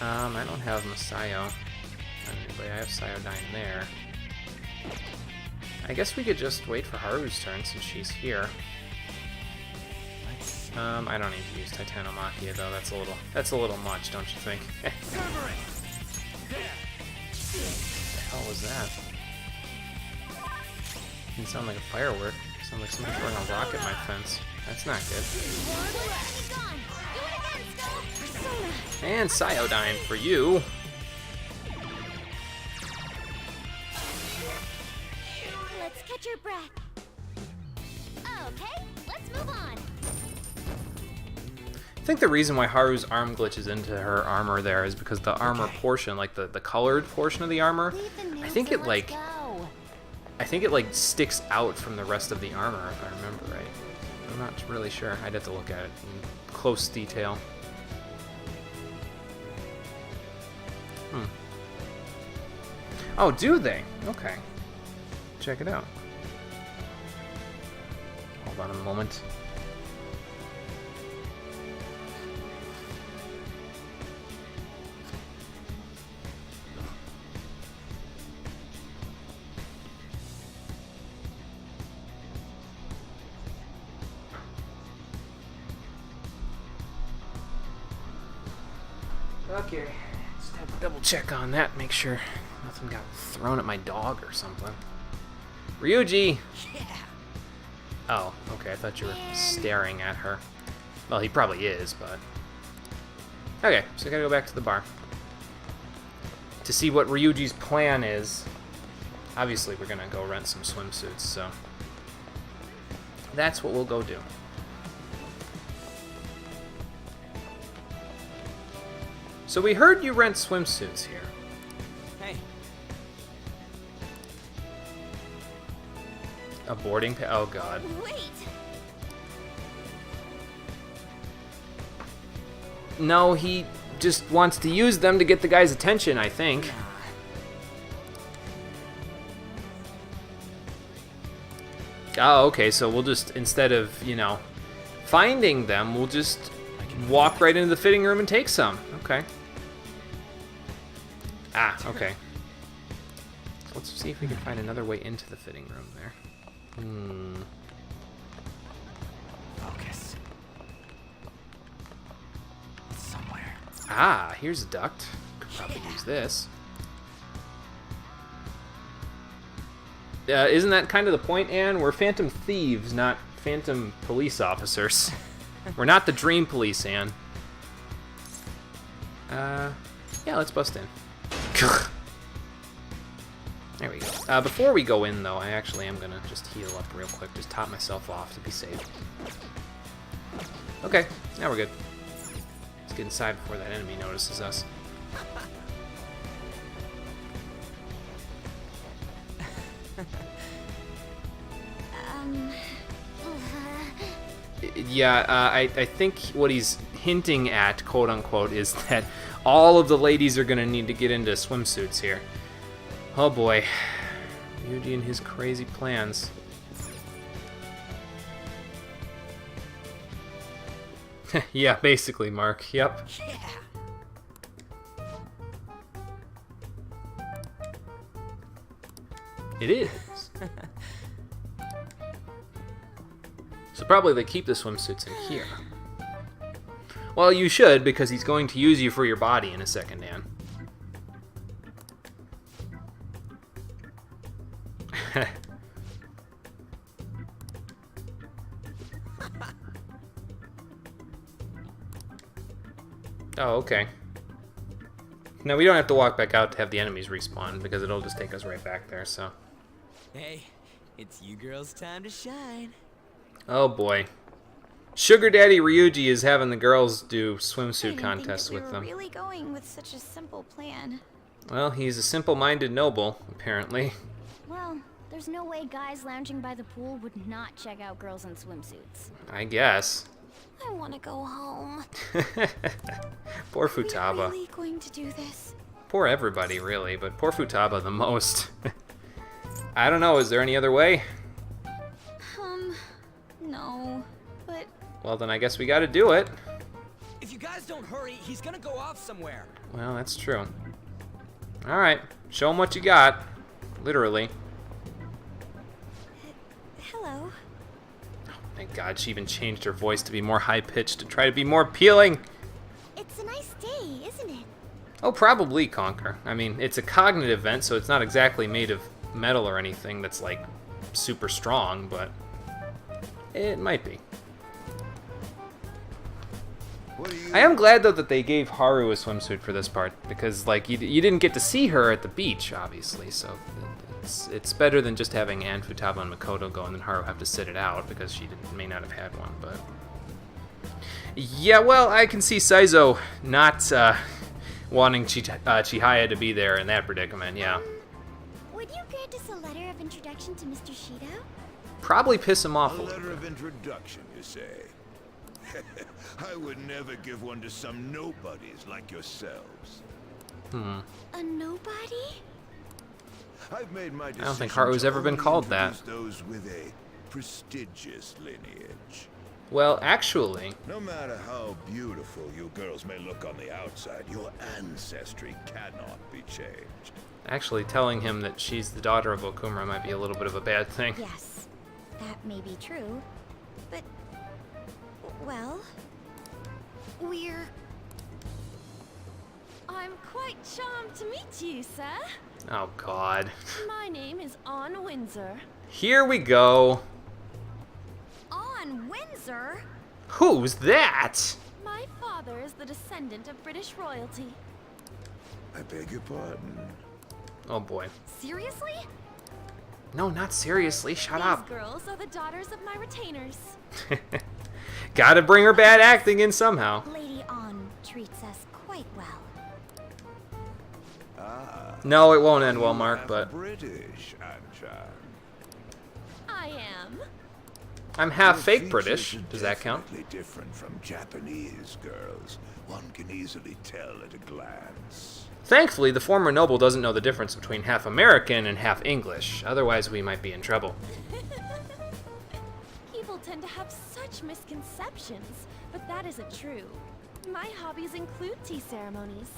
A: I don't have Masayo. Anyway, I have Cyodyne there. I guess we could just wait for Haru's turn since she's here. I don't need to use Titanomachia though. That's a little much, don't you think? What the hell was that? Didn't sound like a firework. It sounded like somebody throwing a rock at my fence. That's not good. And Cyodyne for you.
E: Let's catch your breath. Okay, let's move on.
A: I think the reason why Haru's arm glitches into her armor there is because the armor portion, like the colored portion of the armor, I think it like sticks out from the rest of the armor if I remember right. I'm not really sure. I'd have to look at it in close detail. Oh, do they? Okay. Check it out. Hold on a moment. Okay, just have to double check on that, make sure nothing got thrown at my dog or something. Ryuji!
C: Yeah.
A: Oh, okay, I thought you were staring at her. Well, he probably is, but... Okay, so I gotta go back to the bar. To see what Ryuji's plan is. Obviously, we're gonna go rent some swimsuits, so... that's what we'll go do. So we heard you rent swimsuits here.
C: Hey,
A: A boarding pass? Oh god.
D: Wait!
A: No, he just wants to use them to get the guy's attention, I think. Oh, okay, so we'll just, instead of, you know, finding them, we'll just walk right into the fitting room and take some. Okay. Ah, okay. So let's see if we can find another way into the fitting room there.
C: focus. Somewhere.
A: Ah, here's a duct. Could probably use this. Isn't that kind of the point, Anne? We're phantom thieves, not phantom police officers. We're not the dream police, Anne. Yeah, let's bust in. There we go. Before we go in, though, I actually am gonna just heal up real quick. Just top myself off to be safe. Okay, now we're good. Let's get inside before that enemy notices us. Yeah, I think what he's hinting at, quote unquote, is that all of the ladies are gonna need to get into swimsuits here. Oh boy. Ryuji and his crazy plans. Yeah, basically, Mark. Yep. It is. So probably they keep the swimsuits in here. Well, you should, because he's going to use you for your body in a second, Anne. Oh, okay. Now, we don't have to walk back out to have the enemies respawn, because it'll just take us right back there, so...
C: Hey, it's you girls' time to shine.
A: Oh boy. Sugar Daddy Ryuji is having the girls do swimsuit contests with them.
D: We were really going with such a simple plan.
A: Well, he's a simple-minded noble, apparently.
E: Well, there's no way guys lounging by the pool would not check out girls in swimsuits.
A: I guess.
D: I want to go home.
A: Poor
D: Are we
A: Futaba.
D: really going to do this?
A: Poor everybody, really, but poor Futaba the most. I don't know, is there any other way?
D: No, but...
A: Well, then I guess we gotta do it.
C: If you guys don't hurry, he's gonna go off somewhere.
A: Well, that's true. Alright, show him what you got. Literally.
D: Hello.
A: Thank God, she even changed her voice to be more high-pitched to try to be more appealing.
D: It's a nice day, isn't it?
A: Oh, probably, Conker. I mean, it's a cognitive vent, so it's not exactly made of metal or anything that's, like, super strong, but it might be. I am glad, though, that they gave Haru a swimsuit for this part, because, like, you didn't get to see her at the beach, obviously, so it's better than just having Anne, Futaba, and Makoto go, and then Haru have to sit it out, because she may not have had one, but... Yeah, well, I can see Saizo not wanting Chihaya to be there in that predicament, yeah.
D: Would you grant us a letter of introduction to Mr. Shido?
A: Probably piss him off a
I: A
A: little
I: letter
A: bit.
I: of introduction, you say? I would never give one to some nobodies like yourselves.
D: A nobody?
I: I've made my decision.
A: I don't think Haru's
I: to
A: ever been
I: only
A: called that.
I: introduce those with a prestigious lineage.
A: Well, actually,
I: No matter how beautiful you girls may look on the outside, your ancestry cannot be changed.
A: telling him that she's the daughter of Okumura might be a little bit of a bad thing.
D: Yes, that may be true. But, well, we're...
E: I'm quite charmed to meet you, sir.
A: Oh, God.
E: My name is Anne Windsor.
A: Here we go.
D: On Windsor?
A: Who's that?
E: My father is the descendant of British royalty.
I: I beg your pardon.
A: Oh, boy.
D: Seriously?
A: No, not seriously. Shut up.
E: These girls are the daughters of my retainers.
A: Gotta bring her bad acting in somehow.
D: Lady An treats us quite well.
A: No, it won't end well, Mark, but
I: British, Anchan.
E: I am.
A: I'm half
I: Your
A: fake
I: features
A: British.
I: are
A: Does that count?
I: definitely different from Japanese girls. One can easily tell at a glance.
A: Thankfully, the former noble doesn't know the difference between half American and half English. Otherwise, we might be in trouble.
E: People tend to have such misconceptions, but that isn't true. My hobbies include tea ceremonies.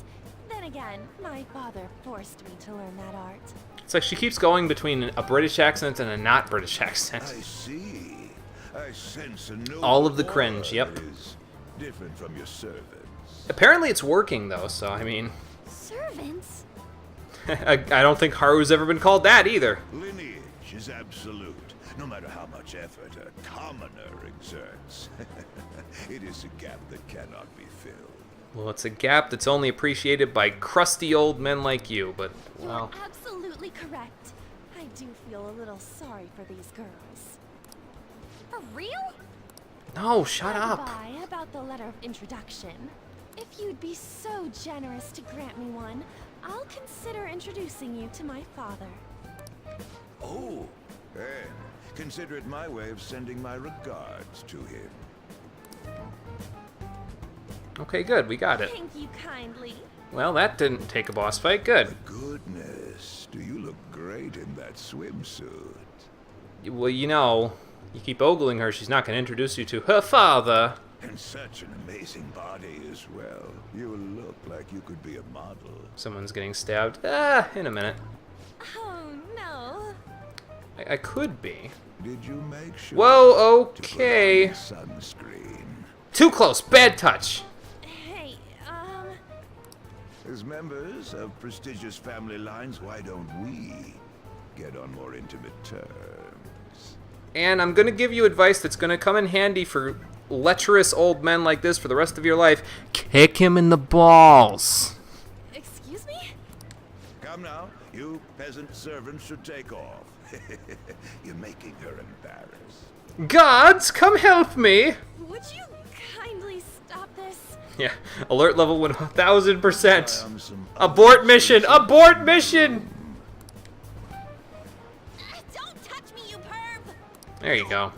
E: Then again, my father forced me to learn that art.
A: It's like she keeps going between a British accent and a not British accent.
I: I see. I sense a noble
A: All of the cringe,
I: aura
A: yep.
I: that is different from your servants.
A: Apparently it's working, though, so, I mean...
E: Servants?
A: I don't think Haru's ever been called that, either.
I: Lineage is absolute, no matter how much effort a commoner exerts. It is a gap that cannot be filled.
A: Well, it's a gap that's only appreciated by crusty old men like you, but, well...
E: You're absolutely correct. I do feel a little sorry for these girls. For real?
A: No, shut up.
E: By about the letter of introduction. If you'd be so generous to grant me one, I'll consider introducing you to my father.
I: Oh, then consider it my way of sending my regards to him.
A: Okay, good, we got it.
E: Thank you kindly.
A: Well, that didn't take a boss fight, good.
I: Goodness, do you look great in that swimsuit?
A: Well, you know, you keep ogling her, she's not going to introduce you to her father.
I: And such an amazing body as well. You look like you could be a model.
A: Someone's getting stabbed. In a minute.
E: Oh no.
A: I could be.
I: Did you make sure?
A: Whoa,
I: to put on
A: okay.
I: Sunscreen.
A: Too close, bad touch.
E: Hey,
I: As members of prestigious family lines, why don't we get on more intimate terms?
A: And I'm going to give you advice that's going to come in handy for lecherous old men like this for the rest of your life. Kick him in the balls.
E: excuse me?
I: Come now, you peasant servants should take off. You're making her embarrassed.
A: Gods, come help me.
E: Would you kindly stop this?
A: Yeah, alert level 1000%.
I: I'm some
A: Abort mission, abort mission.
E: Don't touch me, you perv!
A: There you go.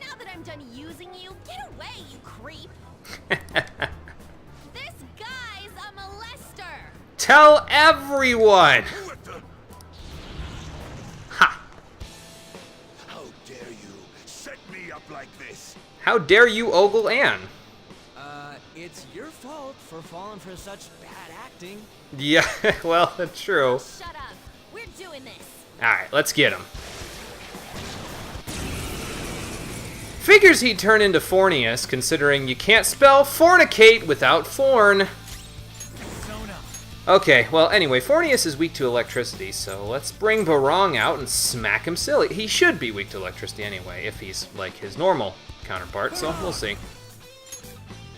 E: Now that I'm done using you, get away, you creep! This guy's a molester!
A: Tell everyone.
I: What the?
A: Ha.
I: How dare you set me up like this?
A: How dare you ogle Anne?
C: It's your fault for falling for such bad acting.
A: Yeah, well, that's true.
E: Shut up! We're doing this!
A: Alright, let's get him. Figures he'd turn into Fornius, considering you can't spell fornicate without forn. Okay, well, anyway, Fornius is weak to electricity, so let's bring Barong out and smack him silly. He should be weak to electricity anyway, if he's like his normal counterpart, so we'll see.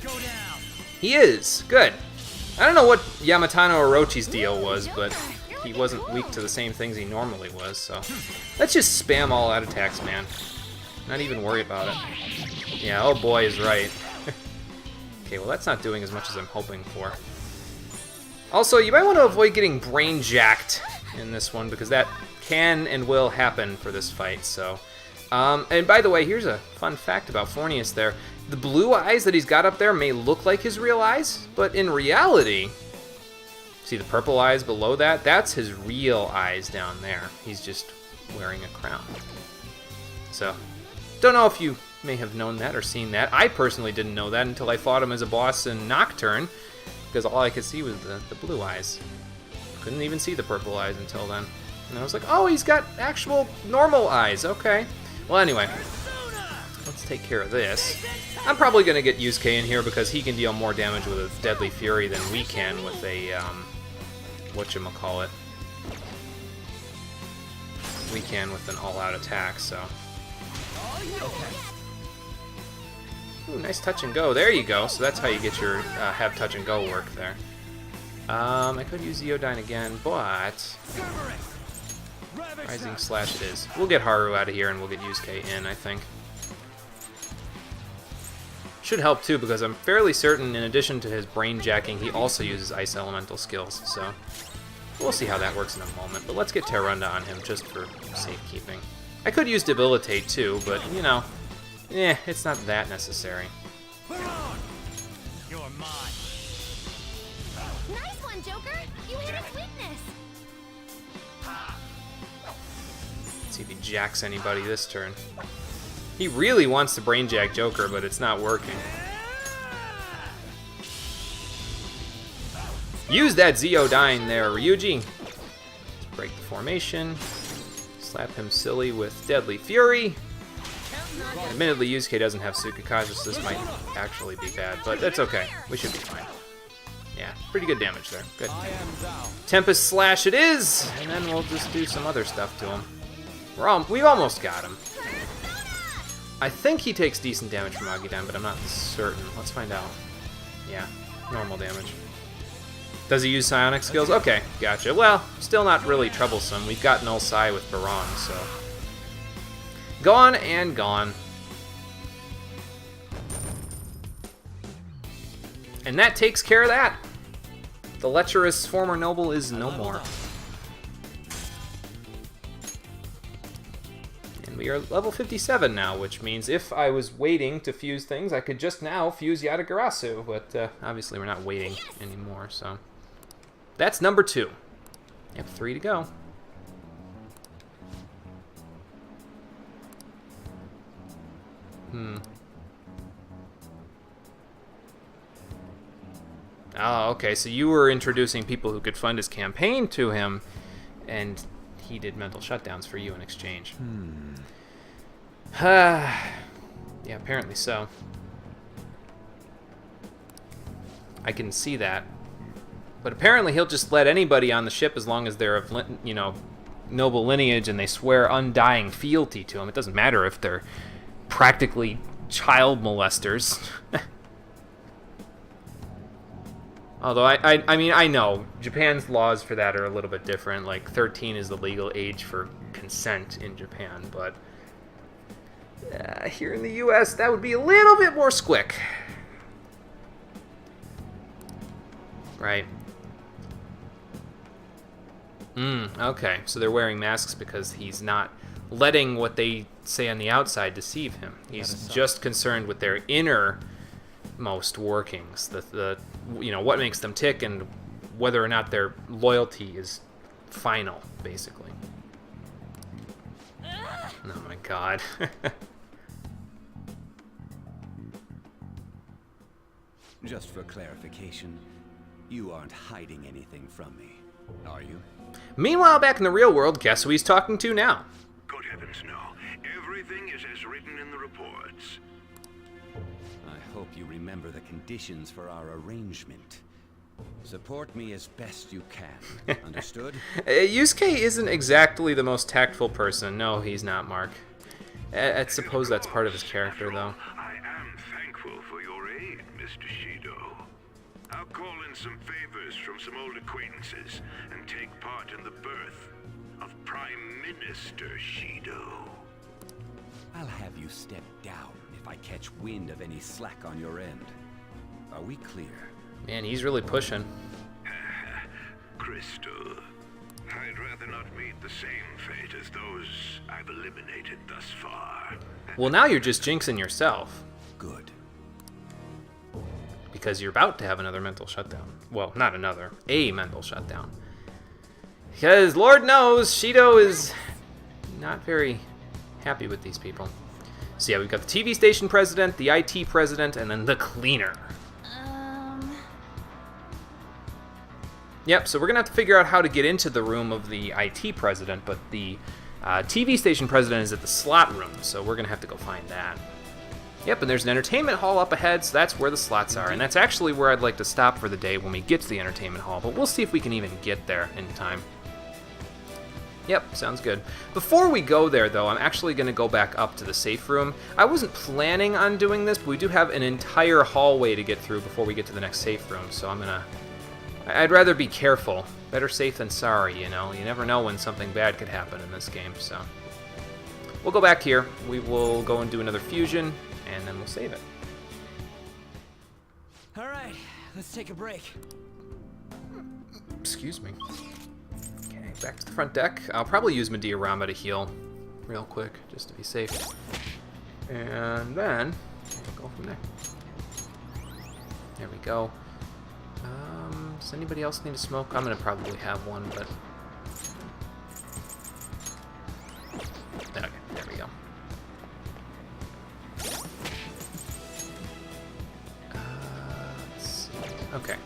F: Go down.
A: He is. Good. I don't know what Yamatano Orochi's deal was, but he wasn't weak to the same things he normally was, so... Let's just spam all out attacks, man. Not even worry about it. Yeah, oh boy is right. Okay, well that's not doing as much as I'm hoping for. Also, you might want to avoid getting brain jacked in this one, because that can and will happen for this fight, so... and by the way, here's a fun fact about Fornius there. The blue eyes that he's got up there may look like his real eyes, but in reality, see the purple eyes below that? That's his real eyes down there. He's just wearing a crown. So, don't know if you may have known that or seen that. I personally didn't know that until I fought him as a boss in Nocturne, because all I could see was the blue eyes. Couldn't even see the purple eyes until then. And I was like, oh, he's got actual normal eyes. Okay. Well, anyway, let's take care of this. I'm probably going to get Yusuke in here because he can deal more damage with a Deadly Fury than we can with a, whatchamacallit. We can with an all-out attack, so. Ooh, nice touch and go. There you go. So that's how you get your have touch and go work there. I could use Ziodyne again, but Rising Slash it is. We'll get Haru out of here and we'll get Yusuke in, I think. Should help too, because I'm fairly certain in addition to his brain jacking, he also uses Ice Elemental skills, so we'll see how that works in a moment. But let's get Terrunda on him just for safekeeping. I could use Debilitate too, but you know, it's not that necessary.
F: You're mine.
E: Nice one, Joker! You hit his weakness!
A: Let's see if he jacks anybody this turn. He really wants to brain jack Joker, but it's not working. Use that Zeodyne there, Ryuji. Let's break the formation. Slap him silly with Deadly Fury. Admittedly, Yusuke doesn't have Tsukikaze, so this might actually be bad, but that's okay. We should be fine. Yeah, pretty good damage there. Good. Tempest Slash it is! And then we'll just do some other stuff to him. We've almost got him. I think he takes decent damage from Agidan, but I'm not certain. Let's find out. Yeah, normal damage. Does he use psionic skills? Okay, gotcha. Well, still not really troublesome. We've got Null Psi with Baron, so... Gone and gone. And that takes care of that. The lecherous former noble is no more. And we are level 57 now, which means if I was waiting to fuse things, I could just now fuse Yatagarasu, but obviously we're not waiting anymore, so... That's number 2. You have 3 to go. Oh, okay, so you were introducing people who could fund his campaign to him, and he did mental shutdowns for you in exchange. Yeah, apparently so. I can see that. But apparently he'll just let anybody on the ship as long as they're of, you know, noble lineage and they swear undying fealty to him. It doesn't matter if they're practically child molesters. Although, I mean, I know Japan's laws for that are a little bit different. Like, 13 is the legal age for consent in Japan, but here in the US, that would be a little bit more squick. Right. Okay, so they're wearing masks because he's not letting what they say on the outside deceive him. He's just concerned with their innermost workings, the you know, what makes them tick and whether or not their loyalty is final, basically. Oh my god.
G: Just for clarification, you aren't hiding anything from me, are you?
A: Meanwhile, back in the real world, guess who he's talking to now?
B: Good heavens, no. Everything is as written in the reports.
G: I hope you remember the conditions for our arrangement. Support me as best you can. Understood?
A: Yusuke isn't exactly the most tactful person. No, he's not, Mark. I suppose that's part of his character, though.
B: I am thankful for your aid, Mr. Shido. I'll call in some favors from some old acquaintances and take part in the birth of Prime Minister Shido.
G: I'll have you step down if I catch wind of any slack on your end. Are we clear?
A: Man, he's really pushing.
B: Crystal, I'd rather not meet the same fate as those I've eliminated thus far.
A: Well, now you're just jinxing yourself.
G: Good.
A: Because you're about to have another mental shutdown. Well, not another. A mental shutdown. Because, Lord knows, Shido is not very happy with these people. So yeah, we've got the TV station president, the IT president, and then the cleaner. Yep, so we're going to have to figure out how to get into the room of the IT president, but the TV station president is at the slot room, so we're going to have to go find that. Yep, and there's an entertainment hall up ahead, so that's where the slots are, and that's actually where I'd like to stop for the day when we get to the entertainment hall, but we'll see if we can even get there in time. Yep, sounds good. Before we go there, though, I'm actually going to go back up to the safe room. I wasn't planning on doing this, but we do have an entire hallway to get through before we get to the next safe room, so I'm going to I'd rather be careful. Better safe than sorry, you know. You never know when something bad could happen in this game, so. We'll go back here. We will go and do another fusion, and then we'll save it.
C: Alright, let's take a break.
A: Excuse me. Okay, back to the front deck. I'll probably use Mediarama to heal real quick, just to be safe. And then, we'll go from there. There we go. Does anybody else need to smoke? I'm gonna probably have one, but... Okay, there we go. Let's see. Okay,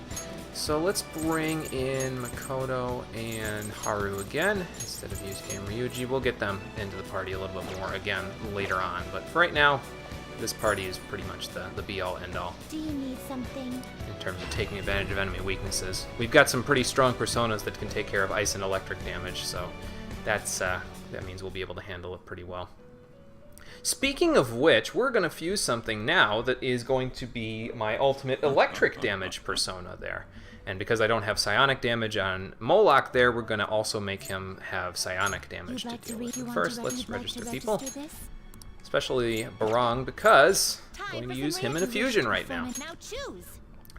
A: so let's bring in Makoto and Haru again, instead of Yusuke and Ryuji. We'll get them into the party a little bit more again later on, but for right now, this party is pretty much the be-all, end-all.
D: Do you need something?
A: In terms of taking advantage of enemy weaknesses. We've got some pretty strong personas that can take care of ice and electric damage, so that means we'll be able to handle it pretty well. Speaking of which, we're going to fuse something now that is going to be my ultimate electric damage persona there. And because I don't have psionic damage on Moloch there, we're going to also make him have psionic damage to deal with. First, let's register people. Especially Barong, because I'm going to use him in a fusion right now.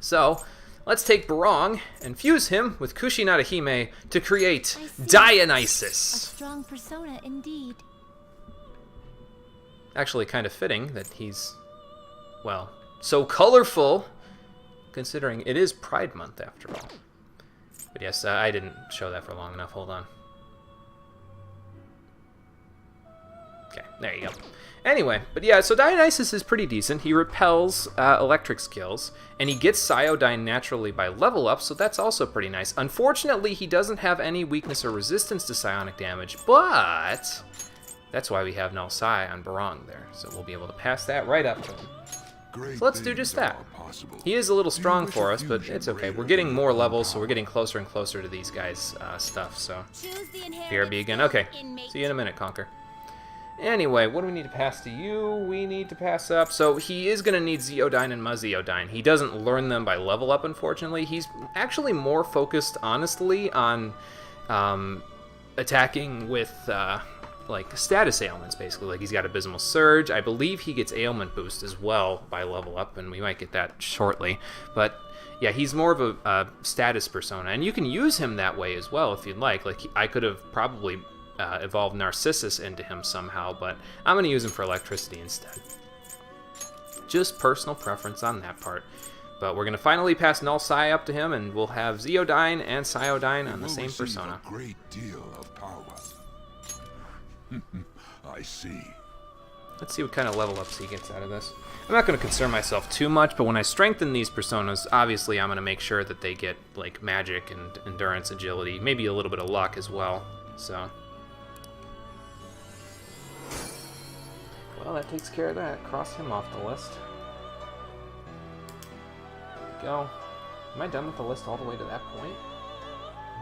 A: So, let's take Barong and fuse him with Kushinada Hime to create Dionysus.
D: A strong persona indeed.
A: Actually, kind of fitting that he's, well, so colorful, considering it is Pride Month after all. But yes, I didn't show that for long enough. Hold on. Okay, there you go. Anyway, but yeah, so Dionysus is pretty decent. He repels electric skills, and he gets Psyodyne naturally by level up, so that's also pretty nice. Unfortunately, he doesn't have any weakness or resistance to psionic damage, but that's why we have Null Psi on Barong there, so we'll be able to pass that right up to him. So let's do just that. He is a little strong for us, but it's okay. We're getting more levels, so we're getting closer and closer to these guys' stuff, so. BRB again. Okay, see you in a minute, Conquer. Anyway, what do we need to pass to you? We need to pass up. So he is going to need Zeodyne and Muzzeodyne. He doesn't learn them by level up, unfortunately. He's actually more focused, honestly, on attacking with, like, status ailments, basically. Like, he's got Abysmal Surge. I believe he gets ailment boost as well by level up, and we might get that shortly. But, yeah, he's more of a status persona. And you can use him that way as well, if you'd like. Like, I could have probably evolve Narcissus into him somehow, but I'm going to use him for electricity instead. Just personal preference on that part. But we're going to finally pass Null Psi up to him, and we'll have Zeodyne and Psyodyne on the same persona.
I: A great deal of power. I see.
A: Let's see what kind of level ups he gets out of this. I'm not going to concern myself too much, but when I strengthen these personas, obviously I'm going to make sure that they get like magic and endurance, agility, maybe a little bit of luck as well. So. Well, that takes care of that. Cross him off the list. There we go. Am I done with the list all the way to that point?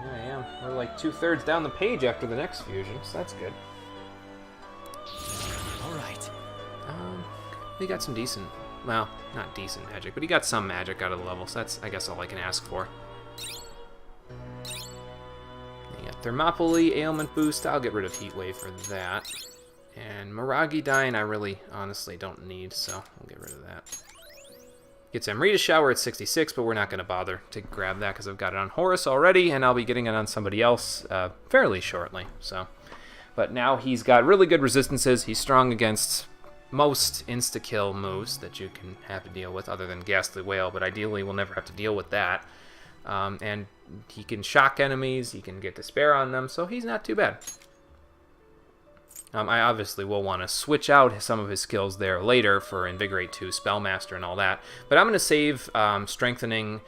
A: Yeah, I am. We're like 2/3 down the page after the next fusion, so that's good.
C: Alright.
A: He got some decent, well, not decent magic, but he got some magic out of the level, so that's, I guess, all I can ask for. You got Thermopylae, Ailment Boost. I'll get rid of Heat Wave for that. And Miragidyne I really, honestly, don't need, so we'll get rid of that. Gets Amrita Shower at 66, but we're not going to bother to grab that because I've got it on Horus already, and I'll be getting it on somebody else fairly shortly. So, but now he's got really good resistances. He's strong against most insta-kill moves that you can have to deal with, other than Ghastly Whale, but ideally we'll never have to deal with that. And he can shock enemies, he can get Despair on them, so he's not too bad. I obviously will want to switch out some of his skills there later for Invigorate 2, Spellmaster, and all that. But I'm going to save strengthening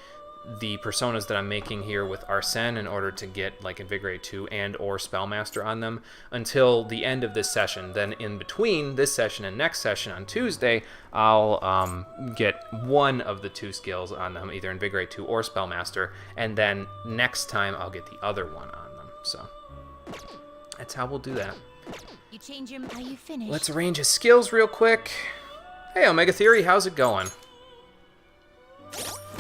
A: the personas that I'm making here with Arsene in order to get like Invigorate 2 and or Spellmaster on them until the end of this session. Then in between this session and next session on Tuesday, I'll get one of the two skills on them, either Invigorate 2 or Spellmaster, and then next time I'll get the other one on them. So that's how we'll do that.
D: You change your... Are you finished?
A: Let's arrange his skills real quick. Hey, Omega Theory, how's it going?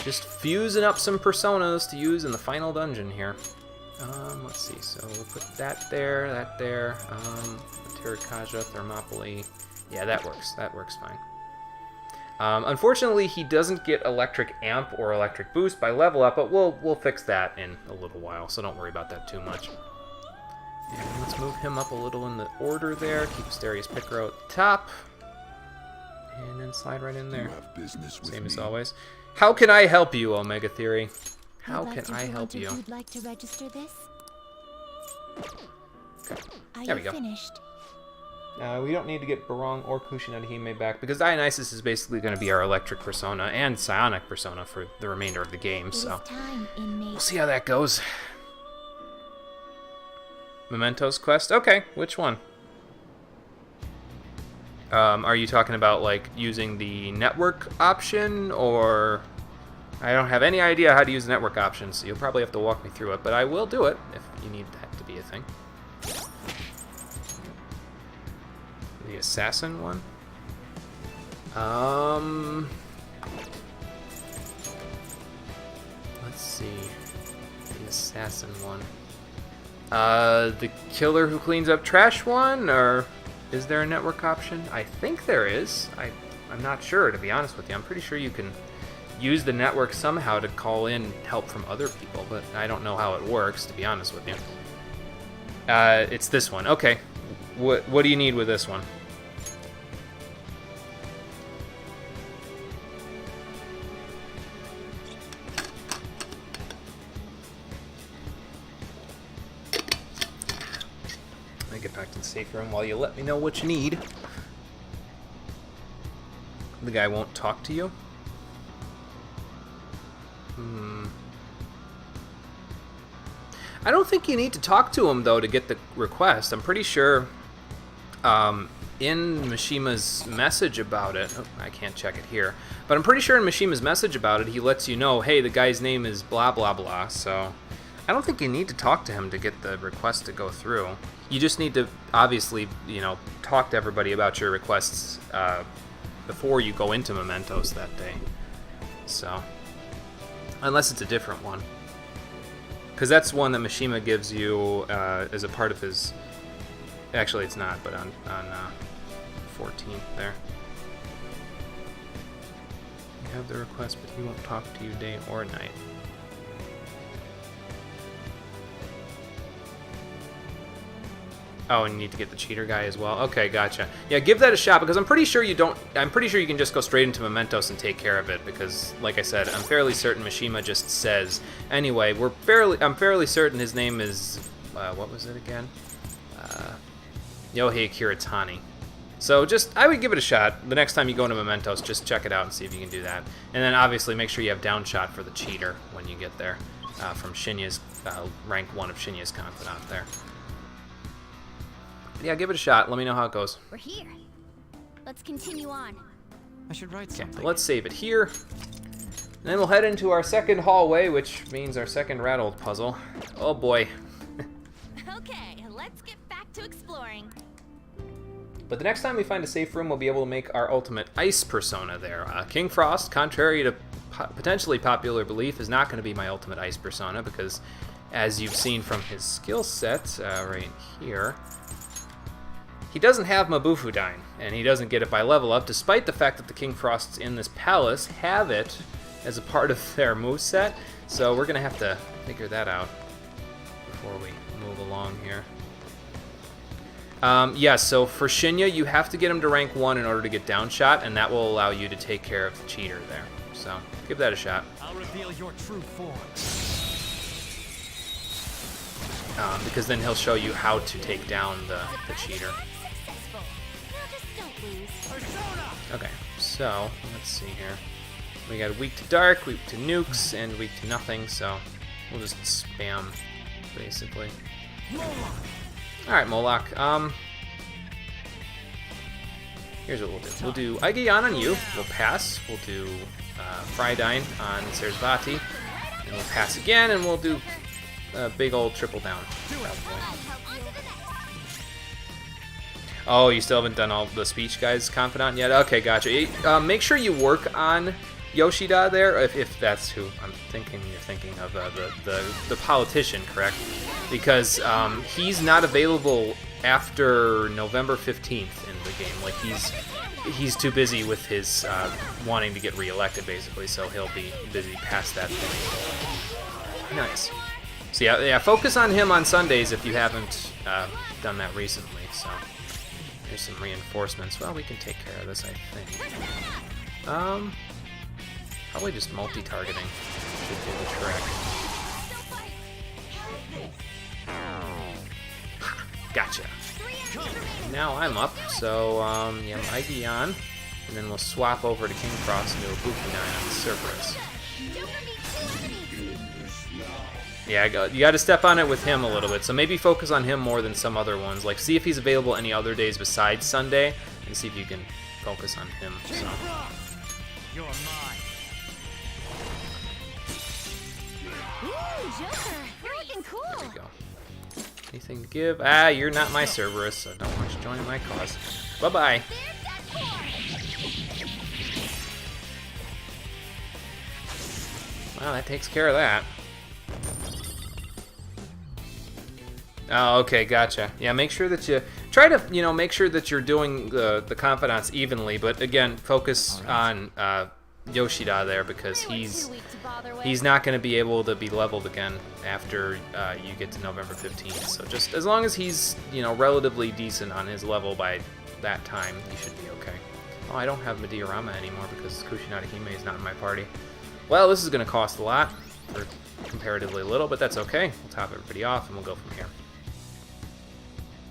A: Just fusing up some personas to use in the final dungeon here. Let's see, so we'll put that there, Terrakaja, Thermopylae. Yeah, that works fine. Unfortunately, he doesn't get electric amp or electric boost by level up, but we'll fix that in a little while, so don't worry about that too much. And let's move him up a little in the order there. Keep Asterius Picaro at the top. And then slide right in there. Same as always. How can I help you, Omega Theory? How can I help you?
D: You'd like to register this?
A: Okay.
D: Are
A: There we
D: you
A: go.
D: finished?
A: We don't need to get Barong or Kushinadahime back because Dionysus is basically going to be our electric persona and psionic persona for the remainder of the game,
D: It
A: so
D: is time, inmate.
A: we'll see how that goes. Mementos quest? Okay, which one? Are you talking about, like, using the network option, or... I don't have any idea how to use the network option, so you'll probably have to walk me through it, but I will do it if you need that to be a thing. The assassin one? Let's see. The assassin one. The killer who cleans up trash one, or is there a network option? I think there is. I'm not sure, to be honest with you. I'm pretty sure you can use the network somehow to call in help from other people, but I don't know how it works, to be honest with you. It's this one. Okay. What do you need with this one? Let me get back to the safe room while you let me know what you need. The guy won't talk to you? I don't think you need to talk to him, though, to get the request. I'm pretty sure in Mishima's message about it... Oh, I can't check it here. But I'm pretty sure in Mishima's message about it, he lets you know, hey, the guy's name is blah, blah, blah. So I don't think you need to talk to him to get the request to go through. You just need to, obviously, you know, talk to everybody about your requests before you go into Mementos that day. So... unless it's a different one. Because that's one that Mishima gives you as a part of his... Actually, it's not, but on 14th there. You have the request, but he won't talk to you day or night. Oh, and you need to get the cheater guy as well. Okay, gotcha. Yeah, give that a shot because I'm pretty sure you don't. I'm pretty sure you can just go straight into Mementos and take care of it because, like I said, I'm fairly certain Mishima just says. Anyway, I'm fairly certain his name is. What was it again? Yohei Kiritani. So I would give it a shot. The next time you go into Mementos, just check it out and see if you can do that. And then obviously make sure you have downshot for the cheater when you get there from Shinya's rank 1 of Shinya's confidant there. Yeah, give it a shot. Let me know how it goes.
D: We're here. Let's continue on.
C: I should write something.
A: Let's save it here. And then we'll head into our second hallway, which means our second rattled puzzle. Oh boy.
E: Okay, let's get back to exploring.
A: But the next time we find a safe room, we'll be able to make our ultimate ice persona there. King Frost, contrary to potentially popular belief, is not going to be my ultimate ice persona because, as you've seen from his skill set right here, he doesn't have Mabufudine, and he doesn't get it by level up, despite the fact that the King Frosts in this palace have it as a part of their moveset. So we're going to have to figure that out before we move along here. Yeah, so for Shinya, you have to get him to rank 1 in order to get downshot, and that will allow you to take care of the cheater there. So give that a shot.
F: I'll reveal your true form.
A: Because then he'll show you how to take down the cheater. Okay, so let's see here. We got weak to dark, weak to nukes, and weak to nothing, so we'll just spam, basically. Alright, Moloch. Here's what we'll do. We'll do Aigeyan on you, we'll pass, we'll do Frydyne on Sersvati, and we'll pass again, and we'll do a big old triple down. Oh, you still haven't done all the speech guys confidant yet? Okay, gotcha. Make sure you work on Yoshida there, if that's who I'm thinking you're thinking of, the politician, correct? Because he's not available after November 15th in the game. Like he's too busy with his wanting to get reelected, basically, so he'll be busy past that point. Nice. So yeah, focus on him on Sundays if you haven't done that recently. So there's some reinforcements. Well, we can take care of this, I think. Probably just multi-targeting should do the trick. Gotcha. Now I'm up, so yeah, Igeon, and then we'll swap over to King Frost and do a Buki 9 on the Cerberus. Yeah, you got to step on it with him a little bit, so maybe focus on him more than some other ones. Like, see if he's available any other days besides Sunday, and see if you can focus on him. So.
F: You're mine.
E: Ooh, Joker, you're looking cool.
A: There we go. Anything to give? Ah, you're not my Cerberus, so don't want you joining my cause. Bye-bye. Well, that takes care of that. Oh, okay, gotcha. Yeah, make sure that you try to, make sure that you're doing the confidants evenly, but again, focus on Yoshida there because he's not going to be able to be leveled again after you get to November 15th. So just as long as he's, relatively decent on his level by that time, you should be okay. Oh, I don't have Mediarama anymore because Kushinada Hime is not in my party. Well, this is going to cost a lot for comparatively little, but that's okay. We'll top everybody off and we'll go from here.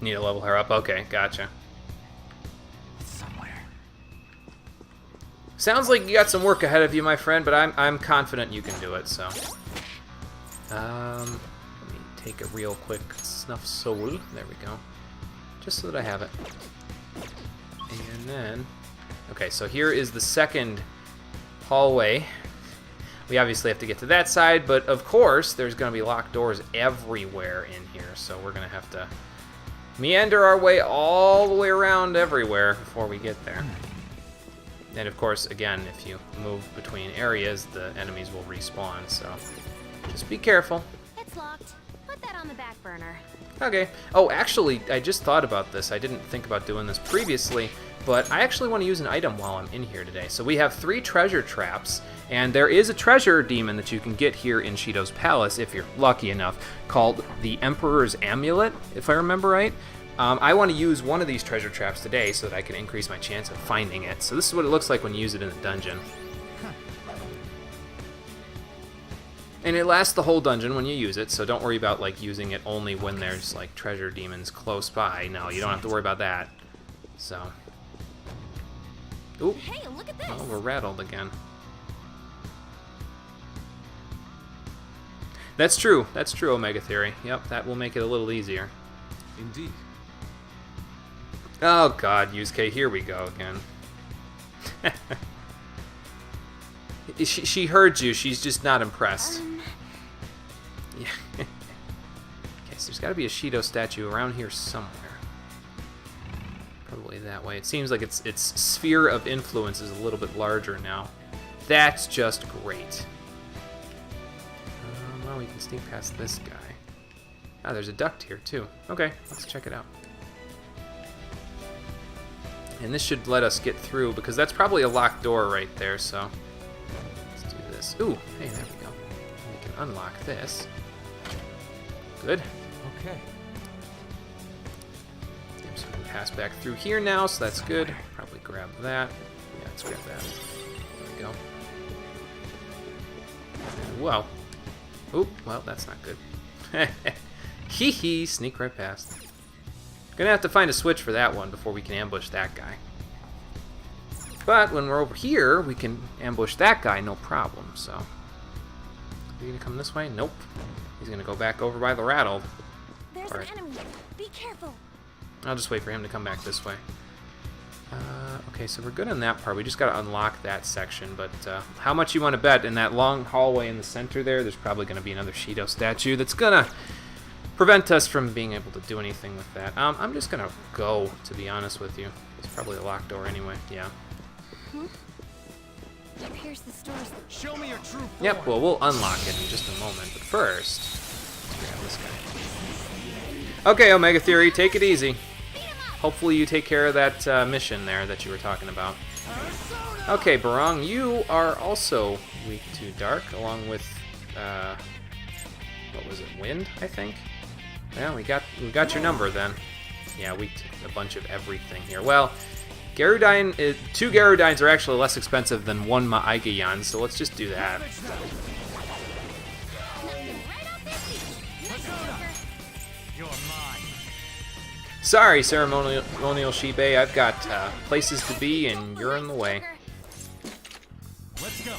A: Need to level her up? Okay, gotcha.
C: Somewhere.
A: Sounds like you got some work ahead of you, my friend, but I'm confident you can do it, so. Let me take a real quick Snuff Soul. There we go. Just so that I have it. And then... Okay, so here is the second hallway. We obviously have to get to that side, but of course, there's going to be locked doors everywhere in here, so we're going to have to meander our way all the way around everywhere before we get there. And of course, again, if you move between areas, the enemies will respawn, so just be careful.
D: It's locked. Put that on the back burner.
A: Okay. Oh, actually, I just thought about this. I didn't think about doing this previously, but I actually want to use an item while I'm in here today. So we have 3 treasure traps, and there is a treasure demon that you can get here in Shido's Palace, if you're lucky enough, called the Emperor's Amulet, if I remember right. I want to use one of these treasure traps today so that I can increase my chance of finding it. So this is what it looks like when you use it in the dungeon. And it lasts the whole dungeon when you use it, so don't worry about like using it only when there's like treasure demons close by. No, you don't have to worry about that. So. Oop.
E: Hey, look at this.
A: Oh, we're rattled again. That's true. That's true, Omega Theory. Yep, that will make it a little easier.
H: Indeed.
A: Oh god, Yusuke, here we go again. She heard you, she's just not impressed. Yeah. Okay, so there's gotta be a Shido statue around here somewhere. Probably that way. It seems like its sphere of influence is a little bit larger now. That's just great. Well, we can sneak past this guy. Ah, there's a duct here too. Okay, let's check it out. And this should let us get through, because that's probably a locked door right there, so let's do this. Ooh, hey, there we go. We can unlock this. Good.
H: Okay.
A: Yep, so we can pass back through here now, so that's good. Probably grab that. Yeah, let's grab that. There we go. Whoa. Oop, well, that's not good. Hee hee, sneak right past. Gonna have to find a switch for that one before we can ambush that guy. But when we're over here, we can ambush that guy, no problem, so. Are you gonna come this way? Nope. He's gonna go back over by the rattled.
E: There's an enemy. Be careful.
A: I'll just wait for him to come back this way. Okay, so we're good on that part. We just gotta unlock that section, but how much you want to bet in that long hallway in the center there, there's probably gonna be another Shido statue that's gonna prevent us from being able to do anything with that. I'm just gonna go, to be honest with you. It's probably a locked door anyway, yeah.
E: Appears the store's
F: Show me your true form.
A: Yep, well, we'll unlock it in just a moment, but first, let's grab this guy. Okay, Omega Theory, take it easy. Hopefully you take care of that mission there that you were talking about. Okay, Barong, you are also weak to dark, along with, what was it, wind, I think? Yeah, we got your number then. Yeah, weak to a bunch of everything here. Well, Garudine, 2 Garudines are actually less expensive than 1 Maigayan, so let's just do that.
F: You're mine.
A: Sorry, Ceremonial Shibe, I've got places to be and you're in the way.
F: Let's go.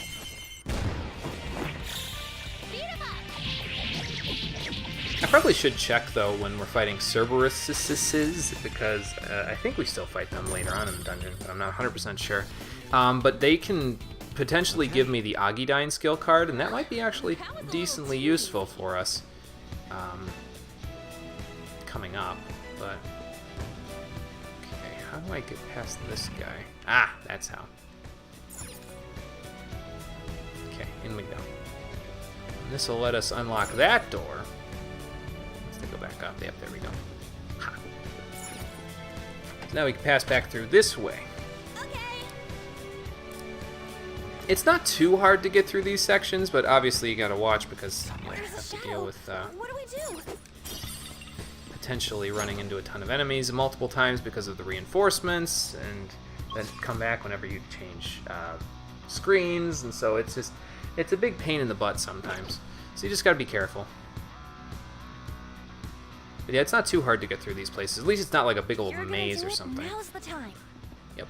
A: I probably should check, though, when we're fighting Cerberuses, because I think we still fight them later on in the dungeon, but I'm not 100% sure. But they can potentially give me the Agidine skill card, and that might be actually decently useful for us coming up. But, okay, how do I get past this guy? Ah, that's how. Okay, in we go. And this will let us unlock that door. Go back up. Yep, there we go. Ha. So now we can pass back through this way.
E: Okay.
A: It's not too hard to get through these sections, but obviously you gotta watch because you might
E: There's a
A: have to
E: shadow.
A: deal with
E: What do we do?
A: potentially running into a ton of enemies multiple times because of the reinforcements, and then come back whenever you change screens, and so it's a big pain in the butt sometimes. So you just gotta be careful. But yeah, it's not too hard to get through these places. At least it's not like a big old
E: You're gonna
A: maze
E: do
A: or
E: it?
A: something.
E: Now's the time.
A: Yep.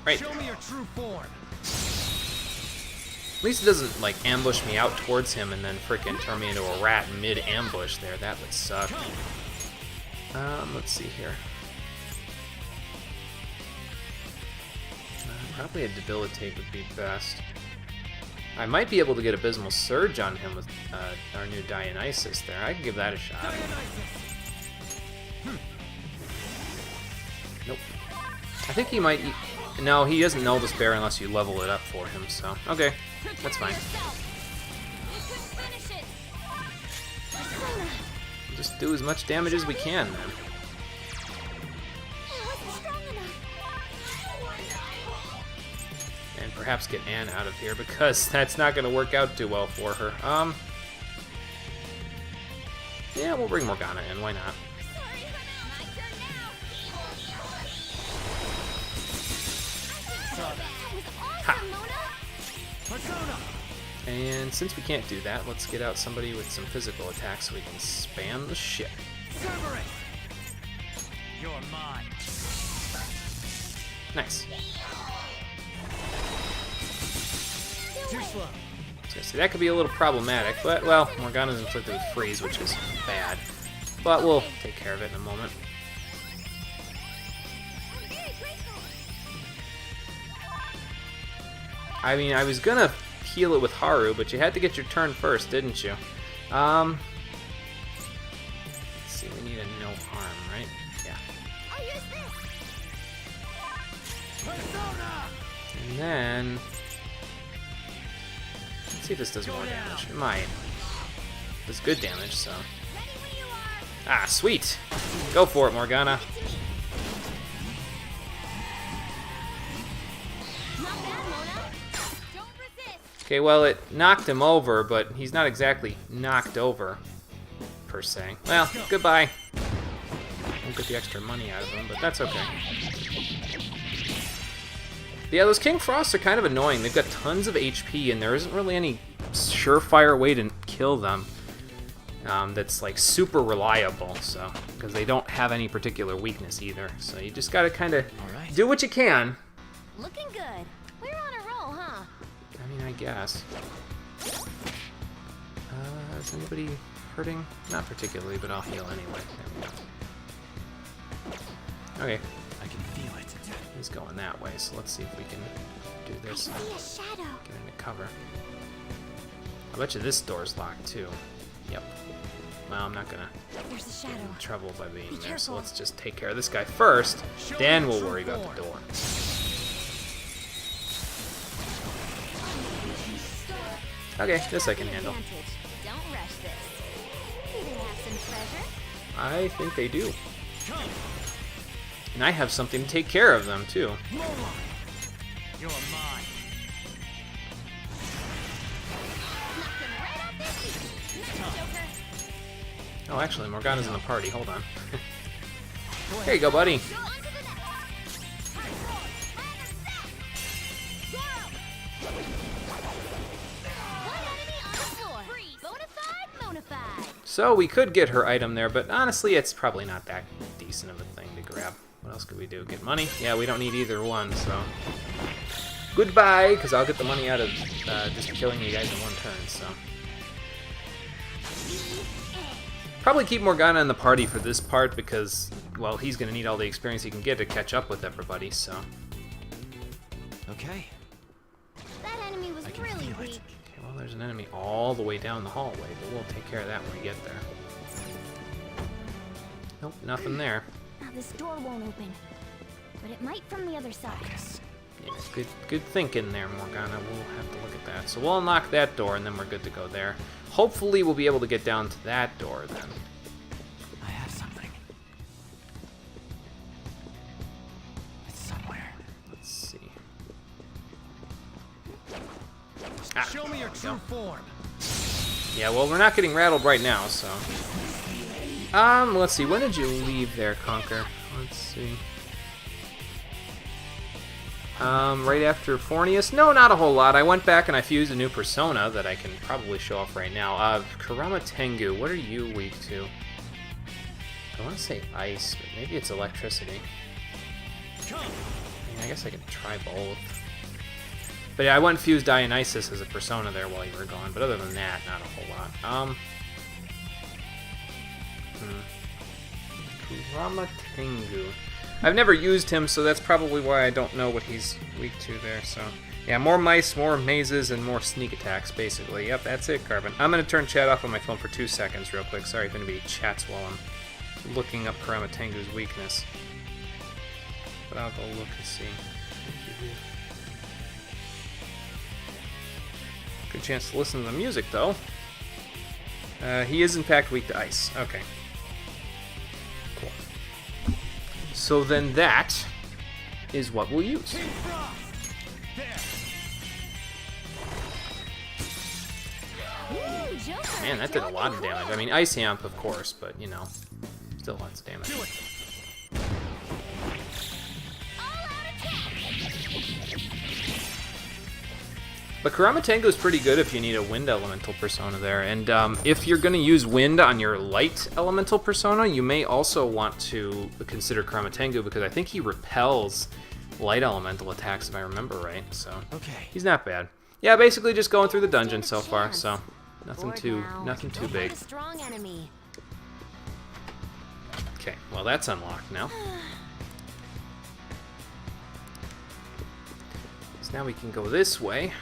A: Right.
F: Show me your true form.
A: At least it doesn't, like, ambush me out towards him and then frickin' turn me into a rat mid-ambush there. That would suck. Let's see here. Probably a Debilitate would be best. I might be able to get Abysmal Surge on him with our new Dionysus there. I can give that a shot. Nope. I think he might... No, he doesn't know this bear unless you level it up for him, so... Okay, that's fine. Just do as much damage as we can, then. And perhaps get Anne out of here, because that's not going to work out too well for her. Yeah, we'll bring Morgana in, why not? And since we can't do that, let's get out somebody with some physical attacks so we can spam the shit.
F: Cerberus. You're mine.
A: Nice.
F: Too slow.
A: So see, that could be a little problematic, but, well, Morgana's inflicted with freeze, which is bad. But we'll take care of it in a moment. I mean, I was gonna heal it with Haru, but you had to get your turn first, didn't you? Let's see, we need a no harm, right? Yeah. And then... let's see if this does more damage. It might. It does good damage, so... ah, sweet! Go for it, Morgana. Okay, well, it knocked him over, but he's not exactly knocked over, per se. Well, goodbye. Won't get the extra money out of him, but that's okay. Yeah, those King Frosts are kind of annoying. They've got tons of HP, and there isn't really any surefire way to kill them that's, like, super reliable, so... because they don't have any particular weakness, either. So you just gotta kind of do what you can.
E: Looking good. We're on a roll, huh?
A: I mean, I guess. Is anybody hurting? Not particularly, but I'll heal anyway. There we go. Okay.
C: I can feel it.
A: He's going that way, so let's see if we can do this and
E: See a shadow.
A: get into cover. I bet you this door's locked, too. Yep. Well, I'm not gonna
E: There's a
A: get
E: shadow.
A: in trouble by being
E: Be
A: there, so
E: careful.
A: let's just take care of this guy first, then we'll worry about the door. Okay, this I can handle.
D: Don't rush this. Do they have some treasure?
A: I think they do. And I have something to take care of them, too.
F: You're mine.
A: Oh, actually, Morgana's in the party. Hold on. Here you go, buddy. So we could get her item there, but honestly, it's probably not that decent of a thing to grab. What else could we do? Get money? Yeah, we don't need either one, so... Goodbye, because I'll get the money out of just killing you guys in one turn, so... Probably keep Morgana in the party for this part, because, well, he's going to need all the experience he can get to catch up with everybody, so...
C: Okay.
D: That enemy was really weak.
A: Okay, well, there's an enemy all the way down the hallway, but we'll take care of that when we get there. Nope, nothing there.
D: Now this door won't open, but it might from the other side.
A: Yeah, good thinking there, Morgana. We'll have to look at that. So we'll unlock that door, and then we're good to go there. Hopefully we'll be able to get down to that door, then.
C: I have something. It's somewhere.
A: Let's see.
F: Show me your true form.
A: Yeah, well, we're not getting rattled right now, so... let's see. When did you leave there, Conquer? Let's see. Right after Fornius? No, not a whole lot. I went back and I fused a new persona that I can probably show off right now. Kurama Tengu, what are you weak to? I want to say ice, but maybe it's electricity. I mean, I guess I can try both. But yeah, I went and fused Dionysus as a persona there while you were gone, but other than that, not a whole lot. Kurama Tengu. I've never used him, so that's probably why I don't know what he's weak to there, so... Yeah, more mice, more mazes, and more sneak attacks, basically. Yep, that's it, Carbon. I'm going to turn chat off on my phone for 2 seconds real quick. Sorry if anybody chats while I'm looking up Kurama Tengu's weakness. But I'll go look and see. Good chance to listen to the music, though. He is, in fact, weak to ice. Okay. Cool. So then that is what we'll use. Man, that did a lot of damage. I mean, Ice Amp, of course, but, you know, still lots of damage. But Kurama Tengu is pretty good if you need a Wind Elemental persona there. And if you're going to use Wind on your Light Elemental persona, you may also want to consider Kurama Tengu because I think he repels Light Elemental attacks, if I remember right. So he's not bad. Yeah, basically just going through the dungeon so far, so nothing too big. Okay, well that's unlocked now. So now we can go this way.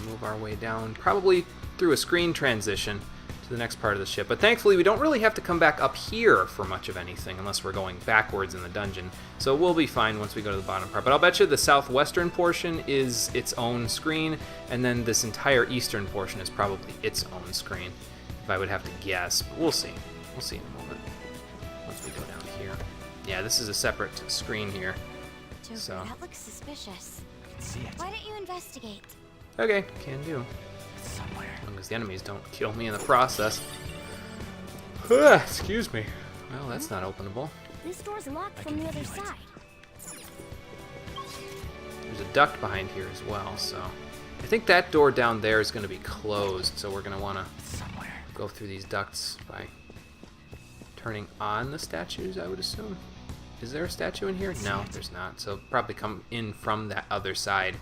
A: Move our way down, probably through a screen transition to the next part of the ship. But thankfully, we don't really have to come back up here for much of anything, unless we're going backwards in the dungeon. So we'll be fine once we go to the bottom part. But I'll bet you the southwestern portion is its own screen, and then this entire eastern portion is probably its own screen, if I would have to guess. But we'll see. We'll see in a moment, once we go down here. Yeah, this is a separate screen here.
D: Joker,
A: So
D: that looks suspicious.
C: I can see it.
D: Why don't you investigate?
A: okay, can do.
C: It's somewhere.
A: As long as the enemies don't kill me in the process. Excuse me. Well, that's not openable.
D: This door's locked from the other side.
A: There's a duct behind here as well, so... I think that door down there is going to be closed, so we're going to want to go through these ducts by turning on the statues, I would assume. Is there a statue in here? No, there's not. So probably come in from that other side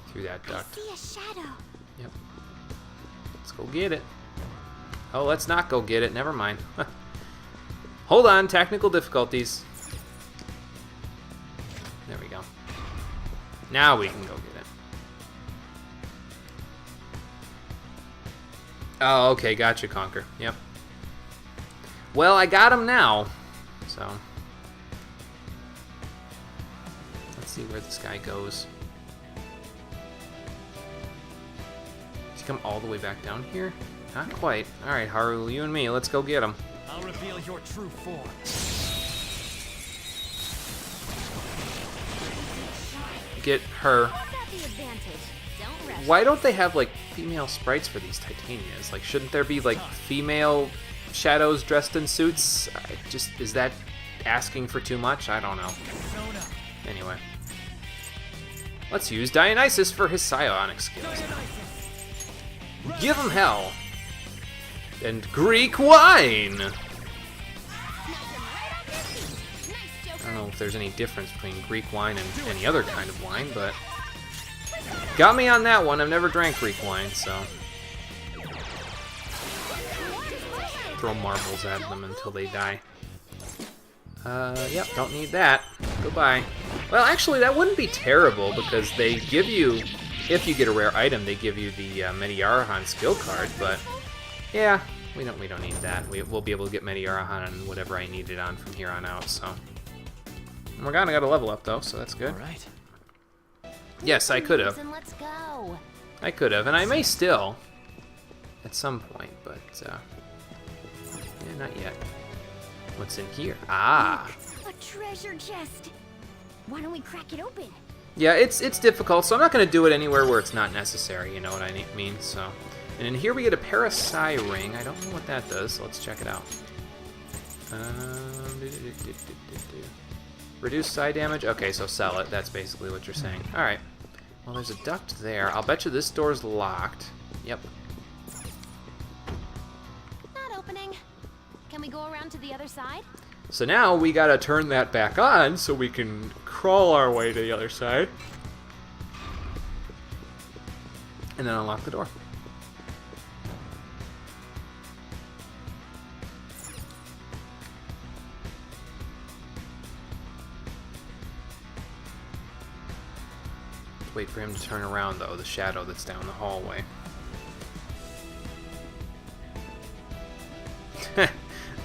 A: through that duct.
D: I see a shadow.
A: Yep. Let's go get it. Oh, let's not go get it. Never mind. Hold on. Technical difficulties. There we go. Now we can go get it. Oh, okay. Gotcha, Conquer. Yep. Well, I got him now. So. Let's see where this guy goes. he come all the way back down here? Not quite. Alright, Haru, you and me, let's go get him.
F: I'll reveal your true form.
A: Get her.
E: Hold out the advantage. Don't rush.
A: Why don't they have, like, female sprites for these Titanias? Like, shouldn't there be, like, female shadows dressed in suits? Is that asking for too much? I don't know. Anyway. Let's use Dionysus for his psionic skills. Give him hell! And Greek wine! I don't know if there's any difference between Greek wine and any other kind of wine, but... Got me on that one. I've never drank Greek wine, so... Throw marbles at them until they die. Yep, don't need that. Goodbye. Well, actually, that wouldn't be terrible, because they give you... If you get a rare item, they give you the Mediarahan skill card, but... Yeah, we don't need that. We'll be able to get Mediarahan on whatever I need it on from here on out, so... Morgana got a level up, though, so that's good.
C: All right.
A: Yes, I could have.
E: Let's go.
A: I could have, and I may still. At some point, but, yeah, not yet. What's in here? Ah!
D: A treasure chest. Why don't we crack it open?
A: Yeah, it's difficult, so I'm not going to do it anywhere where it's not necessary, you know what I mean? So, and in here we get a Parasai ring. I don't know what that does, so let's check it out. Reduce psi damage? Okay, so sell it. That's basically what you're saying. Alright. Well, there's a duct there. I'll bet you this door's locked. Yep.
E: Not opening. Can we go around to the other side?
A: So now we gotta turn that back on so we can crawl our way to the other side. And then unlock the door. Wait for him to turn around, though, the shadow that's down the hallway.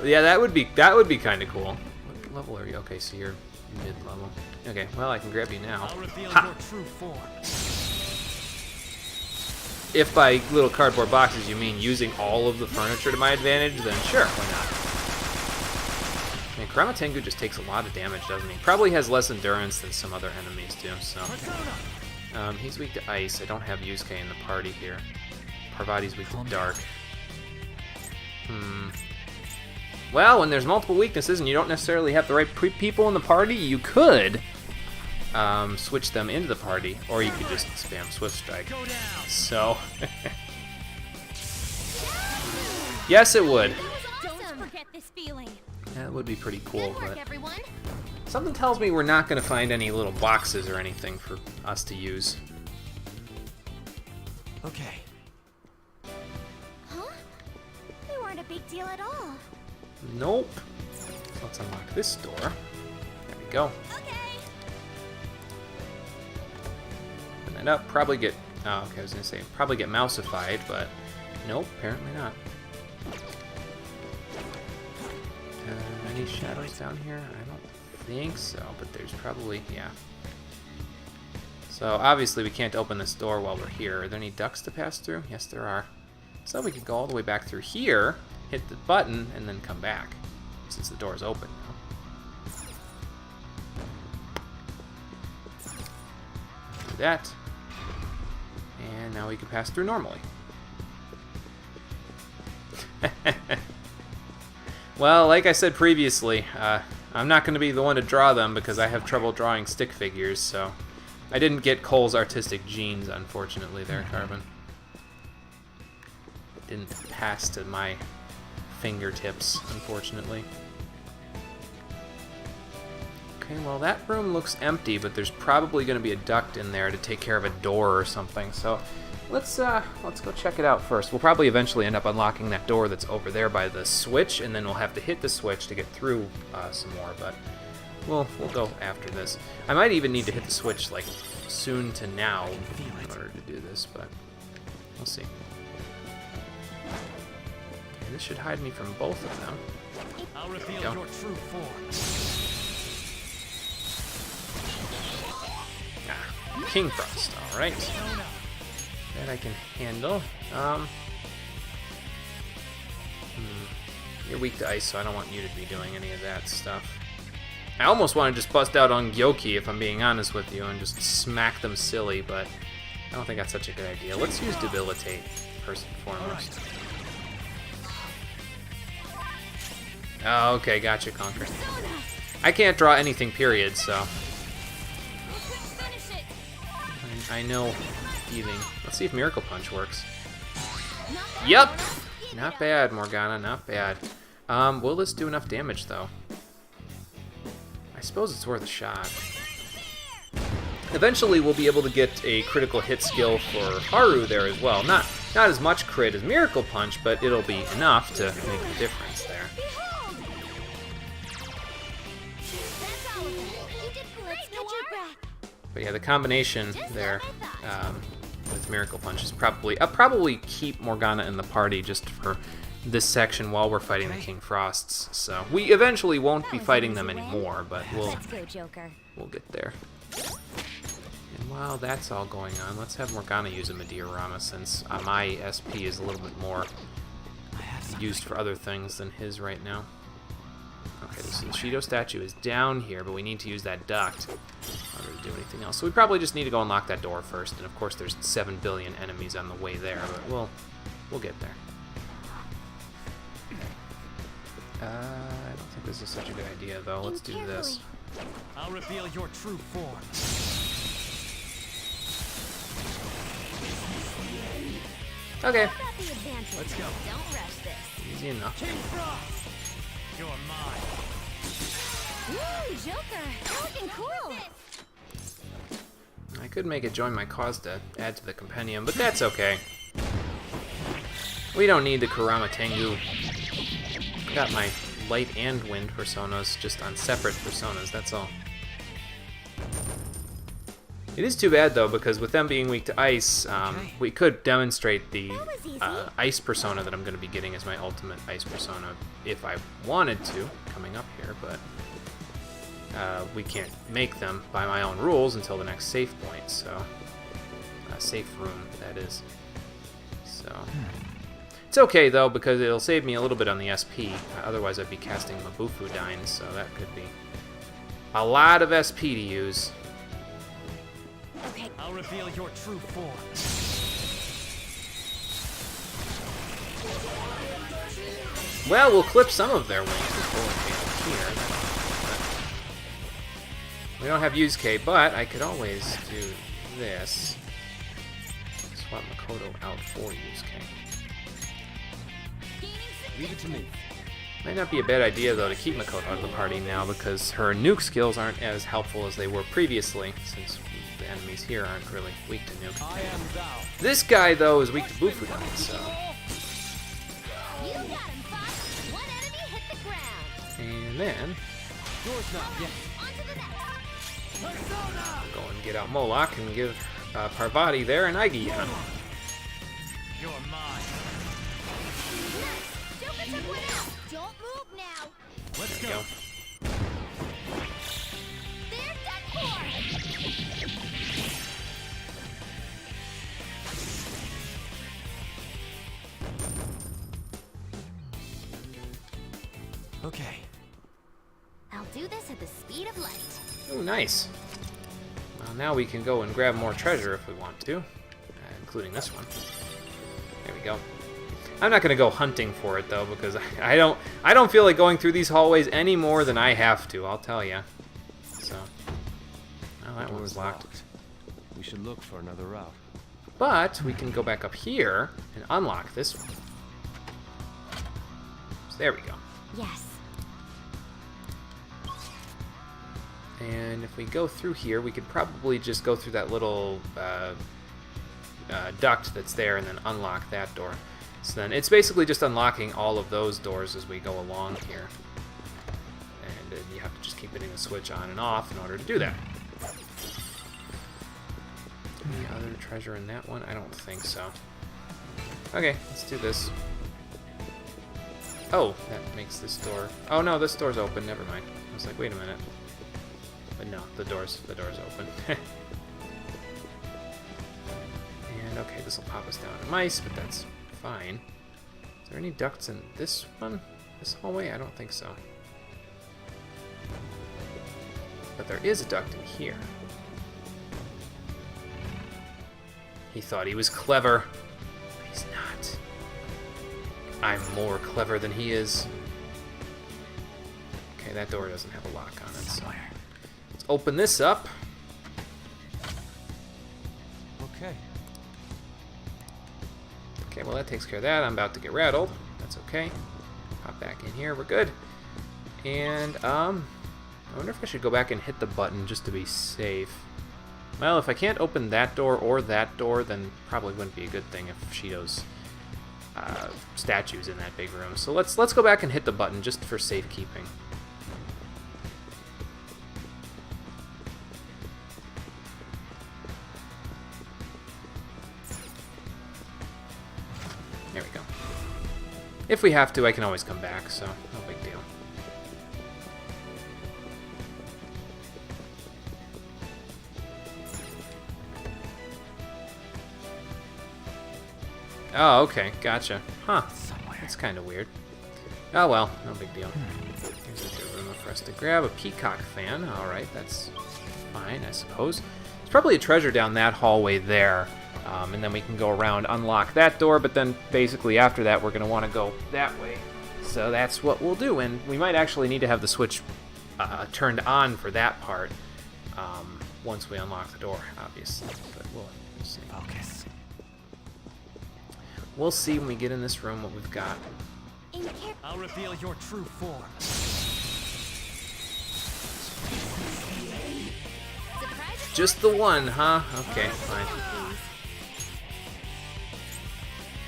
A: Yeah, that would be kind of cool. What level are you? Okay, so you're mid-level. Okay, well, I can grab you now.
F: I'll reveal
A: Ha!
F: your true form.
A: If by little cardboard boxes you mean using all of the furniture to my advantage, then sure, why not? And Kurama Tengu just takes a lot of damage, doesn't he? Probably has less endurance than some other enemies do, so... he's weak to ice. I don't have Yusuke in the party here. Parvati's weak to dark. Well, when there's multiple weaknesses and you don't necessarily have the right people in the party, you could switch them into the party, or you could just spam Swift Strike. So, yes, it would.
D: Don't forget this feeling.
A: That would be pretty cool,
E: Good work,
A: but
E: everyone.
A: something tells me we're not going to find any little boxes or anything for us to use.
C: Okay.
D: Huh? They weren't a big deal at all.
A: Nope. Let's unlock this door. There we go.
D: Okay.
A: Open that up. Probably get... Oh, okay, I was going to say, probably get mouseified, but nope, apparently not. Any shadows down here? I don't think so, but there's probably... Yeah. So, obviously, we can't open this door while we're here. Are there any ducts to pass through? Yes, there are. So we could go all the way back through here, hit the button, and then come back, since the door is open now. Do that. And now we can pass through normally. Well, like I said previously, I'm not going to be the one to draw them because I have trouble drawing stick figures, so I didn't get Cole's artistic genes, unfortunately, there, Carbon. It didn't pass to my fingertips, unfortunately. Okay, well, that room looks empty, but there's probably going to be a duct in there to take care of a door or something, so let's go check it out first. We'll probably eventually end up unlocking that door that's over there by the switch, and then we'll have to hit the switch to get through some more, but we'll go after this. I might even need to hit the switch, like, soon to now in order to do this, but we'll see. Okay, this should hide me from both of them.
F: I'll reveal your true form.
A: King Frost, alright. That I can handle. You're weak to ice, so I don't want you to be doing any of that stuff. I almost want to just bust out on Gyoki, if I'm being honest with you, and just smack them silly, but I don't think that's such a good idea. Let's use Debilitate, first and foremost. Oh, okay, gotcha, Conquer. I can't draw anything, period, so... I know healing. Let's see if Miracle Punch works. Yep! Not bad, Morgana, not bad. Will this do enough damage, though? I suppose it's worth a shot. Eventually, we'll be able to get a critical hit skill for Haru there as well. Not as much crit as Miracle Punch, but it'll be enough to make the difference there. But yeah, the combination there with Miracle Punch is probably... I'll probably keep Morgana in the party just for this section while we're fighting the King Frosts. So we eventually won't be fighting them anymore, but we'll get there. And while that's all going on, let's have Morgana use a Meteorama, since my SP is a little bit more used for other things than his right now. Okay, so the Shido statue is down here, but we need to use that duct in order to do anything else. So we probably just need to go unlock that door first, and of course there's 7 billion enemies on the way there, but we'll get there. I don't think this is such a good idea, though. Let's do this.
F: I'll reveal your true form.
A: Okay.
F: Let's go.
E: Don't rush this.
A: Easy enough.
F: King Frost! You're mine.
E: Woo, Joker! You're looking cool!
A: I could make it join my cause to add to the compendium, but that's okay. We don't need the Kurama Tengu. I got my light and wind personas just on separate personas, that's all. It is too bad, though, because with them being weak to ice, we could demonstrate the ice persona that I'm going to be getting as my ultimate ice persona if I wanted to, coming up here, but we can't make them by my own rules until the next save point, so... safe room, that is. So... It's okay, though, because it'll save me a little bit on the SP. Otherwise, I'd be casting Mabufu Dyne, so that could be a lot of SP to use.
E: Okay.
F: I'll reveal your true form.
A: Well, we'll clip some of their wings before we get here. We don't have Yusuke, but I could always do this. Swap Makoto out for Yusuke.
H: Leave it to me.
A: Might not be a bad idea, though, to keep Makoto out of the party now, because her nuke skills aren't as helpful as they were previously, since the enemies here aren't really weak to nuke.
F: I am thou.
A: This guy, though, is weak to Bufudan, so...
E: You got him, Fox. One enemy hit the ground.
A: And then...
F: Yours not yet.
E: On to the next.
F: Persona!
A: go and get out Moloch and give Parvati there an Aigiyan.
F: You're mine.
E: Joker took one out. Don't move now.
F: Let's
A: There we
F: go.
E: They're done for.
C: Okay.
E: I'll do this at the speed of light.
A: Ooh, nice. Well, now we can go and grab more treasure if we want to, including this one. There we go. I'm not gonna go hunting for it though, because I don't feel like going through these hallways any more than I have to. I'll tell you. So, well, that one's locked.
H: We should look for another route.
A: But we can go back up here and unlock this one. So there we go.
E: Yes.
A: And if we go through here, we could probably just go through that little duct that's there and then unlock that door. So then it's basically just unlocking all of those doors as we go along here. And then you have to just keep hitting the switch on and off in order to do that. Any other treasure in that one? I don't think so. Okay, let's do this. Oh, that makes this door... Oh no, this door's open, never mind. I was like, wait a minute. But no, the door's open. And okay, Okay, this will pop us down to mice, but that's fine. Is there any ducts in this one? This hallway? I don't think so. But there is a duct in here. He thought he was clever. But he's not. I'm more clever than he is. Okay, that door doesn't have a lock on it, so let's open this up.
H: Okay.
A: Okay, well that takes care of that. I'm about to get rattled. That's okay. Pop back in here. We're good. And I wonder if I should go back and hit the button just to be safe. Well, if I can't open that door or that door, then probably wouldn't be a good thing if Shido's statue's in that big room. So let's go back and hit the button just for safekeeping. There we go. If we have to, I can always come back, so no big deal. Oh, okay, gotcha. Huh, that's kind of weird. Oh well, no big deal. Here's a good room for us to grab. A peacock fan, alright, that's fine, I suppose. There's probably a treasure down that hallway there. And then we can go around, unlock that door, but then basically after that we're going to want to go that way. So that's what we'll do, and we might actually need to have the switch turned on for that part once we unlock the door, obviously. But we'll see.
C: Focus.
A: We'll see when we get in this room what we've got.
F: I'll reveal your true form.
A: Just the one, huh? Okay, fine.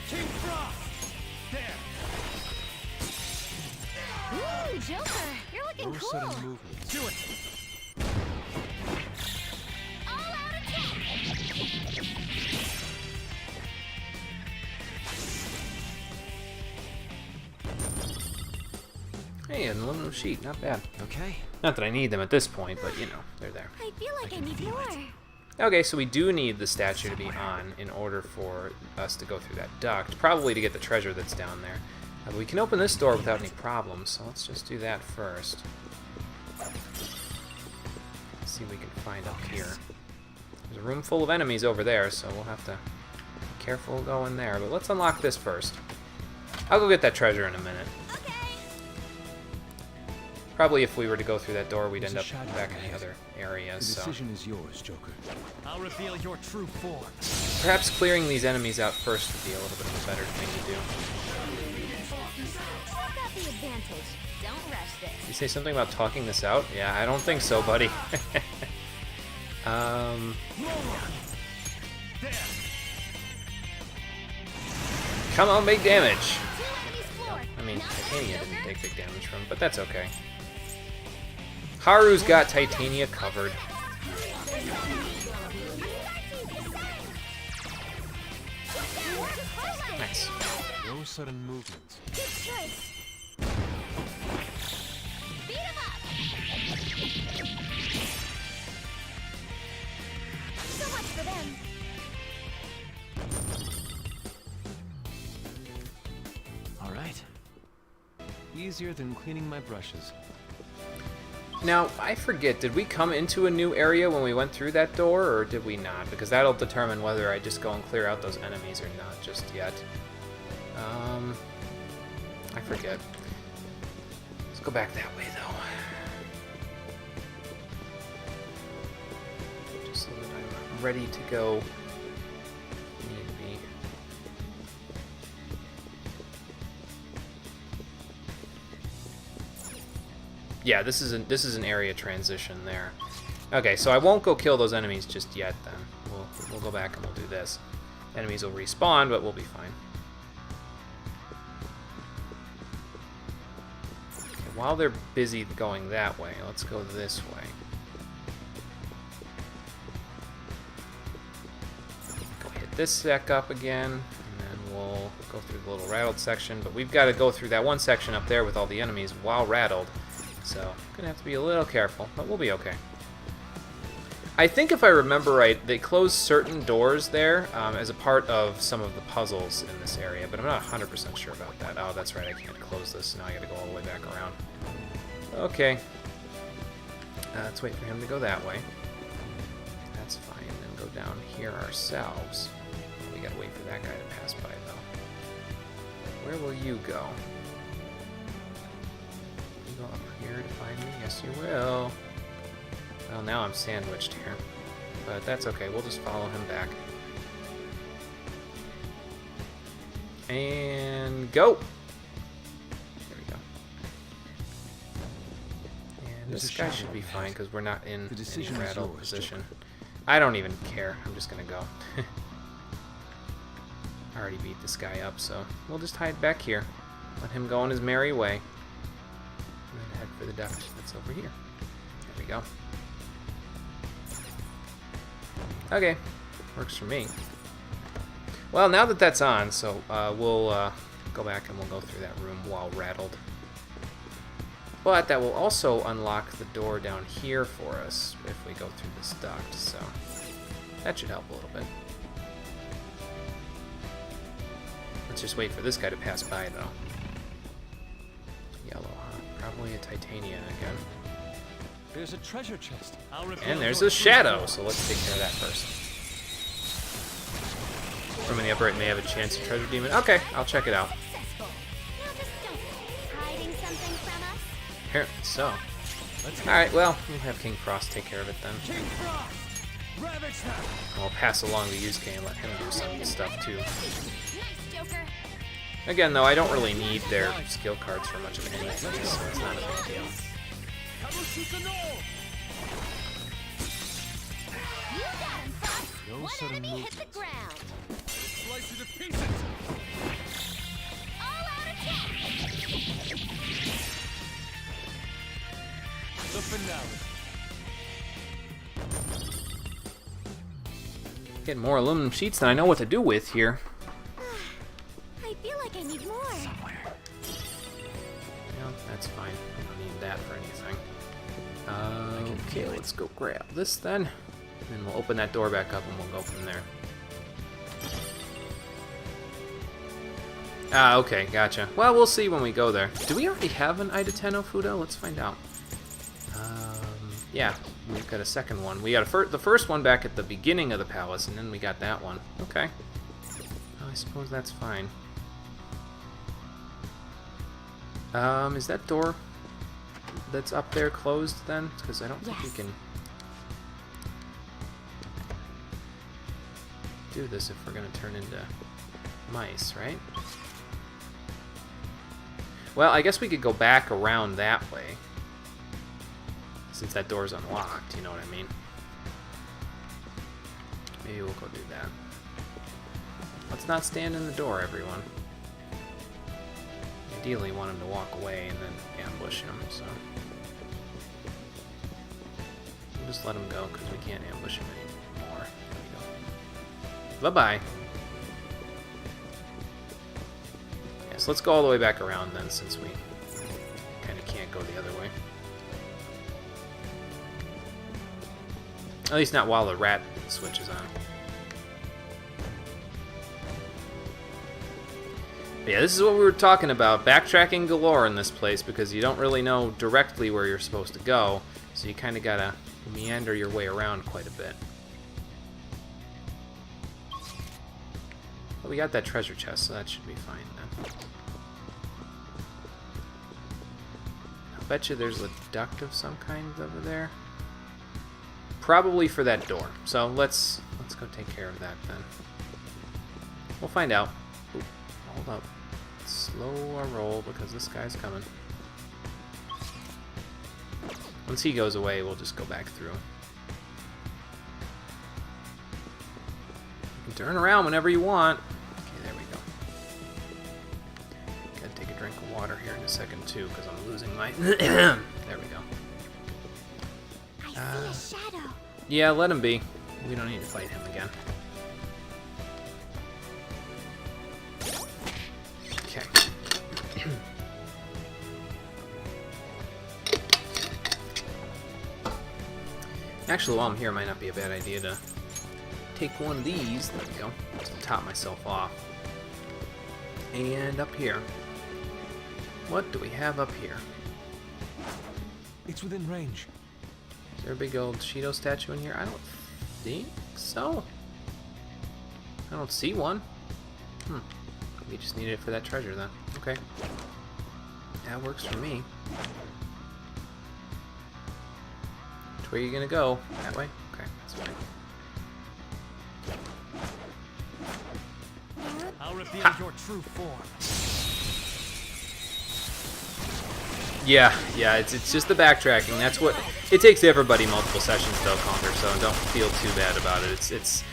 F: King Frost! There!
E: Ooh, Joker, you're looking
H: No
E: cool.
H: sudden movements.
F: Do it!
E: All out attack.
A: Hey, an aluminum sheet, not bad.
C: Okay.
A: Not that I need them at this point, but you know, they're there.
E: I feel like I need more.
A: Okay, so we do need the statue to be on in order for us to go through that duct, probably to get the treasure that's down there. But we can open this door without any problems, so let's just do that first. Let's see what we can find up here. There's a room full of enemies over there, so we'll have to be careful going there. But let's unlock this first. I'll go get that treasure in a minute.
E: Okay.
A: Probably if we were to go through that door, we'd
H: There's
A: end
H: a
A: up
H: shadow
A: back in the
H: ahead.
A: other area,
H: The
A: so...
H: decision is yours, Joker.
F: I'll reveal your true form.
A: Perhaps clearing these enemies out first would be a little bit of a better thing to do.
E: I've got the advantage. Don't rush this.
A: You say something about talking this out? Yeah, I don't think so, buddy.
F: There!
A: Come on, make damage.
E: 2 enemies floored.
A: I mean,
E: Not
A: Titania
E: bad,
A: didn't
E: Joker.
A: take big damage from, but that's okay. Haru's got Titania covered. Nice.
H: No sudden movements.
E: Good choice. Beat him up. So much for them.
H: All right. Easier than cleaning my brushes.
A: Now, I forget, did we come into a new area when we went through that door, or did we not? Because that'll determine whether I just go and clear out those enemies or not just yet. I forget. Let's go back that way, though. Just so that I'm ready to go. Need to be. Yeah, this is an area transition there. Okay, so I won't go kill those enemies just yet. Then we'll go back and we'll do this. Enemies will respawn, but we'll be fine. Okay, while they're busy going that way, let's go this way. Go hit this sec up again, and then we'll go through the little rattled section. But we've got to go through that one section up there with all the enemies while rattled. So, gonna have to be a little careful, but we'll be okay. I think if I remember right, they closed certain doors there as a part of some of the puzzles in this area, but I'm not 100% sure about that. Oh, that's right, I can't close this. Now I gotta go all the way back around. Okay. Let's wait for him to go that way. That's fine. Then go down here ourselves. We gotta wait for that guy to pass by, though. Where will you go? You go up here to find me? Yes, you will. Well, now I'm sandwiched here. But that's okay. We'll just follow him back. And go! There we go. And this guy should be fine because we're not in any rattled position. I don't even care. I'm just gonna go. I already beat this guy up, so we'll just hide back here. Let him go on his merry way. And then head for the duct that's over here. There we go. Okay, works for me. Well, now that that's on, so we'll go back and we'll go through that room while rattled. But that will also unlock the door down here for us if we go through this duct, so that should help a little bit. Let's just wait for this guy to pass by, though. Yellow, huh? Probably a Titania again.
F: There's a treasure chest.
A: And there's a shadow, so let's take care of that first. From in the upper right may have a chance to treasure demon. Okay, I'll check it out.
D: Successful. Now just don't go hiding something from us.
A: Apparently so. Alright, well, we'll have King Frost take care of it then.
F: King Frost! Ravage them!
A: I'll pass along the Yusuke and let him do some of the stuff too.
D: Nice, Joker.
A: Again, though, I don't really need their skill cards for much of anything, so it's not a big deal.
D: You got him, Frost.
F: No
D: One
F: sudden
D: enemy hit
F: movements.
D: the ground.
F: Slice you to pieces!
D: All out attack.
F: The finale.
A: Getting more aluminum sheets than I know what to do with here.
D: I feel like I need more.
A: Yeah, that's fine. I don't need that for anything. Okay, let's go grab this then. And we'll open that door back up and we'll go from there. Ah, okay, gotcha. Well, we'll see when we go there. Do we already have an Ida Tenno Fudo? Let's find out. Yeah, we've got a second one. We got the first one back at the beginning of the palace, and then we got that one. Okay. Well, I suppose that's fine. Is that door that's up there closed then? Because I don't think we
D: Yes.
A: can do this if we're going to turn into mice, right? Well, I guess we could go back around that way. Since that door's unlocked, you know what I mean? Maybe we'll go do that. Let's not stand in the door, everyone. Ideally, want him to walk away and then ambush him, so... We'll just let him go, because we can't ambush him anymore. There we go. Bye-bye. Yes, let's go all the way back around then, since we kind of can't go the other way. At least not while the rat switch is on. But yeah, this is what we were talking about. Backtracking galore in this place because you don't really know directly where you're supposed to go. So you kind of gotta meander your way around quite a bit. But we got that treasure chest, so that should be fine then. I'll bet you there's a duct of some kind over there. Probably for that door. So let's go take care of that then. We'll find out. Oop, hold up. Slow our roll because this guy's coming. Once he goes away, we'll just go back through. You can turn around whenever you want. Okay, there we go. Gotta take a drink of water here in a second too because I'm losing my... There we go.
D: I see a shadow.
A: Yeah, let him be. We don't need to fight him again. Okay. Actually, while I'm here, it might not be a bad idea to take one of these. There we go. Just to top myself off. And up here. What do we have up here?
F: It's within range.
A: Is there a big old Shido statue in here? I don't think so. I don't see one. We just needed it for that treasure then. Okay. That works for me. Which way are you gonna go? That way? Okay, that's fine.
F: I'll reveal your true form.
A: Yeah, it's just the backtracking. That's what it takes everybody multiple sessions to conquer, so don't feel too bad about it. It's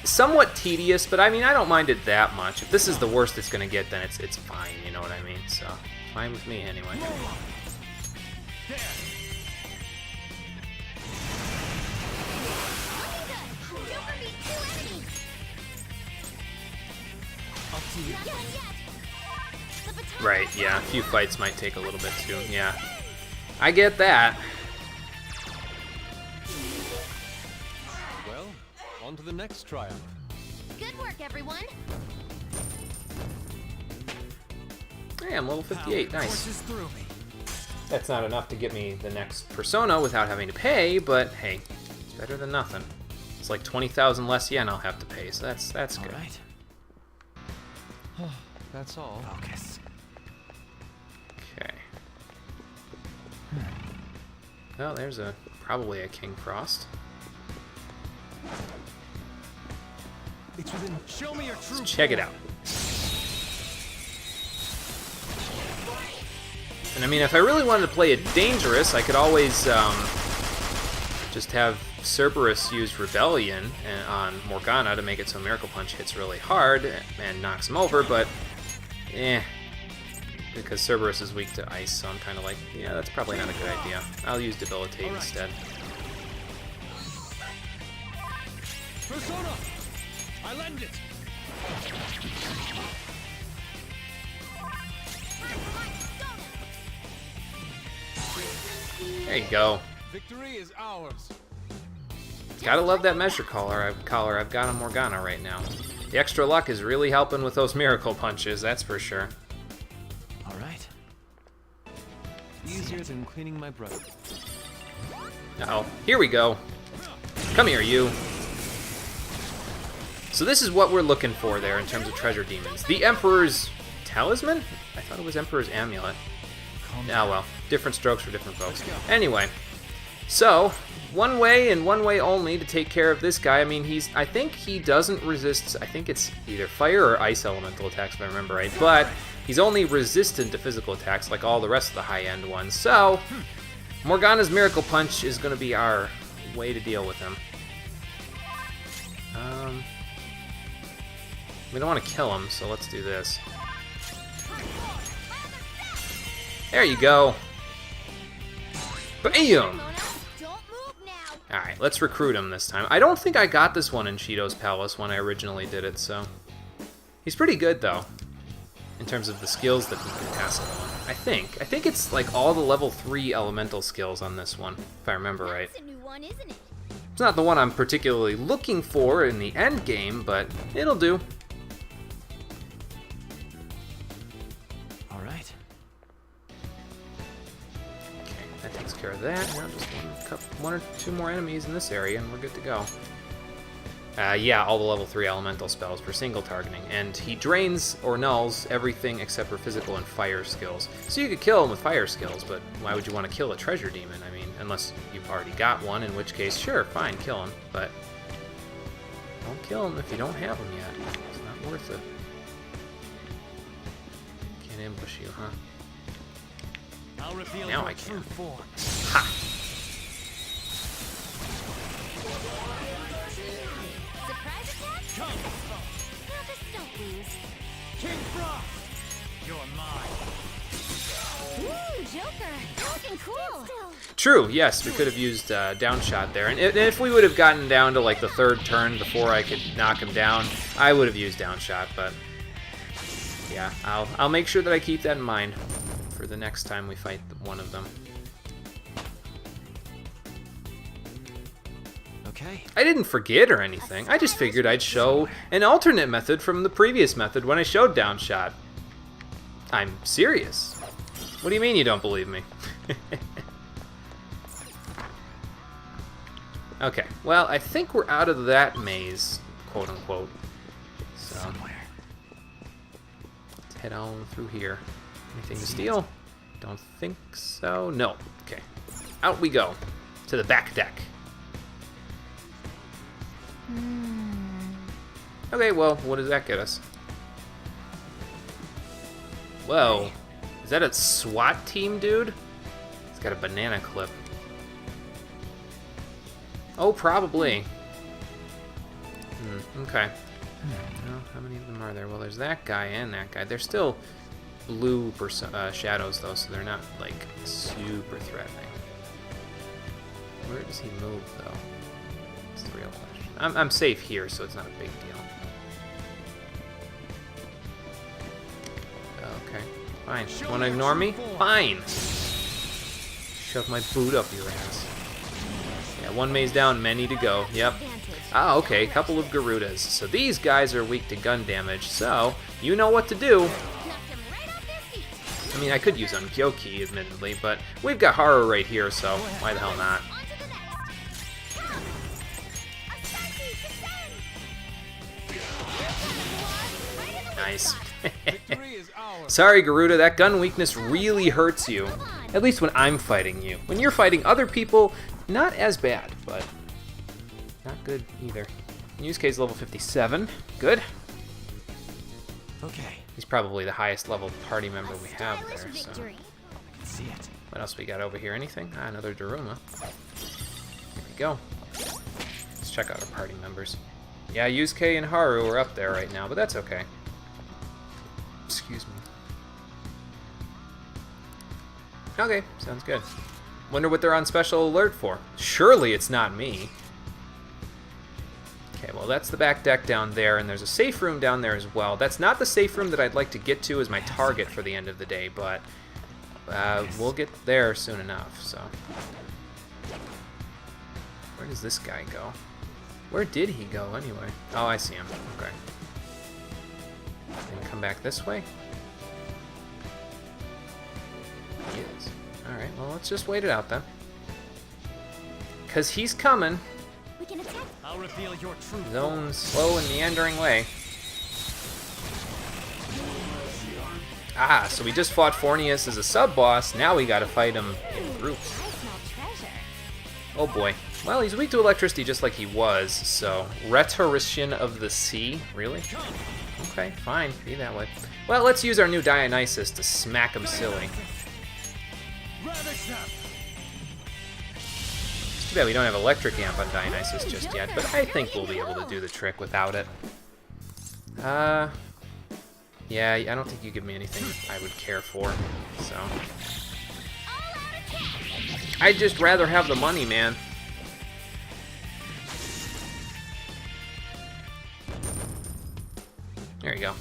A: somewhat tedious, but I mean I don't mind it that much. If this is the worst it's gonna get, then it's fine, you know what I mean? So fine with me anyway. Right, yeah, a few fights might take a little bit too, yeah. I get that.
F: Well, on to the next triumph.
E: Good work, everyone.
A: Hey, I'm level 58, nice.
F: Courses through me.
A: That's not enough to get me the next Persona without having to pay, but hey, it's better than nothing. It's like 20,000 less yen I'll have to pay, so that's good.
H: All right.
F: That's all.
H: Focus.
A: Okay. Well, there's probably a King Frost.
F: It's within. Show me your true.
A: Let's check it out. And I mean, if I really wanted to play it dangerous, I could always just have Cerberus use Rebellion on Morgana to make it so Miracle Punch hits really hard and knocks him over, but because Cerberus is weak to ice, so I'm kind of like, yeah, that's probably not a good idea. I'll use Debilitate instead.
F: Persona! I lend it!
A: There you go.
F: Victory is ours.
A: Gotta love that measure collar I've got on Morgana right now. The extra luck is really helping with those miracle punches, that's for sure.
H: All right. Easier than cleaning my brother.
A: Uh-oh, here we go. Come here, you. So this is what we're looking for there in terms of treasure demons. The Emperor's Talisman? I thought it was Emperor's Amulet. Oh well, different strokes for different folks. Anyway, so one way and one way only to take care of this guy. I mean, I think he doesn't resist, I think it's either fire or ice elemental attacks if I remember right, but he's only resistant to physical attacks like all the rest of the high-end ones. So Morgana's Miracle Punch is going to be our way to deal with him. We don't want to kill him, so let's do this. There you go. Bam! Alright, let's recruit him this time. I don't think I got this one in Shido's Palace when I originally did it, so... He's pretty good, though, in terms of the skills that he can pass along. I think it's like all the level 3 elemental skills on this one, if I remember right.
D: That's a new one, isn't it?
A: It's not the one I'm particularly looking for in the end game, but it'll do.
H: All right.
A: Okay, that takes care of that. Now just one or two more enemies in this area, and we're good to go. Yeah, all the level 3 elemental spells for single targeting, and he drains or nulls everything except for physical and fire skills. So you could kill him with fire skills, but why would you want to kill a treasure demon? I mean, unless you've already got one, in which case, sure, fine, kill him, but don't kill him if you don't have him yet. It's not worth it. Can't ambush you, huh?
F: I'll reveal
A: Now
F: your
A: I can.
F: true form.
A: Ha!
D: Surprise attack?
F: Come,
D: Well, just don't lose.
F: King Frost! You're mine.
D: Ooh, Joker! Looking cool!
A: True, yes, we could have used downshot there. And if we would have gotten down to like the 3rd turn before I could knock him down, I would have used downshot, but yeah, I'll make sure that I keep that in mind for the next time we fight one of them.
H: Okay.
A: I didn't forget or anything. I just figured I'd show an alternate method from the previous method when I showed downshot. I'm serious. What do you mean you don't believe me? Okay, well, I think we're out of that maze, quote unquote. So, let's head on through here. Anything to steal? Don't think so. No. Okay. Out we go. To the back deck. Okay, well, what does that get us? Whoa. Is that a SWAT team, dude? It's got a banana clip. Oh, probably. Okay. Well, how many of them are there? Well, there's that guy and that guy. They're still blue shadows, though, so they're not, like, super threatening. Where does he move, though? That's the real question. I'm safe here, so it's not a big deal. Okay, fine. Want to ignore me? Fine. Shove my boot up your ass. Yeah, one maze down, many to go. Yep. Ah, okay, couple of Garudas. So these guys are weak to gun damage, so you know what to do. I mean, I could use Unkyoki, admittedly, but we've got Haru right here, so why the hell not? Nice. Sorry, Garuda, that gun weakness really hurts you. At least when I'm fighting you. When you're fighting other people, not as bad, but not good either. Yusuke's level 57. Good.
C: Okay.
A: He's probably the highest level party member we have there, so.
C: See it.
A: What else we got over here? Anything? Ah, another Daruma. Here we go. Let's check out our party members. Yeah, Yusuke and Haru are up there right now, but that's okay. Excuse me. Okay, sounds good. Wonder what they're on special alert for. Surely it's not me. Okay, well that's the back deck down there, and there's a safe room down there as well. That's not the safe room that I'd like to get to as my target for the end of the day, but we'll get there soon enough, so. Where does this guy go? Where did he go anyway? Oh, I see him. Okay. Then come back this way? He is. Alright, well let's just wait it out then. Cause he's coming.
D: We can attack.
F: I'll reveal your true
A: His own slow and meandering way. Ah, so we just fought Fornius as a sub-boss, now we gotta fight him in groups.
D: I smell treasure.
A: Oh boy. Well, he's weak to electricity just like he was, so... Rhetorician of the Sea? Really? Okay, fine. Be that way. Well, let's use our new Dionysus to smack him silly. It's too bad we don't have Electric Amp on Dionysus just yet, but I think we'll be able to do the trick without it. Yeah, I don't think you give me anything I would care for, so... I'd just rather have the money, man. There you go.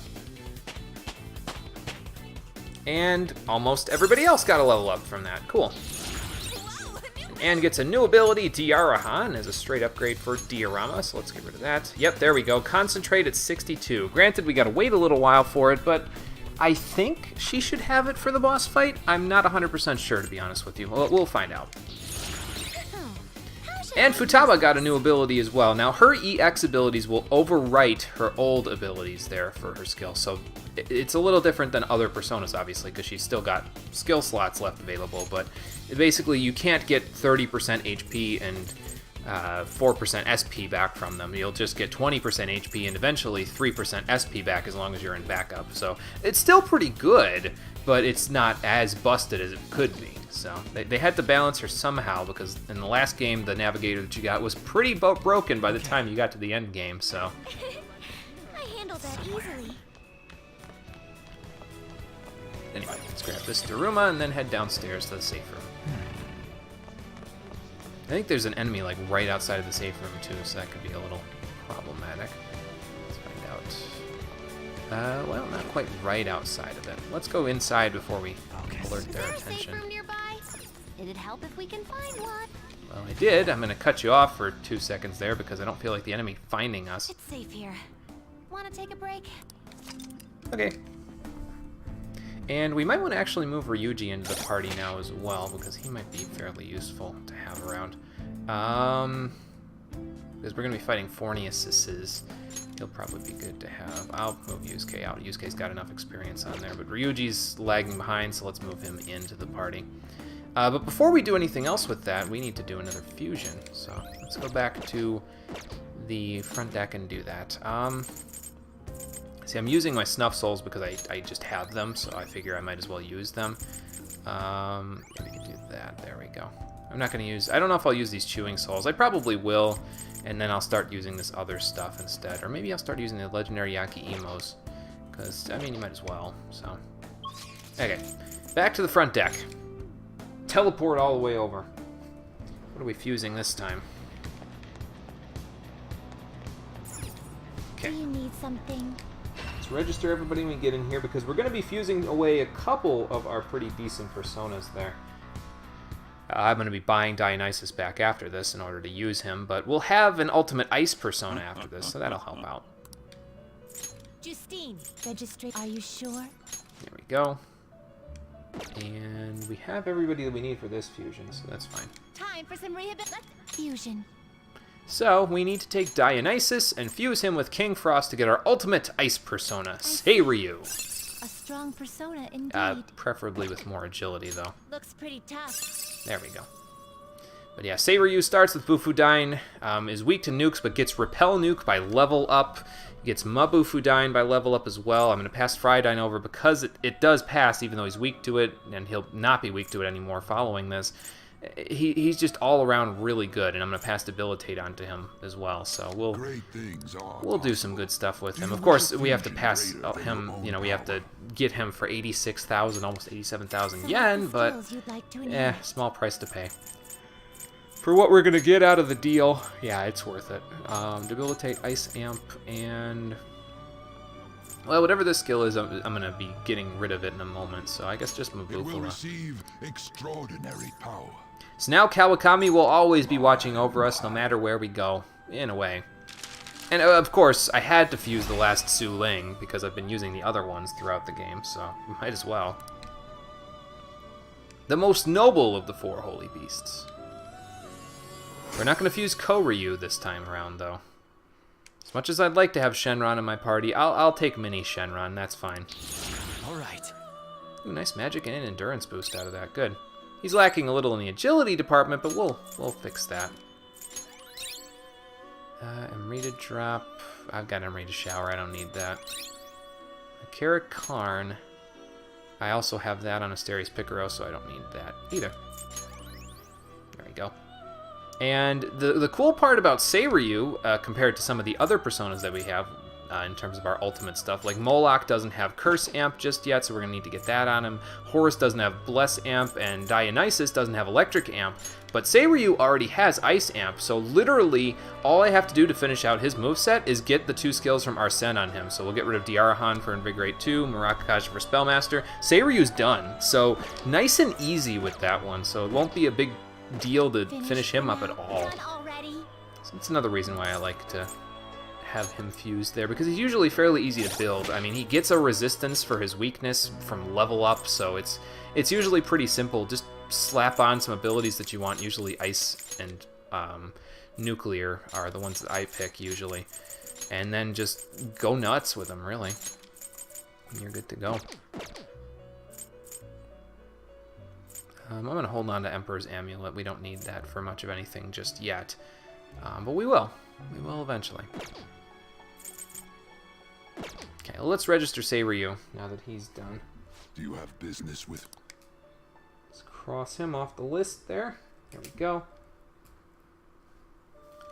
A: And almost everybody else got a level up from that. Cool. And gets a new ability, Diarahan, as a straight upgrade for Diorama, so let's get rid of that. Yep, there we go. Concentrate at 62. Granted, we gotta wait a little while for it, but I think she should have it for the boss fight. I'm not 100% sure, to be honest with you. We'll find out. And Futaba got a new ability as well. Now, her EX abilities will overwrite her old abilities there for her skill, so it's a little different than other Personas, obviously, because she's still got skill slots left available, but basically you can't get 30% HP and 4% SP back from them. You'll just get 20% HP and eventually 3% SP back as long as you're in backup. So it's still pretty good, but it's not as busted as it could be. So they had to balance her somehow, because in the last game, the navigator that you got was pretty broken by the time you got to the end game, so.
D: I handled that easily.
A: Anyway, let's grab this Daruma and then head downstairs to the safe room. I think there's an enemy like right outside of the safe room too, so that could be a little problematic. Let's find out. Well, not quite right outside of it. Let's go inside before we alert their attention.
D: Safe room nearby? It'd help if we can find one.
A: Well, I did. I'm going to cut you off for 2 seconds there because I don't feel like the enemy finding us.
D: It's safe here. Want to take a break?
A: Okay. And we might want to actually move Ryuji into the party now as well, because he might be fairly useful to have around. Because we're going to be fighting Forniuses. He'll probably be good to have. I'll move Yusuke out. Yusuke's got enough experience on there, but Ryuji's lagging behind, so let's move him into the party. But before we do anything else with that, we need to do another fusion. So let's go back to the front deck and do that. See, I'm using my Snuff Souls because I just have them, so I figure I might as well use them. Yeah, we can do that. There we go. I'm not going to use... I don't know if I'll use these Chewing Souls. I probably will, and then I'll start using this other stuff instead. Or maybe I'll start using the Legendary Yaki Emos, because, I mean, you might as well, so... Okay, back to the front deck. Teleport all the way over. What are we fusing this time? Okay.
D: Do you need something?
A: Let's register everybody when we get in here, because we're going to be fusing away a couple of our pretty decent personas there. I'm going to be buying Dionysus back after this in order to use him, but we'll have an ultimate ice persona after this, so that'll help out.
D: Justine, registry. Are you sure?
A: There we go. And we have everybody that we need for this fusion, so that's fine.
D: Time for some fusion.
A: So, we need to take Dionysus and fuse him with King Frost to get our ultimate ice persona, Seiryu.
D: A strong persona indeed.
A: Preferably with more agility, though.
D: Looks pretty tough.
A: There we go. But yeah, Seiryu starts with Bufudyne, is weak to nukes, but gets Repel Nuke by level up. Gets Mabufudyne by level up as well. I'm going to pass Frydyne over because it does pass, even though he's weak to it, and he'll not be weak to it anymore following this. He's just all around really good, and I'm going to pass Debilitate onto him as well. So we'll do some good stuff with him. Of course, we have to pass him. You know, we have to get him for 86,000, almost 87,000 yen. But small price to pay for what we're going to get out of the deal. Yeah, it's worth it. Debilitate, Ice Amp, and well, whatever this skill is, I'm going to be getting rid of it in a moment. So I guess just Mabufura.
I: It will receive extraordinary power.
A: So now Kawakami will always be watching over us no matter where we go, in a way. And of course, I had to fuse the last Su Ling because I've been using the other ones throughout the game, so might as well. The most noble of the 4 holy beasts. We're not going to fuse Koryu this time around, though. As much as I'd like to have Shenron in my party, I'll take Mini Shenron, that's fine.
C: Alright.
A: Ooh, nice magic and an endurance boost out of that, good. He's lacking a little in the agility department, but we'll fix that. Amrita drop. I've got Amrita shower, I don't need that. Akira Karn. I also have that on Asterius Picaro, so I don't need that either. There we go. And the cool part about Seiryu, compared to some of the other personas that we have, in terms of our ultimate stuff, like Moloch doesn't have Curse Amp just yet, so we're going to need to get that on him. Horus doesn't have Bless Amp, and Dionysus doesn't have Electric Amp, but Seiryu already has Ice Amp, so literally all I have to do to finish out his moveset is get the 2 skills from Arsene on him. So we'll get rid of Diarahan for Invigorate 2, Murakakashi for Spellmaster. Seiryu's done, so nice and easy with that one, so it won't be a big deal to finish him up at all. So that's another reason why I like to have him fused there, because he's usually fairly easy to build. I mean, he gets a resistance for his weakness from level up, so it's usually pretty simple. Just slap on some abilities that you want. Usually Ice and Nuclear are the ones that I pick usually, and then just go nuts with them, really. And you're good to go. I'm going to hold on to Emperor's Amulet. We don't need that for much of anything just yet, but we will. We will eventually. Okay, well, let's register Seiryu now that he's done.
I: Do you have business with...
A: Let's cross him off the list there. There we go.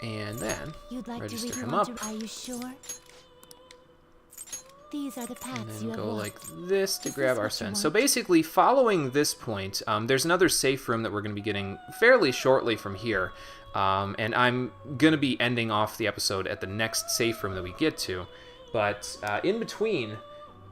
A: And then
D: You'd like
A: register
D: to
A: him up.
D: Are you sure? These are the paths
A: And
D: you
A: then
D: have
A: go
D: walked.
A: like this to grab
D: what you
A: Arsene.
D: want?
A: So basically, following this point, there's another safe room that we're going to be getting fairly shortly from here. And I'm going to be ending off the episode at the next safe room that we get to. But in between,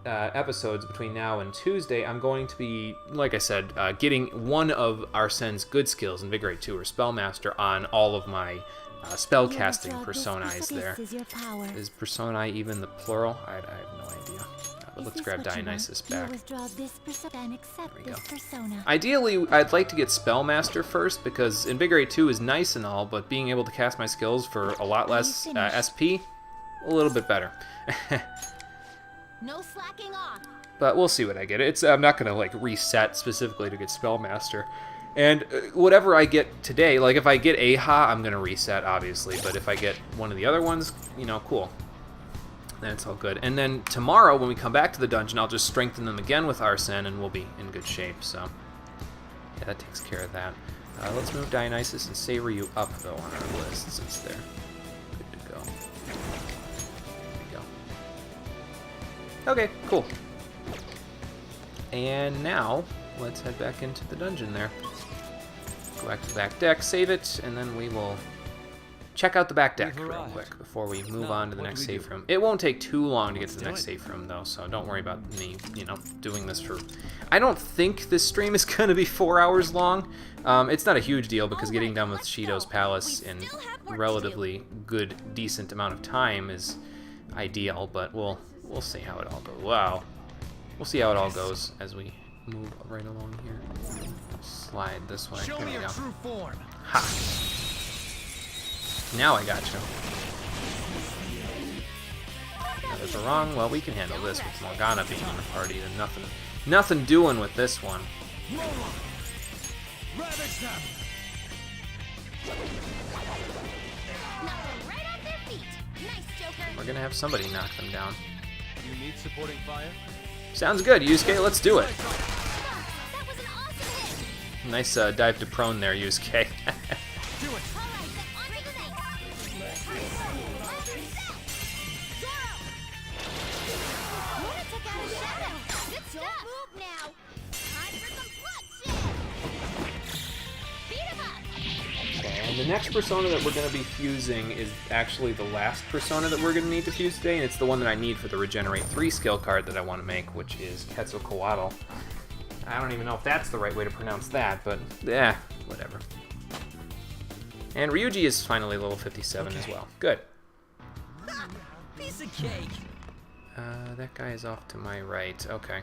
A: episodes between now and Tuesday, I'm going to be, like I said, getting one of Arsene's good skills, Invigorate 2 or Spellmaster, on all of my spellcasting personae there. Is personae even the plural? I have no idea. But let's grab Dionysus back. There we go. Ideally, I'd like to get Spellmaster first, because Invigorate 2 is nice and all, but being able to cast my skills for a lot less SP, a little bit better.
E: No slacking off.
A: But we'll see what I get. I'm not gonna like reset specifically to get Spellmaster. And whatever I get today, like if I get Aha, I'm gonna reset obviously. But if I get one of the other ones, you know, cool. Then it's all good. And then tomorrow when we come back to the dungeon, I'll just strengthen them again with Arsene, and we'll be in good shape. So yeah, that takes care of that. Let's move Dionysus and Seiryu up though on our list since they're good to go. Okay, cool. And now, let's head back into the dungeon there. Go back to the back deck, save it, and then we will check out the back deck real quick before we move on to the next safe room. It won't take too long to get to the next safe room, though, so don't worry about me, you know, doing this for... I don't think this stream is going to be 4 hours long. It's not a huge deal, because getting done with Shido's Palace in relatively good, decent amount of time is ideal, but we'll see how it all goes. Wow. We'll see how it all goes as we move right along here. Slide this way. There we go. Ha! Now I got you. There's a wrong. Well, we can handle this with Morgana being in the party. There's nothing doing with this one. We're gonna have somebody knock them down.
F: You need supporting fire?
A: Sounds good, Yusuke. Let's do it. Nice dive to prone there, Yusuke.
F: Do it.
A: And the next persona that we're going to be fusing is actually the last persona that we're going to need to fuse today, and it's the one that I need for the Regenerate 3 skill card that I want to make, which is Quetzalcoatl. I don't even know if that's the right way to pronounce that, but whatever. And Ryuji is finally level 57 as well. Good.
C: Piece of cake.
A: That guy is off to my right. Okay.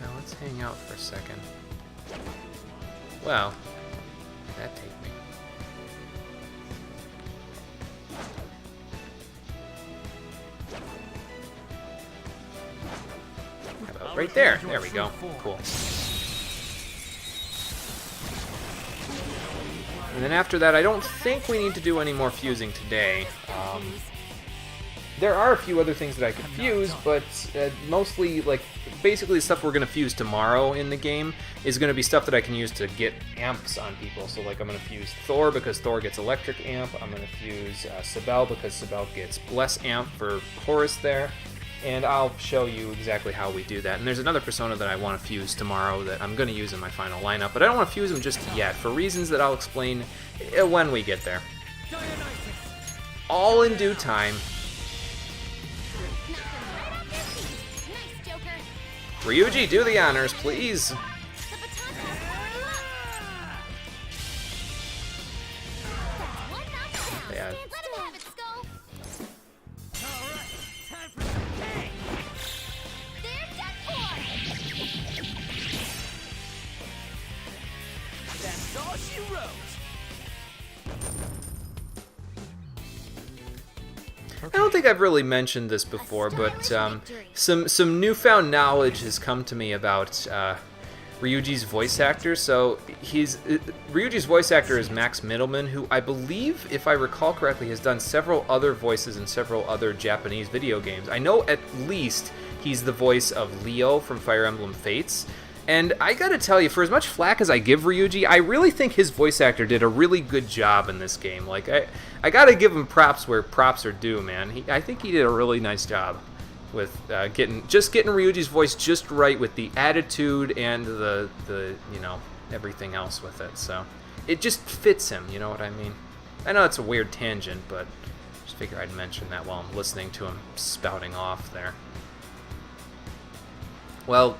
A: Now let's hang out for a second. Well, that take me. How about right there? There we go. Cool. And then after that, I don't think we need to do any more fusing today. There are a few other things that I could fuse, but mostly, like, basically the stuff we're going to fuse tomorrow in the game is going to be stuff that I can use to get amps on people. So, like, I'm going to fuse Thor because Thor gets electric amp. I'm going to fuse Sibel because Sibel gets bless amp for Horus there. And I'll show you exactly how we do that. And there's another persona that I want to fuse tomorrow that I'm going to use in my final lineup, but I don't want to fuse them just yet for reasons that I'll explain when we get there. All in due time. Ryuji, do the honors, please. Yeah.
C: That's all she wrote.
A: I don't think I've really mentioned this before, but some newfound knowledge has come to me about Ryuji's voice actor. So Ryuji's voice actor is Max Middleman, who I believe, if I recall correctly, has done several other voices in several other Japanese video games. I know at least he's the voice of Leo from Fire Emblem Fates. And I gotta tell you, for as much flack as I give Ryuji, I really think his voice actor did a really good job in this game. Like, I gotta give him props where props are due, man. I think he did a really nice job with getting Ryuji's voice just right with the attitude and the you know, everything else with it. So it just fits him, you know what I mean? I know it's a weird tangent, but Just figure I'd mention that while I'm listening to him spouting off there. Well,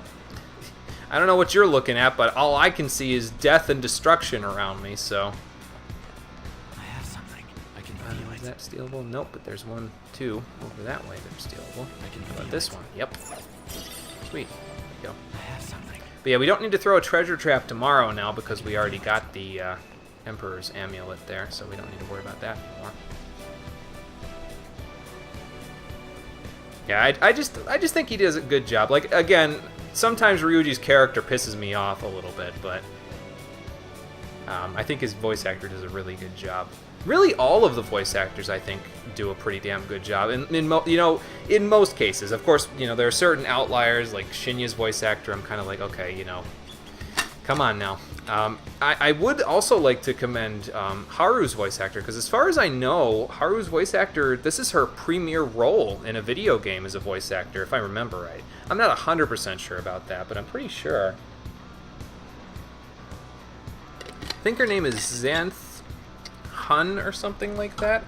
A: I don't know what you're looking at, but all I can see is death and destruction around me, so...
C: I have something. I can feel
A: Is
C: it.
A: that stealable? Nope, but there's one, two, over that way that are stealable.
C: I can
A: How about
C: feel
A: this
C: it.
A: one? Yep. Sweet. There you go.
C: I have something.
A: But yeah, we don't need to throw a treasure trap tomorrow now because we already got the Emperor's Amulet there, so we don't need to worry about that anymore. Yeah, I just think he does a good job. Like, again, sometimes Ryuji's character pisses me off a little bit, but I think his voice actor does a really good job. Really, all of the voice actors, I think, do a pretty damn good job. In most cases, of course, there are certain outliers, like Shinya's voice actor. I'm kind of like, okay, come on now. I would also like to commend Haru's voice actor, because as far as I know, Haru's voice actor, this is her premiere role in a video game as a voice actor, if I remember right. I'm not 100% sure about that, but I'm pretty sure. I think her name is Xanth Hun or something like that.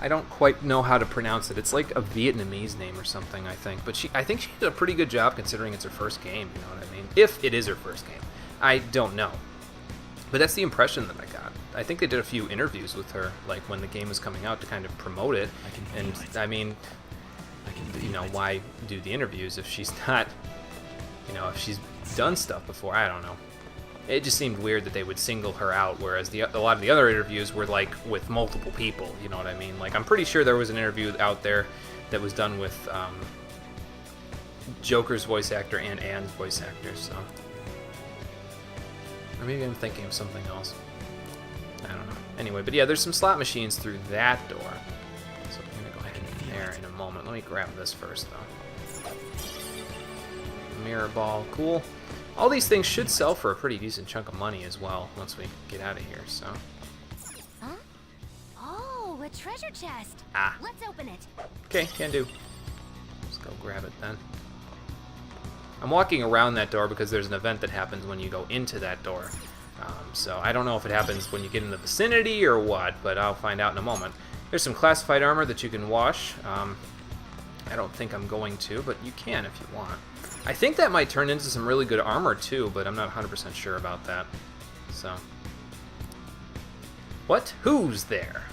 A: I don't quite know how to pronounce it. It's like a Vietnamese name or something, I think. But I think she did a pretty good job considering it's her first game, you know what I mean? If it is her first game. I don't know. But that's the impression that I got. I think they did a few interviews with her, like when the game was coming out, to kind of promote it. And I mean, why do the interviews if she's not, if she's done stuff before? I don't know. It just seemed weird that they would single her out, whereas a lot of the other interviews were like with multiple people, you know what I mean? Like, I'm pretty sure there was an interview out there that was done with Joker's voice actor and Anne's voice actor, so... Or maybe I'm thinking of something else. I don't know. Anyway, but yeah, there's some slot machines through that door. So I'm going to go ahead and there in a moment. Let me grab this first, though. Mirror ball. Cool. All these things should sell for a pretty decent chunk of money as well once we get out of here, so...
D: Huh? Oh, a treasure chest.
A: Ah.
D: Let's open it.
A: Okay, can do. Let's go grab it then. I'm walking around that door because there's an event that happens when you go into that door. So I don't know if it happens when you get in the vicinity or what, but I'll find out in a moment. There's some classified armor that you can wash. I don't think I'm going to, but you can if you want. I think that might turn into some really good armor too, but I'm not 100% sure about that. So. What? Who's there?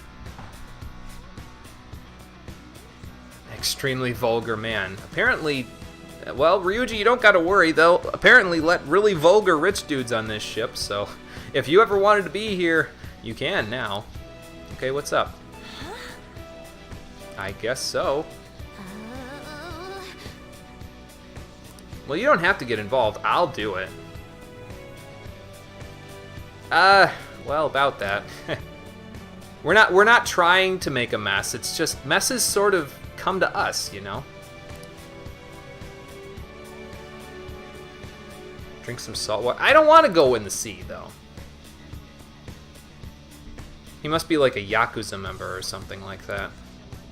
A: Extremely vulgar man. Apparently, well, Ryuji, you don't gotta worry. They'll apparently let really vulgar rich dudes on this ship, so if you ever wanted to be here, you can now. Okay, what's up?
D: Huh?
A: I guess so. Well, you don't have to get involved. I'll do it. Well, about that. We're not trying to make a mess. It's just messes sort of come to us, you know? Drink some salt water. I don't want to go in the sea, though. He must be like a Yakuza member or something like that.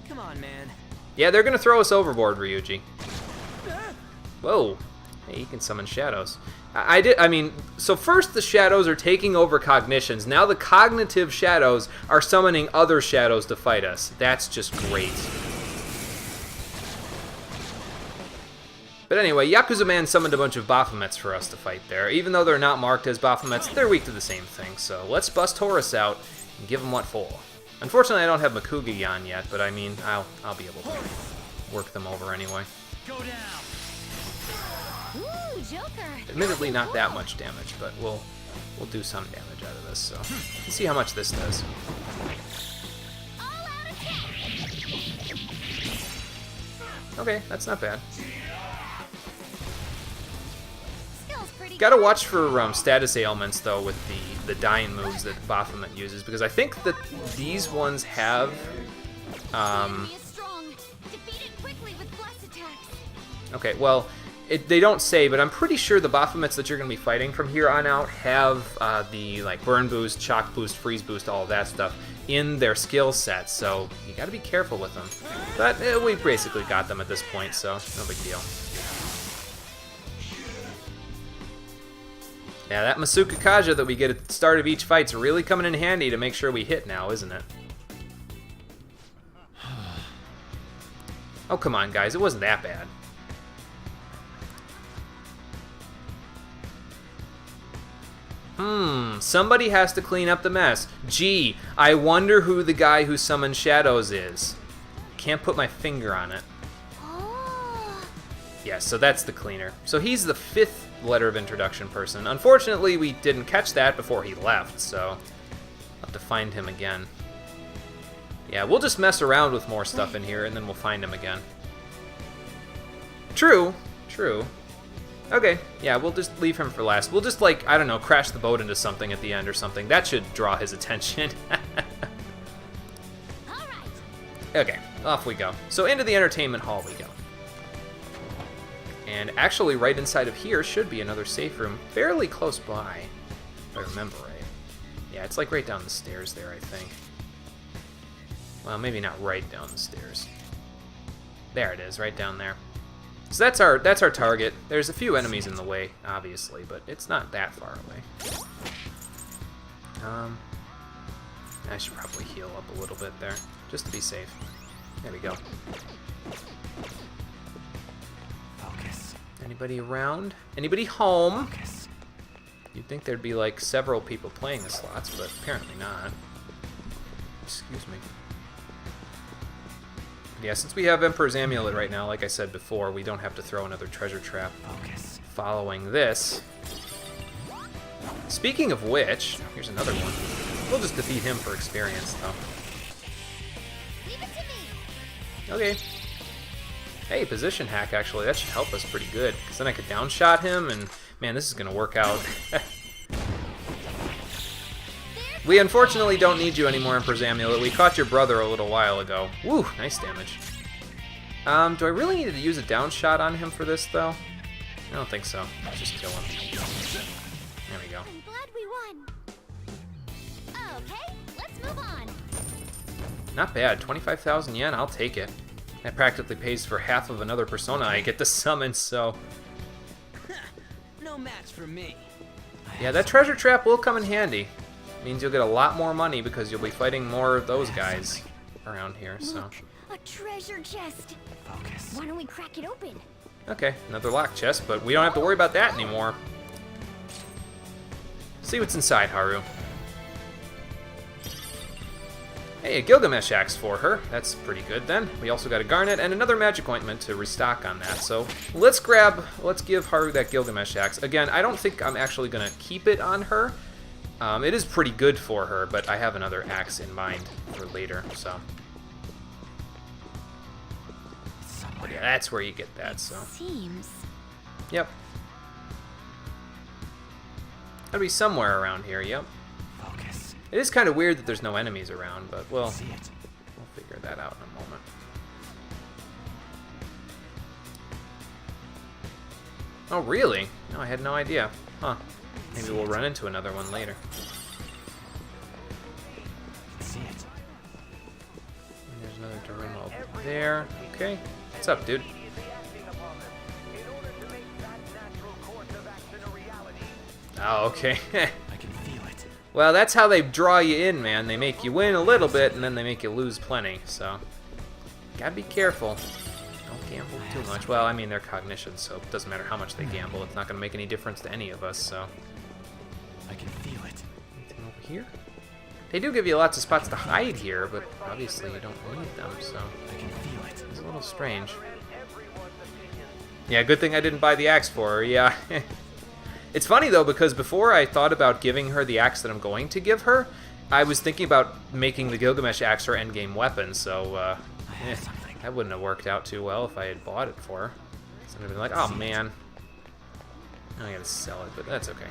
C: Come on, man.
A: Yeah, they're gonna throw us overboard, Ryuji. Whoa. Hey, he can summon shadows. I mean, so first the shadows are taking over cognitions. Now the cognitive shadows are summoning other shadows to fight us. That's just great. But anyway, Yakuza Man summoned a bunch of Baphomets for us to fight there. Even though they're not marked as Baphomets, they're weak to the same thing. So let's bust Horus out and give him what for. Unfortunately, I don't have Makuga-yan yet, but I mean, I'll be able to work them over anyway.
F: Go down.
D: Ooh, Joker.
A: Admittedly, not that much damage, but we'll do some damage out of this. So let's see how much this does.
D: All out attack.
A: Okay, that's not bad.
D: Skill's pretty
A: Gotta
D: good.
A: watch for status ailments though with the dying moves that Baphomet uses, because I think that these ones have.
D: Enemy is strong. Defeat it quickly with blast attacks.
A: Okay, well, they don't say, but I'm pretty sure the Baphomets that you're going to be fighting from here on out have the like burn boost, shock boost, freeze boost, all of that stuff in their skill set, so you got to be careful with them. But we basically got them at this point, so no big deal. Yeah, that Masuka Kaja that we get at the start of each fight's really coming in handy to make sure we hit now, isn't it? Oh, come on, guys. It wasn't that bad. Somebody has to clean up the mess. Gee, I wonder who the guy who summoned shadows is. Can't put my finger on it.
D: Oh.
A: Yeah, so that's the cleaner. So he's the 5th letter of introduction person. Unfortunately, we didn't catch that before he left, so I'll have to find him again. Yeah, we'll just mess around with more stuff in here, and then we'll find him again. True. Okay, yeah, we'll just leave him for last. We'll just, like, I don't know, crash the boat into something at the end or something. That should draw his attention. Okay, off we go. So into the entertainment hall we go. And actually, right inside of here should be another safe room, fairly close by, if I remember right. Yeah, it's like right down the stairs there, I think. Well, maybe not right down the stairs. There it is, right down there. So that's our target. There's a few enemies in the way, obviously, but it's not that far away. I should probably heal up a little bit there, just to be safe. There we go.
C: Focus.
A: Anybody around? Anybody home?
C: Focus.
A: You'd think there'd be like several people playing the slots, but apparently not. Excuse me. Yeah, since we have Emperor's Amulet right now, like I said before, we don't have to throw another treasure trap following this. Speaking of which, here's another one. We'll just defeat him for experience, though. Okay. Hey, position hack, actually. That should help us pretty good, because then I could downshot him, and man, this is going to work out. We unfortunately don't need you anymore, Emperor's Amulet. We caught your brother a little while ago. Woo, nice damage. Do I really need to use a down shot on him for this, though? I don't think so. Let's just kill him. There we go.
D: I'm glad we won. Okay, let's move on.
A: Not bad. 25,000 yen, I'll take it. That practically pays for half of another Persona I get to summon, so...
C: No match for me.
A: Yeah, that treasure trap will come in handy. Means you'll get a lot more money because you'll be fighting more of those guys around here, so...
D: Look, a treasure chest.
C: Focus.
D: Why don't we crack it open?
A: Okay, another lock chest, but we don't have to worry about that anymore. See what's inside, Haru. Hey, a Gilgamesh axe for her. That's pretty good then. We also got a garnet and another magic ointment to restock on that. So let's give Haru that Gilgamesh axe. Again, I don't think I'm actually going to keep it on her. It is pretty good for her, but I have another axe in mind for later, so. But yeah, that's where you get that, so.
D: Seems.
A: Yep. Gotta be somewhere around here, yep.
C: Focus.
A: It is kind of weird that there's no enemies around, but we'll
C: See it.
A: figure that out in a moment. Oh, really? No, I had no idea. Huh. Maybe we'll run into another one later.
C: See it.
A: And there's another room over there. Okay. What's up, dude? Oh, okay.
C: I can feel it.
A: Well, that's how they draw you in, man. They make you win a little bit, and then they make you lose plenty, so... Gotta be careful. Don't gamble too much. Well, I mean, they're cognition, so it doesn't matter how much they gamble. It's not gonna make any difference to any of us, so...
C: I can feel it.
A: Anything over here? They do give you lots of spots to hide here, but obviously you don't need them, so...
C: I can feel it.
A: It's a little strange. Yeah, good thing I didn't buy the axe for her, yeah. It's funny, though, because before I thought about giving her the axe that I'm going to give her, I was thinking about making the Gilgamesh axe her endgame weapon, so, that wouldn't have worked out too well if I had bought it for her. So I'd have been like, oh, man. Now I gotta sell it, but that's okay.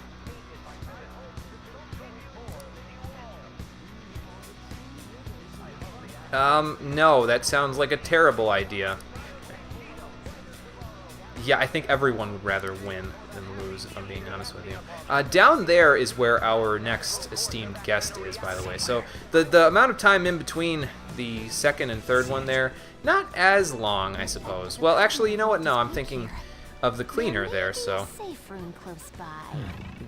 A: No, that sounds like a terrible idea. Yeah, I think everyone would rather win than lose, if I'm being honest with you. Down there is where our next esteemed guest is, by the way. So the amount of time in between the second and third one there, not as long, I suppose. Well, actually, you know what? No, I'm thinking of the cleaner there, so...
D: Safe room close by.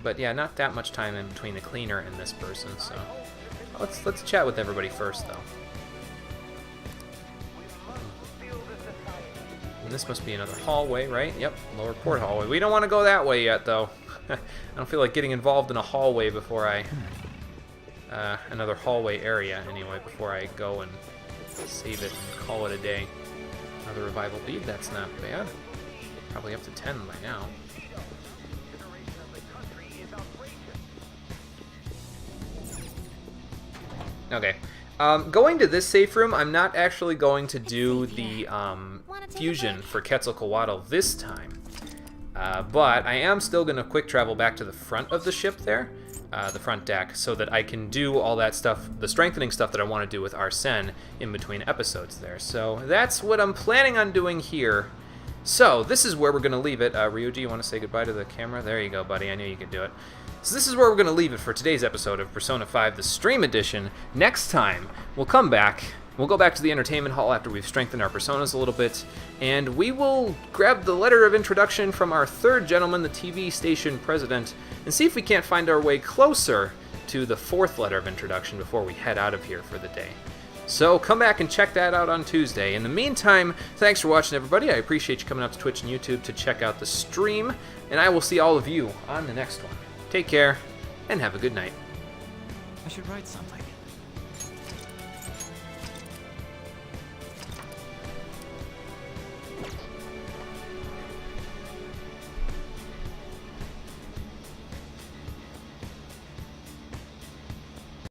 A: But yeah, not that much time in between the cleaner and this person, so... Let's chat with everybody first, though. this must be another hallway, right? Yep, lower port hallway. We don't want to go that way yet, though. I don't feel like getting involved in a hallway before I... another hallway area, anyway, before I go and save it and call it a day. Another revival bead, that's not bad. Probably up to 10 by now. Okay. Going to this safe room, I'm not actually going to do the fusion for Quetzalcoatl this time. But I am still going to quick travel back to the front of the ship there, the front deck, so that I can do all that stuff, the strengthening stuff that I want to do with Arsene in between episodes there. So that's what I'm planning on doing here. So this is where we're going to leave it. Ryuji, you want to say goodbye to the camera? There you go, buddy. I knew you could do it. So this is where we're going to leave it for today's episode of Persona 5, the Stream Edition. Next time, we'll come back. We'll go back to the entertainment hall after we've strengthened our personas a little bit, and we will grab the letter of introduction from our third gentleman, the TV station president, and see if we can't find our way closer to the fourth letter of introduction before we head out of here for the day. So come back and check that out on Tuesday. In the meantime, thanks for watching, everybody. I appreciate you coming out to Twitch and YouTube to check out the stream, and I will see all of you on the next one. Take care, and have a good night.
H: I should write something.